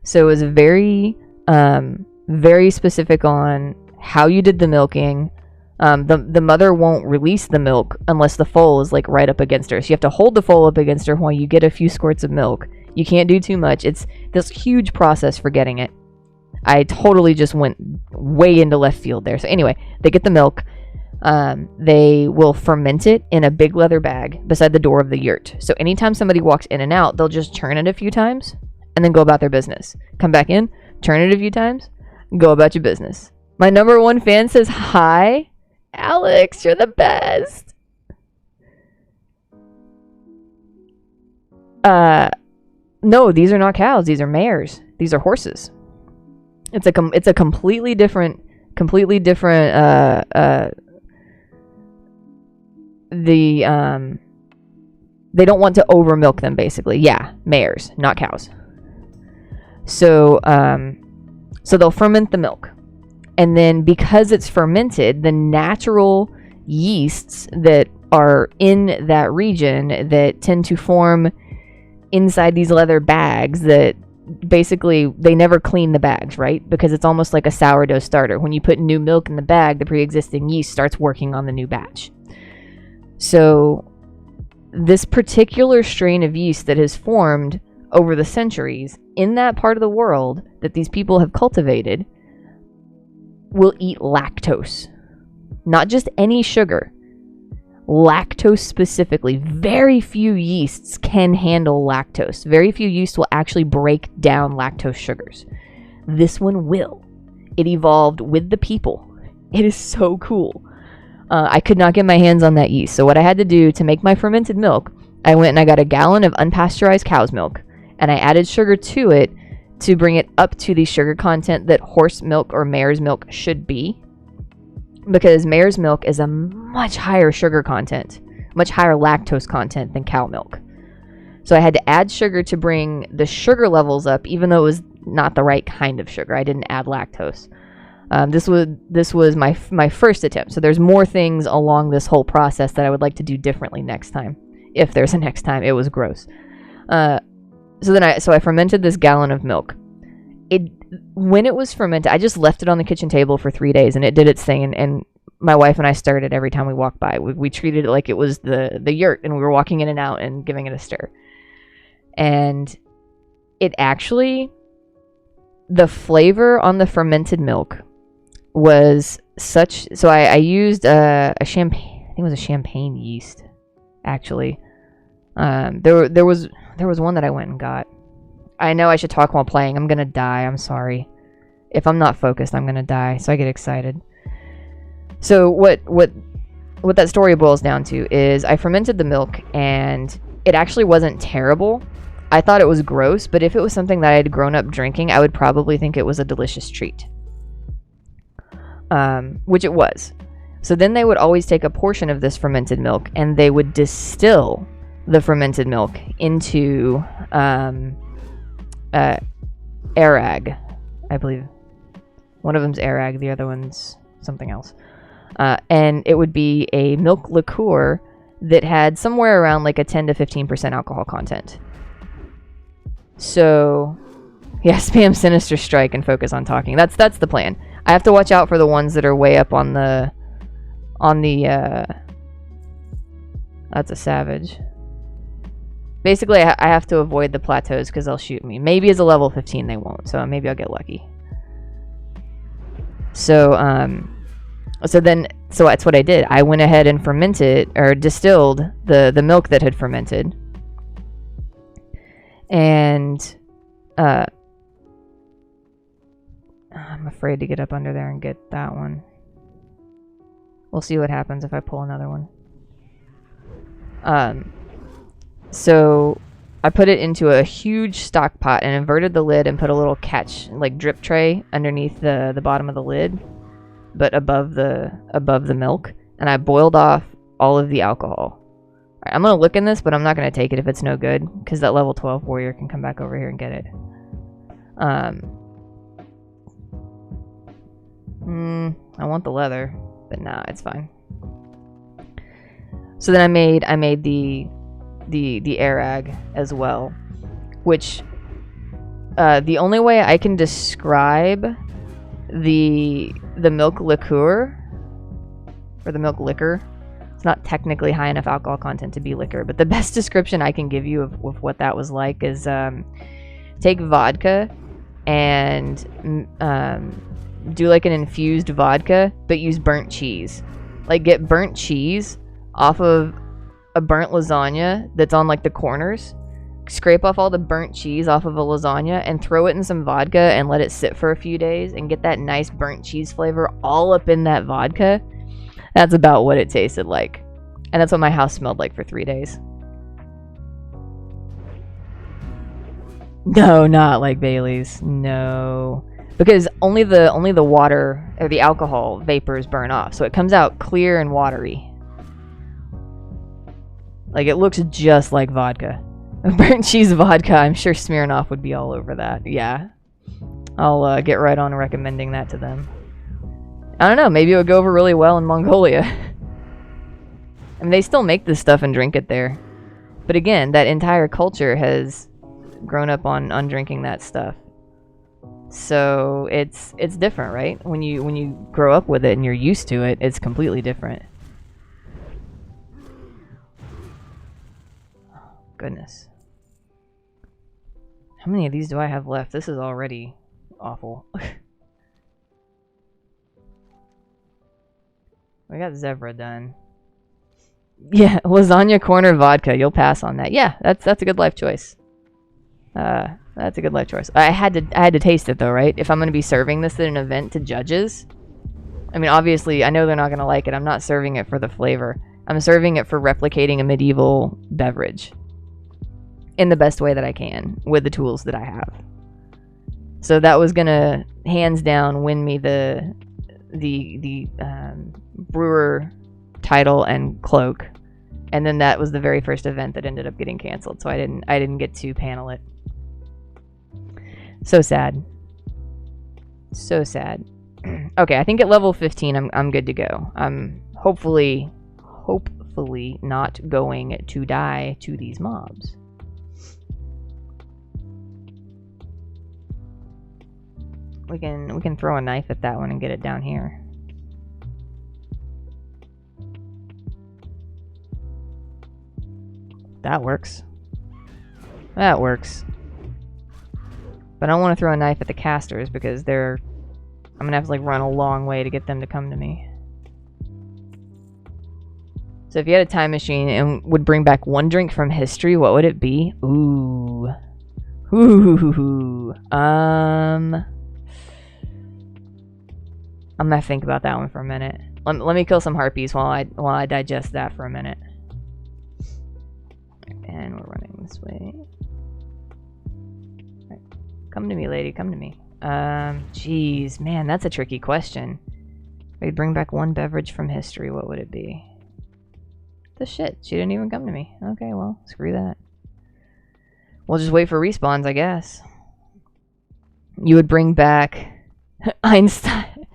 So it was very, very specific on how you did the milking, The mother won't release the milk unless the foal is like right up against her. So you have to hold the foal up against her while you get a few squirts of milk. You can't do too much. It's this huge process for getting it. I totally just went way into left field there. So anyway, they get the milk. They will ferment it in a big leather bag beside the door of the yurt. So anytime somebody walks in and out, they'll just churn it a few times and then go about their business. Come back in, turn it a few times, go about your business. My number one fan says, hi, Alex, you're the best. No, these are not cows. These are mares. These are horses. It's a completely different, they don't want to over milk them, basically. Yeah, mares, not cows. So they'll ferment the milk. And then because it's fermented, the natural yeasts that are in that region that tend to form inside these leather bags, that basically they never clean the bags, right? Because it's almost like a sourdough starter. When you put new milk in the bag, the pre-existing yeast starts working on the new batch. So this particular strain of yeast that has formed over the centuries in that part of the world that these people have cultivated will eat lactose. Not just any sugar. Lactose specifically. Very few yeasts can handle lactose. Very few yeasts will actually break down lactose sugars. This one will. It evolved with the people. It is so cool. I could not get my hands on that yeast. So what I had to do to make my fermented milk, I went and I got a gallon of unpasteurized cow's milk, and I added sugar to it to bring it up to the sugar content that horse milk or mare's milk should be. Because mare's milk is a much higher sugar content, much higher lactose content than cow milk. So I had to add sugar to bring the sugar levels up, even though it was not the right kind of sugar. I didn't add lactose. This was my first attempt. So there's more things along this whole process that I would like to do differently next time. If there's a next time. It was gross. So I fermented this gallon of milk. When it was fermented, I just left it on the kitchen table for 3 days, and it did its thing. And my wife and I stirred it every time we walked by. We treated it like it was the yurt, and we were walking in and out and giving it a stir. And it actually, the flavor on the fermented milk was such. So I used a champagne. I think it was a champagne yeast, actually. There was one that I went and got. I know I should talk while playing. I'm gonna die. I'm sorry. If I'm not focused, I'm gonna die. So I get excited. So what that story boils down to is I fermented the milk, and it actually wasn't terrible. I thought it was gross, but if it was something that I had grown up drinking, I would probably think it was a delicious treat. Which it was. So then they would always take a portion of this fermented milk, and they would distill the fermented milk into arag, I believe. One of them's arag, the other one's something else. And it would be a milk liqueur that had somewhere around like a 10 to 15% alcohol content. So, yeah, spam Sinister Strike and focus on talking. That's the plan. I have to watch out for the ones that are way up on the that's a savage. Basically, I have to avoid the plateaus because they'll shoot me. Maybe as a level 15 they won't, so maybe I'll get lucky. So that's what I did. I went ahead and fermented, or distilled the milk that had fermented. And I'm afraid to get up under there and get that one. We'll see what happens if I pull another one. So I put it into a huge stock pot and inverted the lid and put a little catch, like drip tray, underneath the bottom of the lid, but above the milk, and I boiled off all of the alcohol. Alright, I'm gonna look in this, but I'm not gonna take it if it's no good, because that level 12 warrior can come back over here and get it. I want the leather, but nah, it's fine. So then I made the arag as well, which the only way I can describe the milk liqueur for the milk liquor. It's not technically high enough alcohol content to be liquor, but the best description I can give you of what that was like is take vodka and do like an infused vodka, but use burnt cheese. Like get burnt cheese off of a burnt lasagna that's on like the corners. Scrape off all the burnt cheese off of a lasagna and throw it in some vodka and let it sit for a few days and get that nice burnt cheese flavor all up in that vodka. That's about what it tasted like. And that's what my house smelled like for 3 days. No, not like Bailey's. No. Because only the water or the alcohol vapors burn off. So it comes out clear and watery. Like it looks just like vodka. Burnt cheese vodka, I'm sure Smirnoff would be all over that. Yeah. I'll get right on recommending that to them. I don't know, maybe it would go over really well in Mongolia. I mean, they still make this stuff and drink it there. But again, that entire culture has grown up on drinking that stuff. So it's different, right? When you grow up with it and you're used to it, it's completely different. Oh, goodness. How many of these do I have left? This is already awful. We got Zebra done. Yeah, lasagna corner vodka. You'll pass on that. Yeah, that's a good life choice. That's a good life choice. I had to taste it though, right? If I'm gonna be serving this at an event to judges, I mean, obviously, I know they're not gonna like it. I'm not serving it for the flavor. I'm serving it for replicating a medieval beverage in the best way that I can with the tools that I have. So that was gonna hands down win me the brewer title and cloak, and then that was the very first event that ended up getting canceled. So I didn't get to panel it. So sad. So sad. Okay, I think at level 15 I'm good to go. I'm hopefully not going to die to these mobs. We can throw a knife at that one and get it down here. That works. That works. But I don't want to throw a knife at the casters because I'm gonna have to like run a long way to get them to come to me. So if you had a time machine and would bring back one drink from history, what would it be? Ooh. Ooh. I'm gonna think about that one for a minute. Let me kill some harpies while I digest that for a minute. And we're running this way. Right. Come to me, lady. Come to me. Jeez, man, that's a tricky question. If I bring back one beverage from history, what would it be? The shit. She didn't even come to me. Okay, well, screw that. We'll just wait for respawns, I guess. You would bring back Einstein.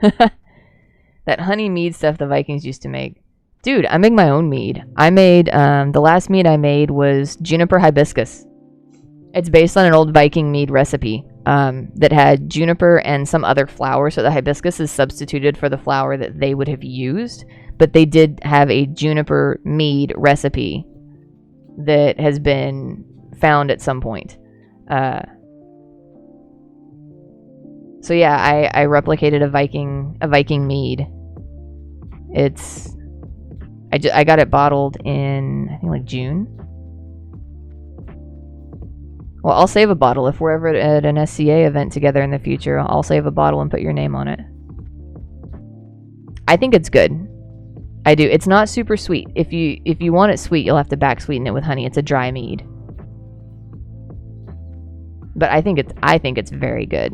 That honey mead stuff the Vikings used to make. Dude, I make my own mead. I made, the last mead I made was juniper hibiscus. It's based on an old Viking mead recipe that had juniper and some other flower, so the hibiscus is substituted for the flower that they would have used, but they did have a juniper mead recipe that has been found at some point. So yeah, I replicated a Viking mead. I got it bottled in, I think, like June. Well, I'll save a bottle. If we're ever at an SCA event together in the future, I'll save a bottle and put your name on it. I think it's good. I do. It's not super sweet. If you want it sweet, you'll have to back sweeten it with honey. It's a dry mead. But I think it's very good.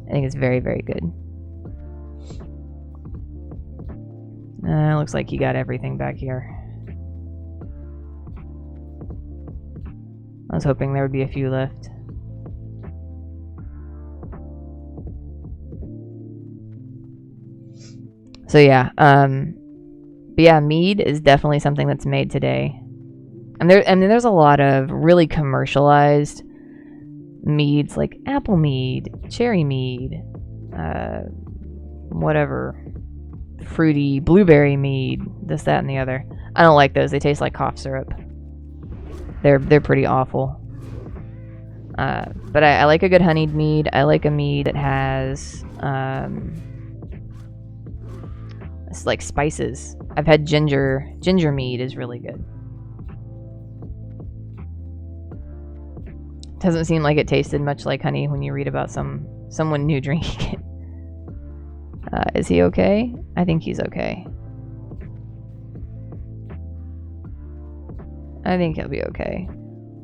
I think it's very, very good. Looks like you got everything back here. I was hoping there would be a few left. So yeah, but yeah, mead is definitely something that's made today. And there's a lot of really commercialized meads, like apple mead, cherry mead, whatever. fruity blueberry mead, this, that, and the other. I don't like those. They taste like cough syrup. They're pretty awful. But I like a good honeyed mead. I like a mead that has it's like spices. I've had ginger mead is really good. Doesn't seem like it tasted much like honey when you read about someone new drinking it. Is he okay? I think he's okay. I think he'll be okay.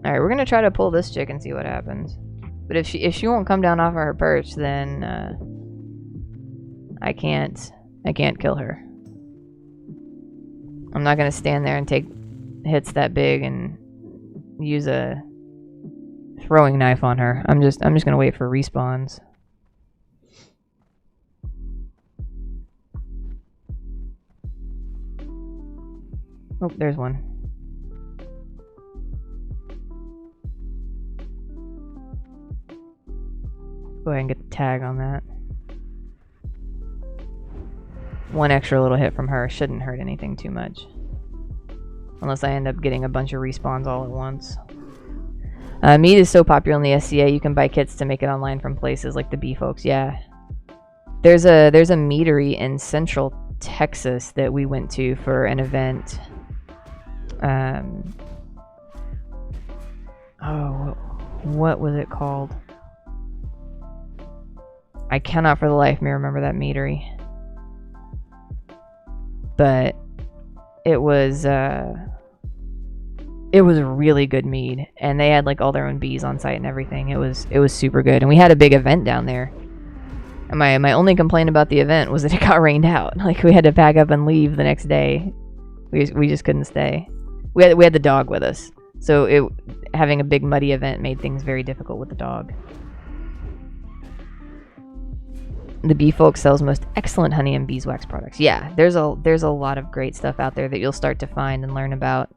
Alright, we're gonna try to pull this chick and see what happens. But if she won't come down off of her perch, then I can't kill her. I'm not gonna stand there and take hits that big and use a throwing knife on her. I'm just gonna wait for respawns. Oh, there's one. Go ahead and get the tag on that. One extra little hit from her shouldn't hurt anything too much. Unless I end up getting a bunch of respawns all at once. Meat is so popular in the SCA, you can buy kits to make it online from places like the Bee Folks. Yeah. There's a meadery in Central Texas that we went to for an event. Oh, what was it called? I cannot for the life of me remember that meadery. But it was really good mead, and they had like all their own bees on site and everything. It was super good, and we had a big event down there. And my only complaint about the event was that it got rained out. Like, we had to pack up and leave the next day. We just couldn't stay. We had the dog with us, so having a big muddy event made things very difficult with the dog. The Bee Folks sells most excellent honey and beeswax products. Yeah, there's a lot of great stuff out there that you'll start to find and learn about.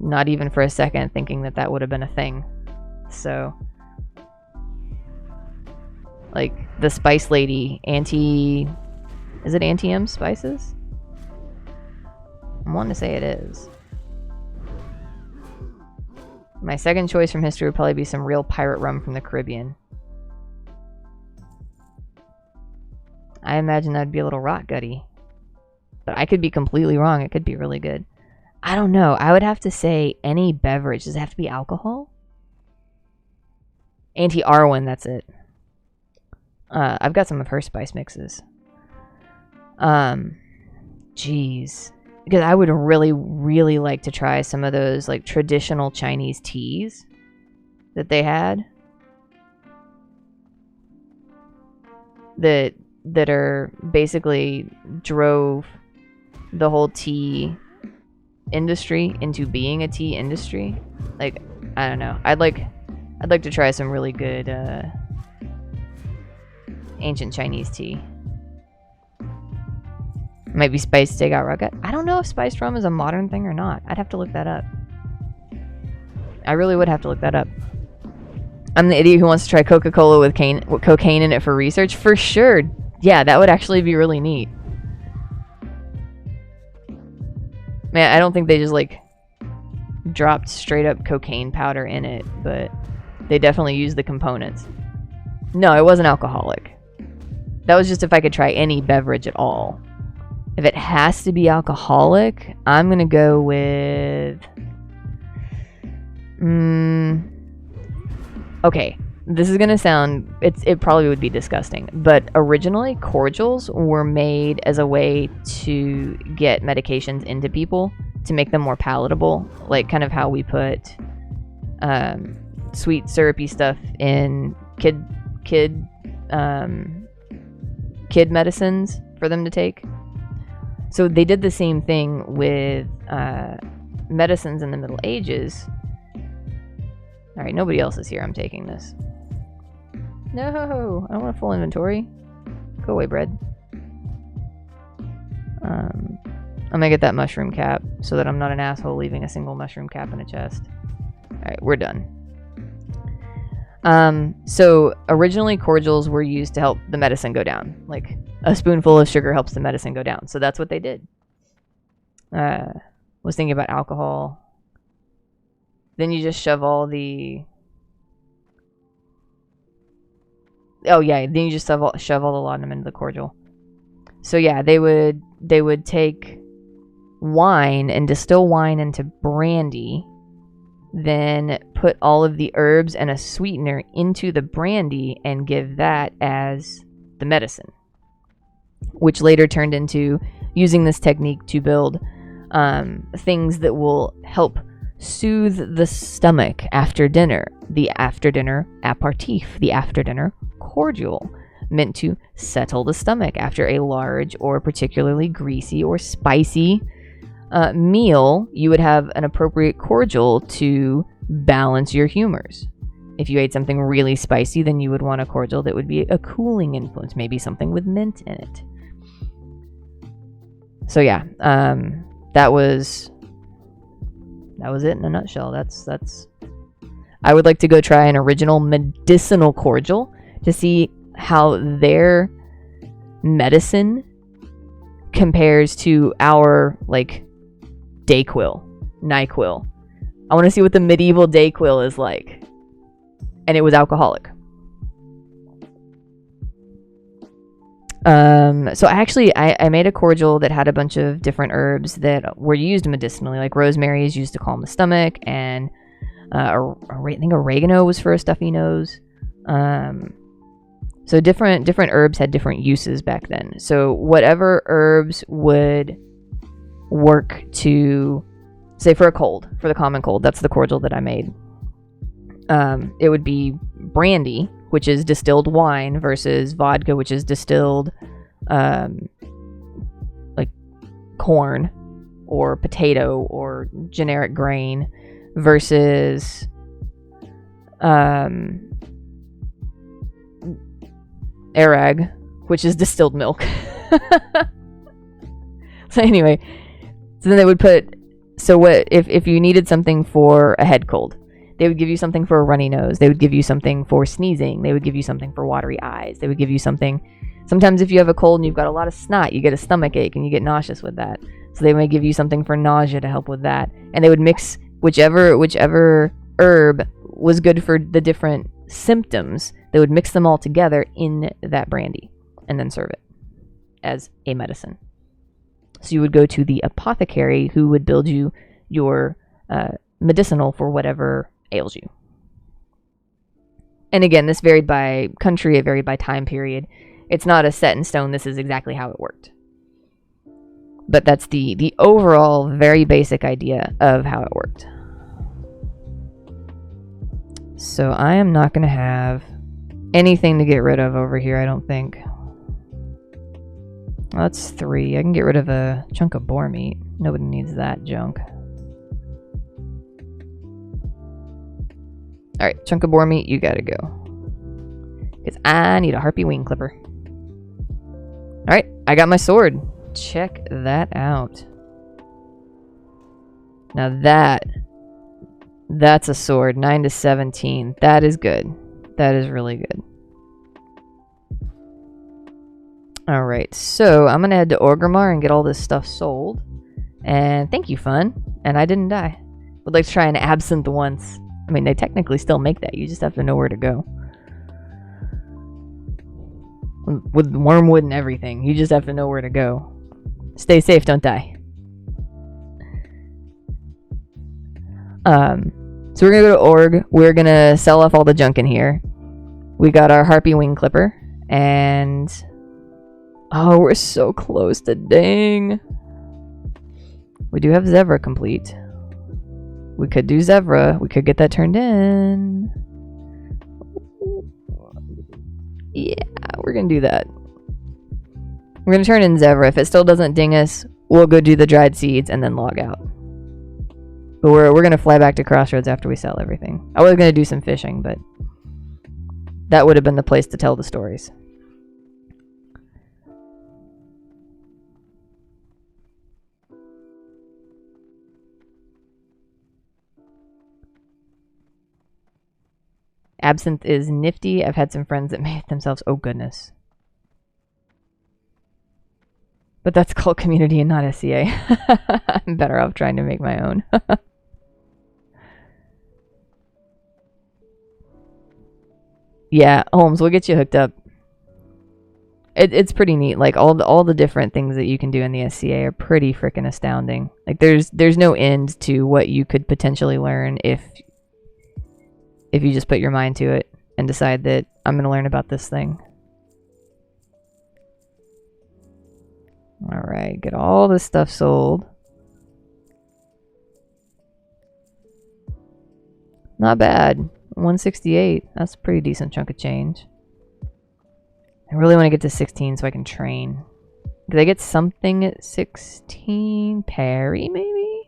Not even for a second thinking that would have been a thing. So, like the Spice Lady, is it Anti-M Spices? I want to say it is. My second choice from history would probably be some real pirate rum from the Caribbean. I imagine that'd be a little rot gutty. But I could be completely wrong. It could be really good. I don't know. I would have to say any beverage. Does it have to be alcohol? Auntie Arwen, that's it. I've got some of her spice mixes. Jeez. Because I would really, really like to try some of those like traditional Chinese teas that they had. That are basically drove the whole tea industry into being a tea industry. Like, I don't know. I'd like to try some really good ancient Chinese tea. Might be spiced takeout rocket. I don't know if spiced rum is a modern thing or not. I'd have to look that up. I really would have to look that up. I'm the idiot who wants to try Coca-Cola with cocaine in it for research. For sure. Yeah, that would actually be really neat. Man, I don't think they just like dropped straight up cocaine powder in it, but they definitely used the components. No, it wasn't alcoholic. That was just if I could try any beverage at all. If it has to be alcoholic, I'm going to go with... Okay, this is going to sound... It probably would be disgusting. But originally, cordials were made as a way to get medications into people to make them more palatable. Like kind of how we put sweet, syrupy stuff in kid medicines for them to take. So they did the same thing with medicines in the Middle Ages. Alright, nobody else is here. I'm taking this. No! I don't want a full inventory. Go away, bread. I'm gonna get that mushroom cap so that I'm not an asshole leaving a single mushroom cap in a chest. Alright, we're done. So originally cordials were used to help the medicine go down. Like a spoonful of sugar helps the medicine go down. So that's what they did. Was thinking about alcohol. Then you just shove all the... Oh yeah, then you just shove all the laudanum into the cordial. So yeah, they would take wine and distill wine into brandy, then put all of the herbs and a sweetener into the brandy and give that as the medicine, which later turned into using this technique to build things that will help soothe the stomach after dinner. The after dinner aperitif, the after dinner cordial, meant to settle the stomach after a large or particularly greasy or spicy meal. You would have an appropriate cordial to balance your humors. If you ate something really spicy, then you would want a cordial that would be a cooling influence, maybe something with mint in it. So yeah, that was it in a nutshell. That's. I would like to go try an original medicinal cordial to see how their medicine compares to our like Dayquil, NyQuil. I want to see what the medieval Dayquil is like, and it was alcoholic. So I made a cordial that had a bunch of different herbs that were used medicinally. Like rosemary is used to calm the stomach, and I think oregano was for a stuffy nose. So different herbs had different uses back then. So whatever herbs would work to, say for a cold, for the common cold, that's the cordial that I made. It would be brandy, which is distilled wine, versus vodka, which is distilled like corn or potato or generic grain, versus arag, which is distilled milk. So anyway, so then they would put, so what if you needed something for a head cold, they would give you something for a runny nose, they would give you something for sneezing, they would give you something for watery eyes, they would give you something, sometimes if you have a cold and you've got a lot of snot, you get a stomach ache and you get nauseous with that, so they might give you something for nausea to help with that, and they would mix whichever herb was good for the different symptoms. They would mix them all together in that brandy and then serve it as a medicine. So you would go to the apothecary, who would build you your medicinal for whatever ails you. And again, this varied by country, it varied by time period. It's not a set in stone, this is exactly how it worked. But that's the overall very basic idea of how it worked. So I am not going to have anything to get rid of over here, I don't think. Well, that's 3. I can get rid of a chunk of boar meat. Nobody needs that junk. Alright, chunk of boar meat, you gotta go. Because I need a harpy wing clipper. Alright, I got my sword. Check that out. Now that's a sword. 9 to 17. That is good. That is really good. Alright, so I'm gonna head to Orgrimmar and get all this stuff sold. And thank you, fun. And I didn't die. Would like to try an absinthe once. I mean, they technically still make that. You just have to know where to go. With wormwood and everything. You just have to know where to go. Stay safe, don't die. So we're gonna go to Org. We're gonna sell off all the junk in here. We got our harpy wing clipper. And... oh, we're so close to dang. We do have Zevra complete. We could do Zevra. We could get that turned in. Yeah, we're gonna do that. We're gonna turn in Zevra. If it still doesn't ding us, we'll go do the dried seeds and then log out. But we're gonna fly back to Crossroads after we sell everything. I was gonna do some fishing, but that would have been the place to tell the stories. Absinthe is nifty. I've had some friends that made it themselves. Oh, goodness. But that's cult community and not SCA. I'm better off trying to make my own. Yeah, Holmes, we'll get you hooked up. It's pretty neat. Like all the different things that you can do in the SCA are pretty freaking astounding. Like there's no end to what you could potentially learn if you just put your mind to it and decide that I'm going to learn about this thing. All right, get all this stuff sold. Not bad. 168. That's a pretty decent chunk of change. I really want to get to 16 so I can train. Did I get something at 16? Parry, maybe?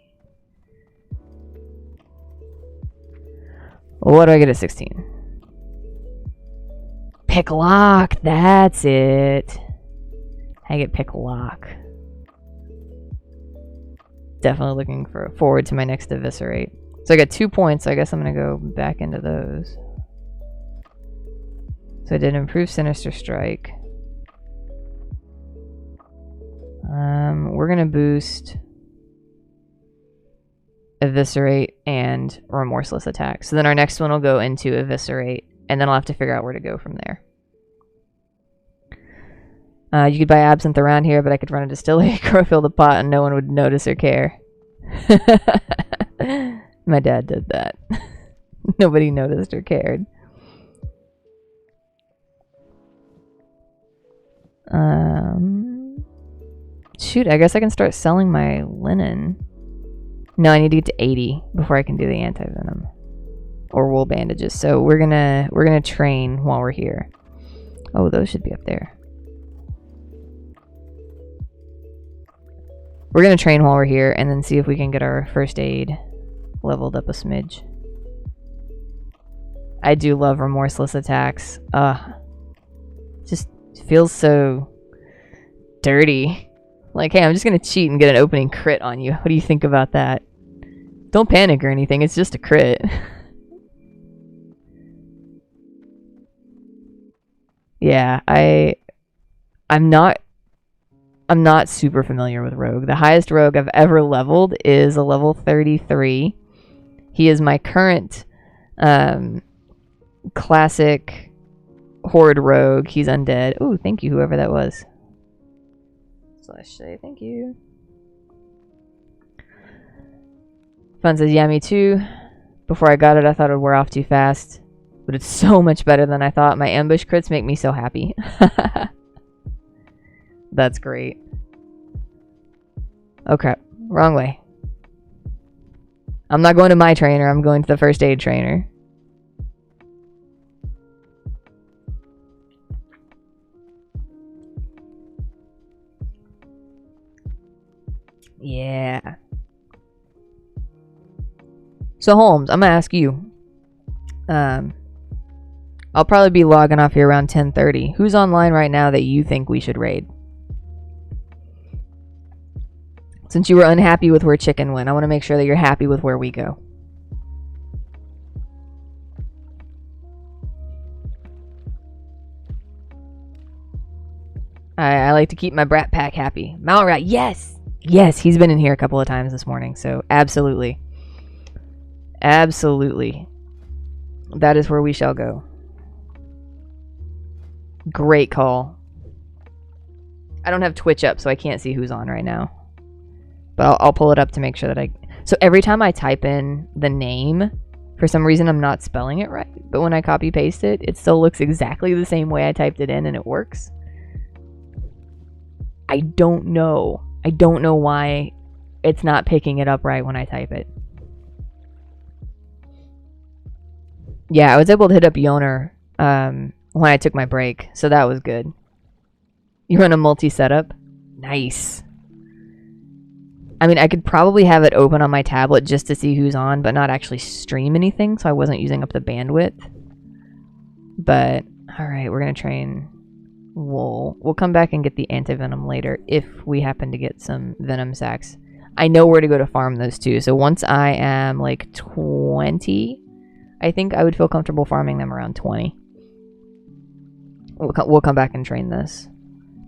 What do I get at 16? Pick lock. That's it. I get pick lock. Definitely looking forward to my next eviscerate. So I got 2 points, so I guess I'm going to go back into those. So I did improve Sinister Strike. We're going to boost Eviscerate and Remorseless Attack. So then our next one will go into Eviscerate, and then I'll have to figure out where to go from there. You could buy Absinthe around here, but I could run a distillery, fill the pot, and no one would notice or care. My dad did that. Nobody noticed or cared. Shoot, I guess I can start selling my linen. No, I need to get to 80 before I can do the anti-venom or wool bandages. So we're gonna train while we're here. Oh, those should be up there. We're gonna train while we're here and then see if we can get our first aid leveled up a smidge. I do love remorseless attacks. Just feels so dirty. Like, hey, I'm just gonna cheat and get an opening crit on you. What do you think about that? Don't panic or anything, it's just a crit. Yeah, I'm not super familiar with Rogue. The highest Rogue I've ever leveled is a level 33. He is my current classic Horde Rogue. He's undead. Ooh, thank you, whoever that was. /say thank you. Fun says, yeah, me too. Before I got it, I thought it would wear off too fast. But it's so much better than I thought. My ambush crits make me so happy. That's great. Okay, wrong way. I'm not going to my trainer, I'm going to the first aid trainer. Yeah. So Holmes, I'm gonna ask you. I'll probably be logging off here around 10:30. Who's online right now that you think we should raid? Since you were unhappy with where Chicken went, I want to make sure that you're happy with where we go. I like to keep my brat pack happy. Malrat, yes! Yes, he's been in here a couple of times this morning, so absolutely. Absolutely. That is where we shall go. Great call. I don't have Twitch up, so I can't see who's on right now. But I'll pull it up to make sure that I... So every time I type in the name, for some reason I'm not spelling it right. But when I copy paste it, it still looks exactly the same way I typed it in and it works. I don't know. I don't know why it's not picking it up right when I type it. Yeah, I was able to hit up Yoner when I took my break, so that was good. You run a multi-setup? Nice. I mean, I could probably have it open on my tablet just to see who's on, but not actually stream anything, so I wasn't using up the bandwidth. But, alright, we're going to train wool. We'll come back and get the anti-venom later if we happen to get some venom sacks. I know where to go to farm those too, so once I am like 20, I think I would feel comfortable farming them around 20. We'll come back and train this.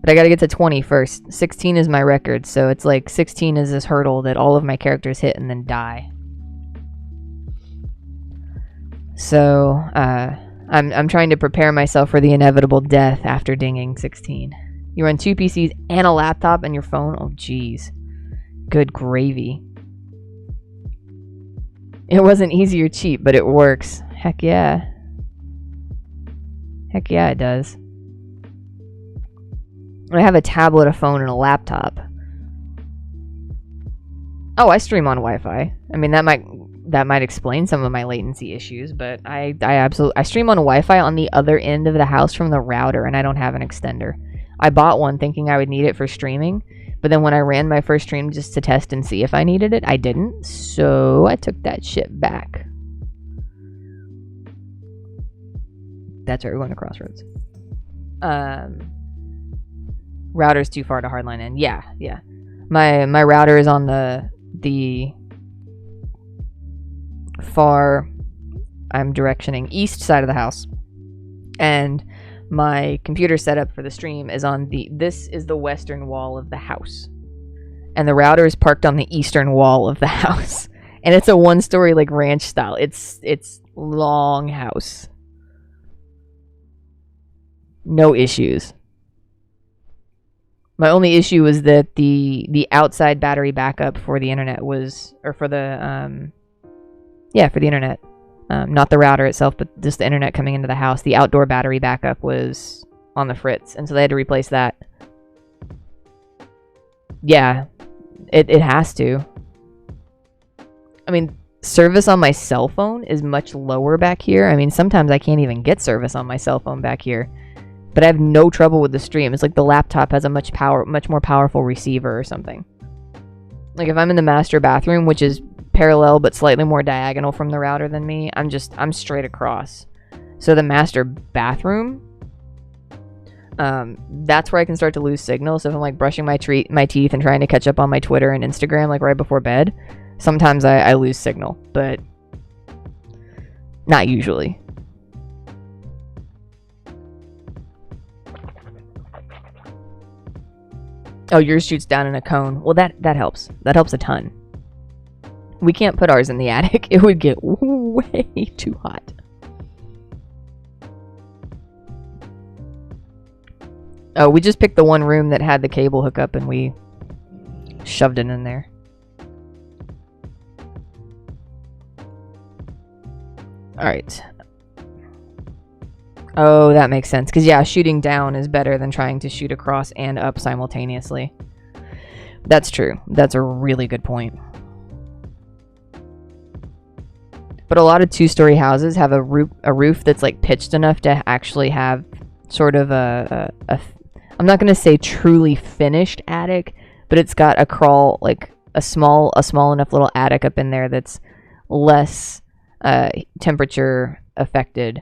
But I gotta get to 20 first. 16 is my record, so it's like 16 is this hurdle that all of my characters hit and then die. So, I'm trying to prepare myself for the inevitable death after dinging 16. You run 2 PCs and a laptop and your phone? Oh, jeez. Good gravy. It wasn't easy or cheap, but it works. Heck yeah. Heck yeah, it does. I have a tablet, a phone, and a laptop. Oh, I stream on Wi-Fi. I mean, that might explain some of my latency issues, but I stream on Wi-Fi on the other end of the house from the router, and I don't have an extender. I bought one thinking I would need it for streaming, but then when I ran my first stream just to test and see if I needed it, I didn't, so I took that shit back. That's right, we're going to Crossroads. Router's too far to hardline in. Yeah. My router is on the far, I'm directioning east side of the house, and my computer setup for the stream is on this is the western wall of the house, and the router is parked on the eastern wall of the house, and it's a 1-story like ranch style. It's long house. No issues. My only issue was that the outside battery backup for the internet was, or for the for the internet, not the router itself, but just the internet coming into the house. The outdoor battery backup was on the fritz, and so they had to replace that. Yeah, it has to. I mean, service on my cell phone is much lower back here. I mean, sometimes I can't even get service on my cell phone back here. But I have no trouble with the stream. It's like the laptop has a much more powerful receiver or something. Like if I'm in the master bathroom, which is parallel but slightly more diagonal from the router than me, I'm straight across. So the master bathroom, that's where I can start to lose signal. So if I'm like brushing my teeth and trying to catch up on my Twitter and Instagram like right before bed, sometimes I lose signal, but not usually. Oh, yours shoots down in a cone. Well, that helps. That helps a ton. We can't put ours in the attic. It would get way too hot. Oh, we just picked the one room that had the cable hookup and we shoved it in there. Alright. Oh, that makes sense. Because, yeah, shooting down is better than trying to shoot across and up simultaneously. That's true. That's a really good point. But a lot of 2-story houses have a roof that's, like, pitched enough to actually have sort of I'm not going to say truly finished attic, but it's got a crawl, like, a small enough little attic up in there that's less temperature affected.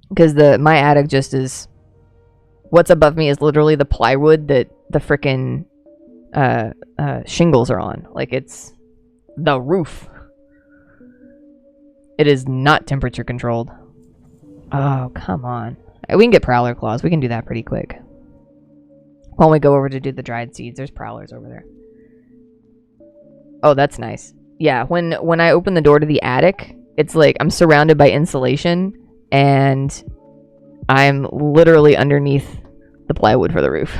Because my attic just is... What's above me is literally the plywood that the frickin' shingles are on. Like, it's the roof. It is not temperature controlled. Oh, come on. We can get prowler claws. We can do that pretty quick. While we go over to do the dried seeds, there's prowlers over there. Oh, that's nice. Yeah, when I open the door to the attic, it's like I'm surrounded by insulation, and I'm literally underneath the plywood for the roof.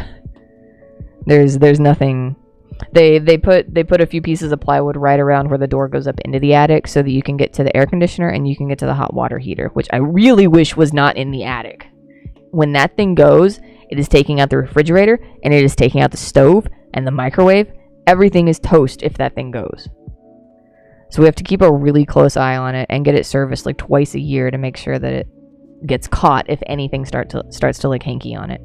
There's nothing. They put a few pieces of plywood right around where the door goes up into the attic so that you can get to the air conditioner and you can get to the hot water heater, which I really wish was not in the attic. When that thing goes, it is taking out the refrigerator and it is taking out the stove and the microwave. Everything is toast if that thing goes. So we have to keep a really close eye on it and get it serviced like twice a year to make sure that it gets caught if anything starts to like hanky on it.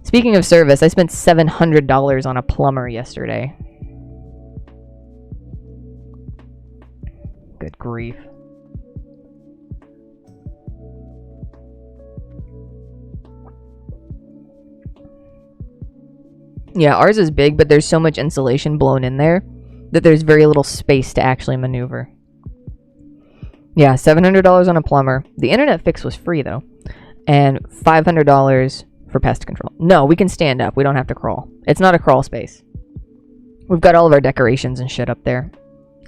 Speaking of service, I spent $700 on a plumber yesterday. Good grief. Yeah, ours is big, but there's so much insulation blown in there that there's very little space to actually maneuver. Yeah, $700 on a plumber. The internet fix was free though, and $500 for pest control. No, we can stand up. We don't have to crawl. It's not a crawl space. We've got all of our decorations and shit up there,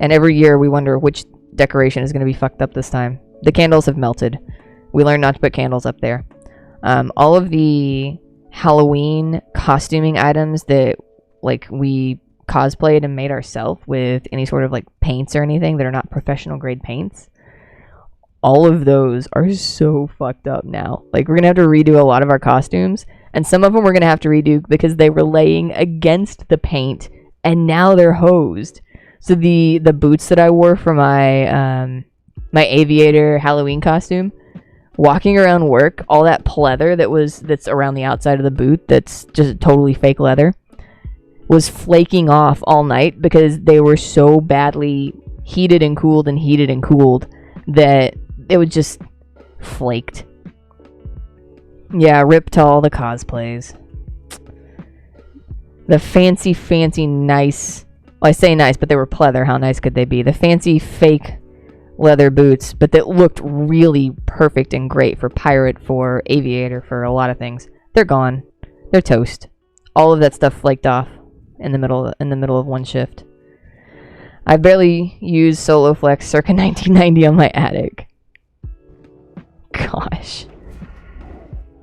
and every year we wonder which decoration is going to be fucked up this time. The candles have melted. We learned not to put candles up there. All of the Halloween costuming items that like we cosplayed and made ourselves with any sort of like paints or anything that are not professional grade paints, all of those are so fucked up now. Like, we're gonna have to redo a lot of our costumes, and some of them we're gonna have to redo because they were laying against the paint and now they're hosed. So the boots that I wore for my my aviator Halloween costume, walking around work, all that pleather that's around the outside of the boot that's just totally fake leather was flaking off all night because they were so badly heated and cooled that it was just flaked. Yeah, rip to all the cosplays. The fancy nice, well, I say nice, but they were pleather. How nice could they be? The fancy fake leather boots, but that looked really perfect and great for pirate, for aviator, for a lot of things. They're gone. They're toast. All of that stuff flaked off in the middle of one shift. I barely used Solo Flex circa 1990 on my attic. Gosh.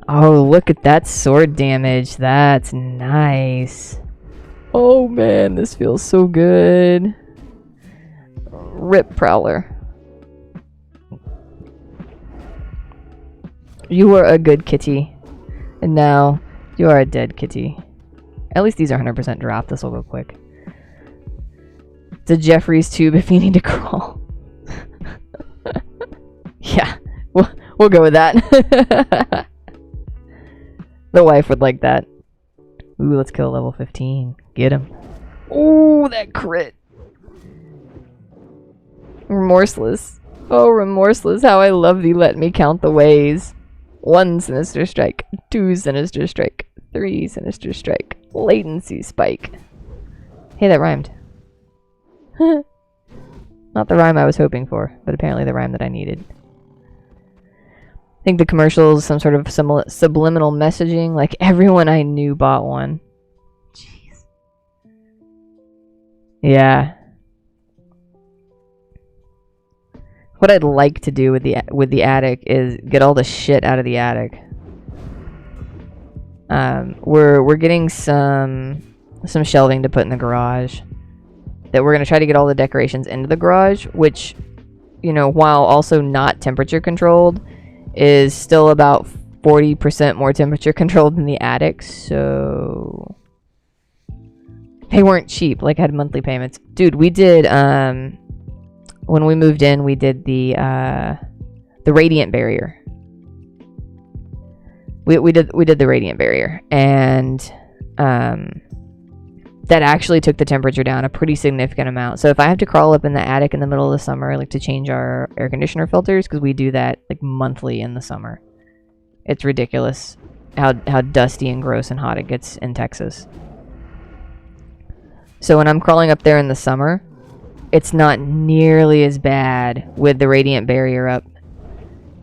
Oh, look at that sword damage. That's nice. Oh man, this feels so good. Rip Prowler. You were a good kitty, and now you are a dead kitty. At least these are 100% drop. This will go quick. It's a Jeffrey's tube if you need to crawl. Yeah, we'll go with that. The wife would like that. Ooh, let's kill level 15. Get him. Ooh, that crit. Remorseless. Oh, remorseless. How I love thee. Let me count the ways. 1 sinister strike. 2 sinister strike. 3 sinister strike. Latency spike. Hey, that rhymed. Not the rhyme I was hoping for, but apparently the rhyme that I needed. I think the commercial is some sort of subliminal messaging. Like, everyone I knew bought one. Jeez. Yeah. What I'd like to do with the attic is get all the shit out of the attic. We're getting some shelving to put in the garage. That we're gonna try to get all the decorations into the garage, which, you know, while also not temperature controlled, is still about 40% more temperature controlled than the attic. So they weren't cheap. Like, I had monthly payments. Dude, we did when we moved in, we did the radiant barrier. We did the radiant barrier, and that actually took the temperature down a pretty significant amount. So if I have to crawl up in the attic in the middle of the summer, like to change our air conditioner filters, because we do that like monthly in the summer, it's ridiculous how dusty and gross and hot it gets in Texas. So when I'm crawling up there in the summer, it's not nearly as bad with the radiant barrier up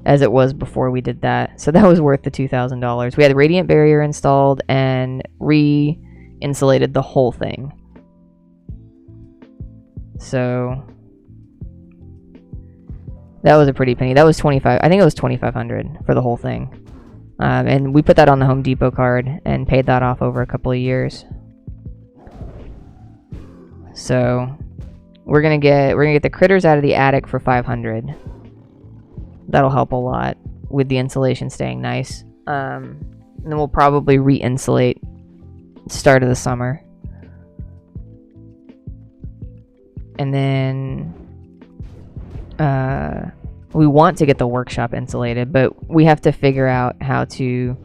as it was before we did that. So that was worth the $2,000. We had the radiant barrier installed and insulated the whole thing. So that was a pretty penny. That was 25. I think it was 2,500 for the whole thing. And we put that on the Home Depot card and paid that off over a couple of years. So we're gonna get the critters out of the attic for 500. That'll help a lot with the insulation staying nice. And then we'll probably re-insulate start of the summer. And then we want to get the workshop insulated, but we have to figure out how to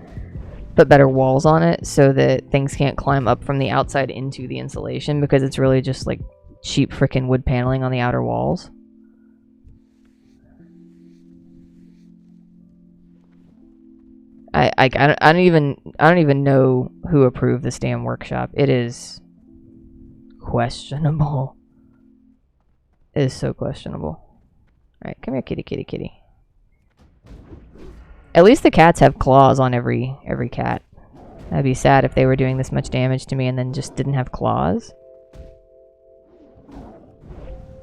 put better walls on it so that things can't climb up from the outside into the insulation, because it's really just like cheap freaking wood paneling on the outer walls. I don't even know who approved this damn workshop. It is questionable. It is so questionable. Alright, come here, kitty, kitty, kitty. At least the cats have claws on every cat. That'd be sad if they were doing this much damage to me and then just didn't have claws.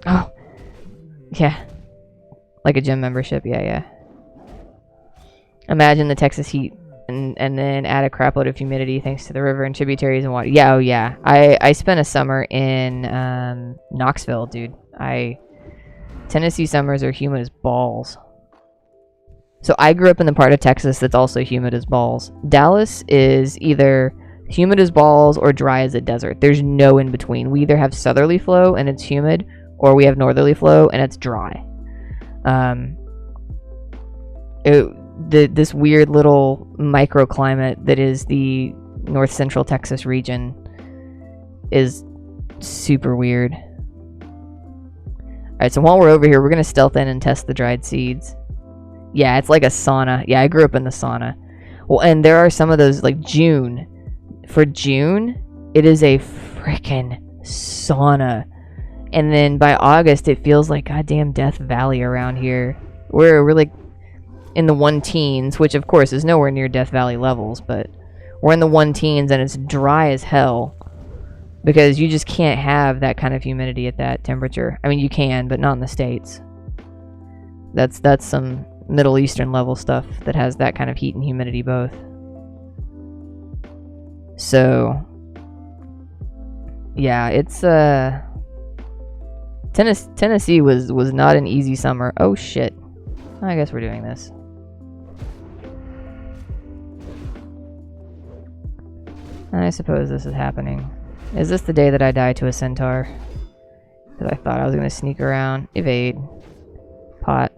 Oh. Yeah. Like a gym membership, yeah. Imagine the Texas heat and then add a crapload of humidity thanks to the river and tributaries and water. Yeah, oh yeah. I spent a summer in Knoxville, dude. Tennessee summers are humid as balls. So I grew up in the part of Texas that's also humid as balls. Dallas is either humid as balls or dry as a desert. There's no in between. We either have southerly flow and it's humid, or we have northerly flow and it's dry. This weird little microclimate that is the north central Texas region is super weird. Alright, so while we're over here, we're going to stealth in and test the dried seeds. Yeah, it's like a sauna. Yeah, I grew up in the sauna. Well, and there are some of those, like June. For June, it is a frickin' sauna. And then by August, it feels like goddamn Death Valley around here. We're like in the 1-teens, which of course is nowhere near Death Valley levels, but we're in the 1-teens and it's dry as hell. Because you just can't have that kind of humidity at that temperature. I mean, you can, but not in the States. That's some Middle Eastern level stuff that has that kind of heat and humidity both. So, yeah, it's Tennessee was not an easy summer. Oh shit. I guess we're doing this. I suppose this is happening. Is this the day that I die to a centaur? Because I thought I was going to sneak around. Evade. Pot.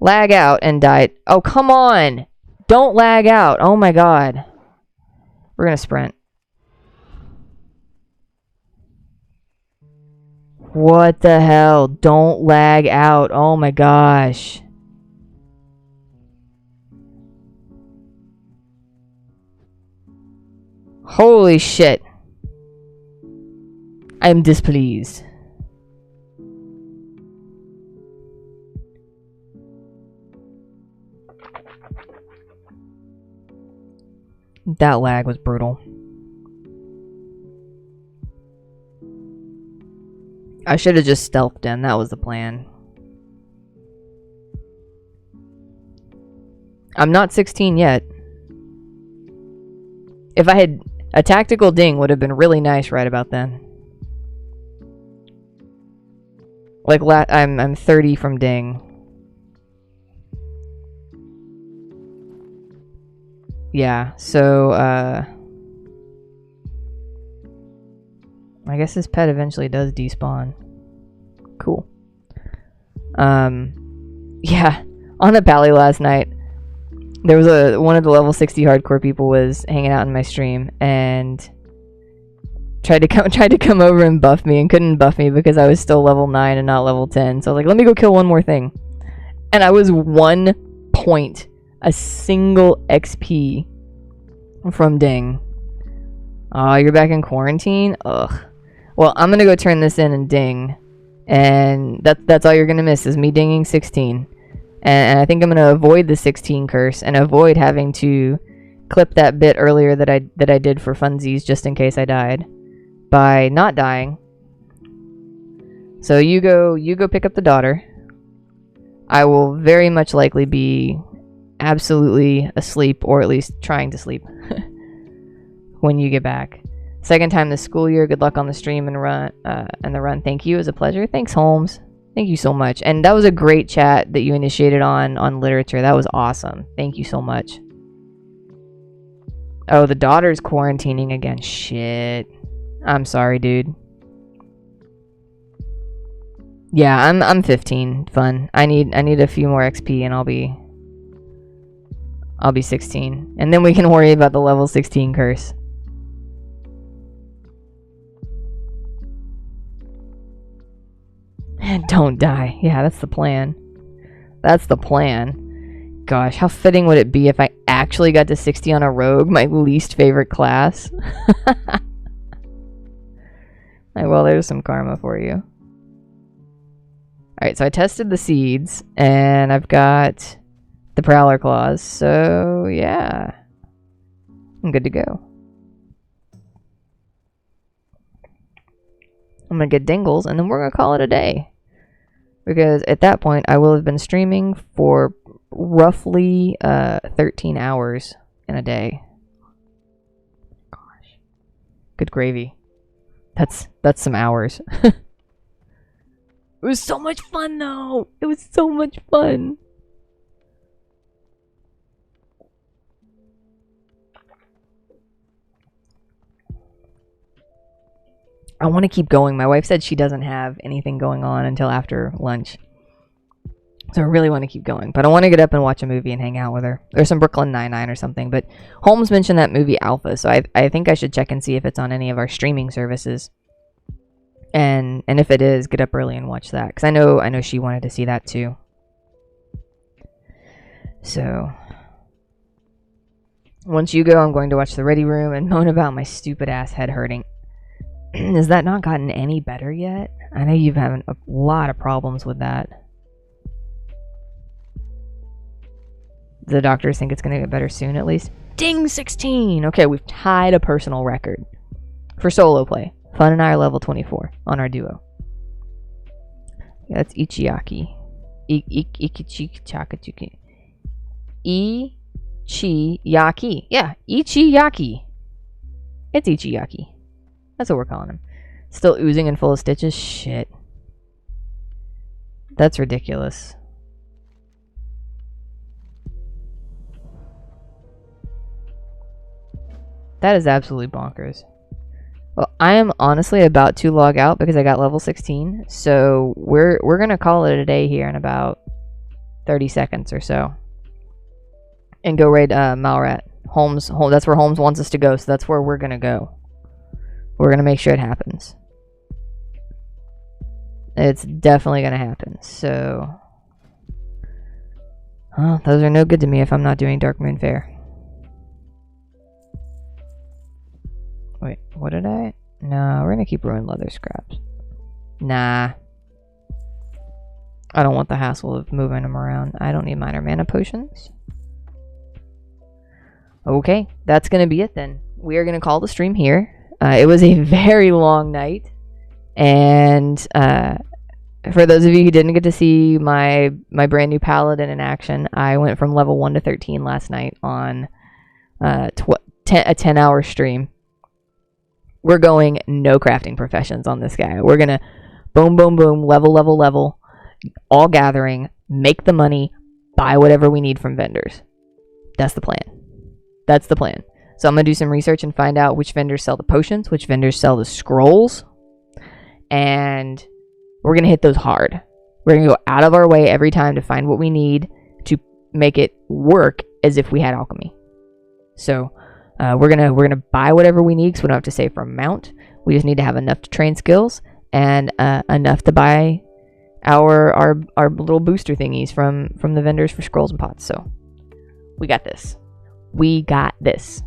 Lag out and die. Oh, come on! Don't lag out. Oh my god. We're going to sprint. What the hell? Don't lag out. Oh my gosh. Holy shit. I am displeased. That lag was brutal. I should have just stealthed in. That was the plan. I'm not 16 yet. If I had... A tactical ding would have been really nice right about then. Like, I'm 30 from ding. Yeah, so, I guess this pet eventually does despawn. Cool. Yeah, on the pally last night, there was one of the level 60 hardcore people was hanging out in my stream and tried to come over and buff me and couldn't buff me because I was still level 9 and not level 10. So I was like, let me go kill one more thing. And I was 1 point, a single XP from ding. Oh, you're back in quarantine? Ugh. Well, I'm gonna go turn this in and ding. And that's all you're gonna miss is me dinging 16. And I think I'm gonna avoid the 16 curse and avoid having to clip that bit earlier that I did for funsies just in case I died by not dying. So you go pick up the daughter. I will very much likely be absolutely asleep, or at least trying to sleep when you get back. Second time this school year. Good luck on the stream and run. Thank you. It was a pleasure. Thanks, Holmes. Thank you so much. And that was a great chat that you initiated on literature. That was awesome. Thank you so much. Oh, the daughter's quarantining again. Shit. I'm sorry, dude. Yeah, I'm 15. Fun. I need a few more XP and I'll be 16. And then we can worry about the level 16 curse. Don't die. Yeah, that's the plan. That's the plan. Gosh, how fitting would it be if I actually got to 60 on a rogue, my least favorite class? Well, there's some karma for you. Alright, so I tested the seeds, and I've got the Prowler Claws, so yeah. I'm good to go. I'm gonna get Dingles, and then we're gonna call it a day. Because at that point, I will have been streaming for roughly 13 hours in a day. Gosh. Good gravy. That's some hours. It was so much fun, though! It was so much fun! I want to keep going. My wife said she doesn't have anything going on until after lunch. So I really want to keep going. But I want to get up and watch a movie and hang out with her. There's some Brooklyn Nine-Nine or something. But Holmes mentioned that movie Alpha. So I think I should check and see if it's on any of our streaming services. And if it is, get up early and watch that. Because I know she wanted to see that too. So once you go, I'm going to watch The Ready Room and moan about my stupid ass head hurting. Has that not gotten any better yet? I know you've had a lot of problems with that. The doctors think it's going to get better soon, at least. Ding, 16! Okay, we've tied a personal record for solo play. Fun and I are level 24 on our duo. Yeah, that's Ichiaki. Ichichakachuki. Ichiyaki. Yeah, Ichiyaki. It's Ichiyaki. That's what we're calling him. Still oozing and full of stitches? Shit. That's ridiculous. That is absolutely bonkers. Well, I am honestly about to log out because I got level 16. So we're gonna call it a day here in about 30 seconds or so. And go raid Malrat. Holmes, that's where Holmes wants us to go, so that's where we're gonna go. We're going to make sure it happens. It's definitely going to happen. So, those are no good to me if I'm not doing Dark Moon Fair. Wait, what did I? No, we're going to keep Ruined Leather Scraps. Nah. I don't want the hassle of moving them around. I don't need minor mana potions. Okay, that's going to be it then. We are going to call the stream here. It was a very long night, and for those of you who didn't get to see my brand new paladin in action, I went from level 1 to 13 last night on a 10-hour stream. We're going no crafting professions on this guy. We're gonna boom, boom, boom, level, all gathering, make the money, buy whatever we need from vendors. That's the plan. That's the plan. So I'm going to do some research and find out which vendors sell the potions, which vendors sell the scrolls, and we're going to hit those hard. We're going to go out of our way every time to find what we need to make it work as if we had alchemy. So we're gonna buy whatever we need because we don't have to save for a mount. We just need to have enough to train skills and enough to buy our little booster thingies from the vendors for scrolls and pots. So we got this. We got this.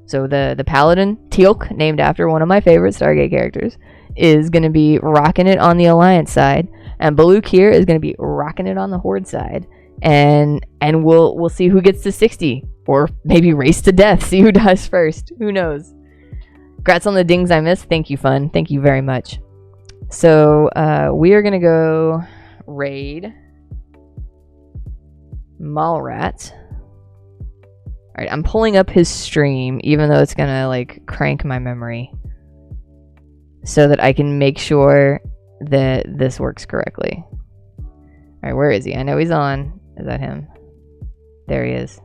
So the Paladin, Teal'c, named after one of my favorite Stargate characters, is going to be rocking it on the Alliance side. And Buluc here is going to be rocking it on the Horde side. And we'll see who gets to 60. Or maybe race to death. See who dies first. Who knows? Congrats on the dings I missed. Thank you, Fun. Thank you very much. So we are going to go raid Malrat. Alright, I'm pulling up his stream, even though it's gonna, like, crank my memory. So that I can make sure that this works correctly. Alright, where is he? I know he's on. Is that him? There he is.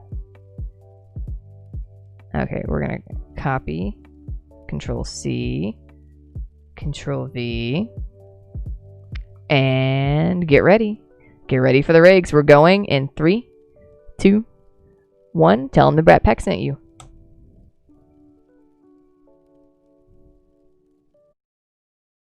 Okay, we're gonna copy. Control-C. Control-V. And get ready. Get ready for the rigs. We're going in 3, 2, 1. Tell him the Brat Pack sent you.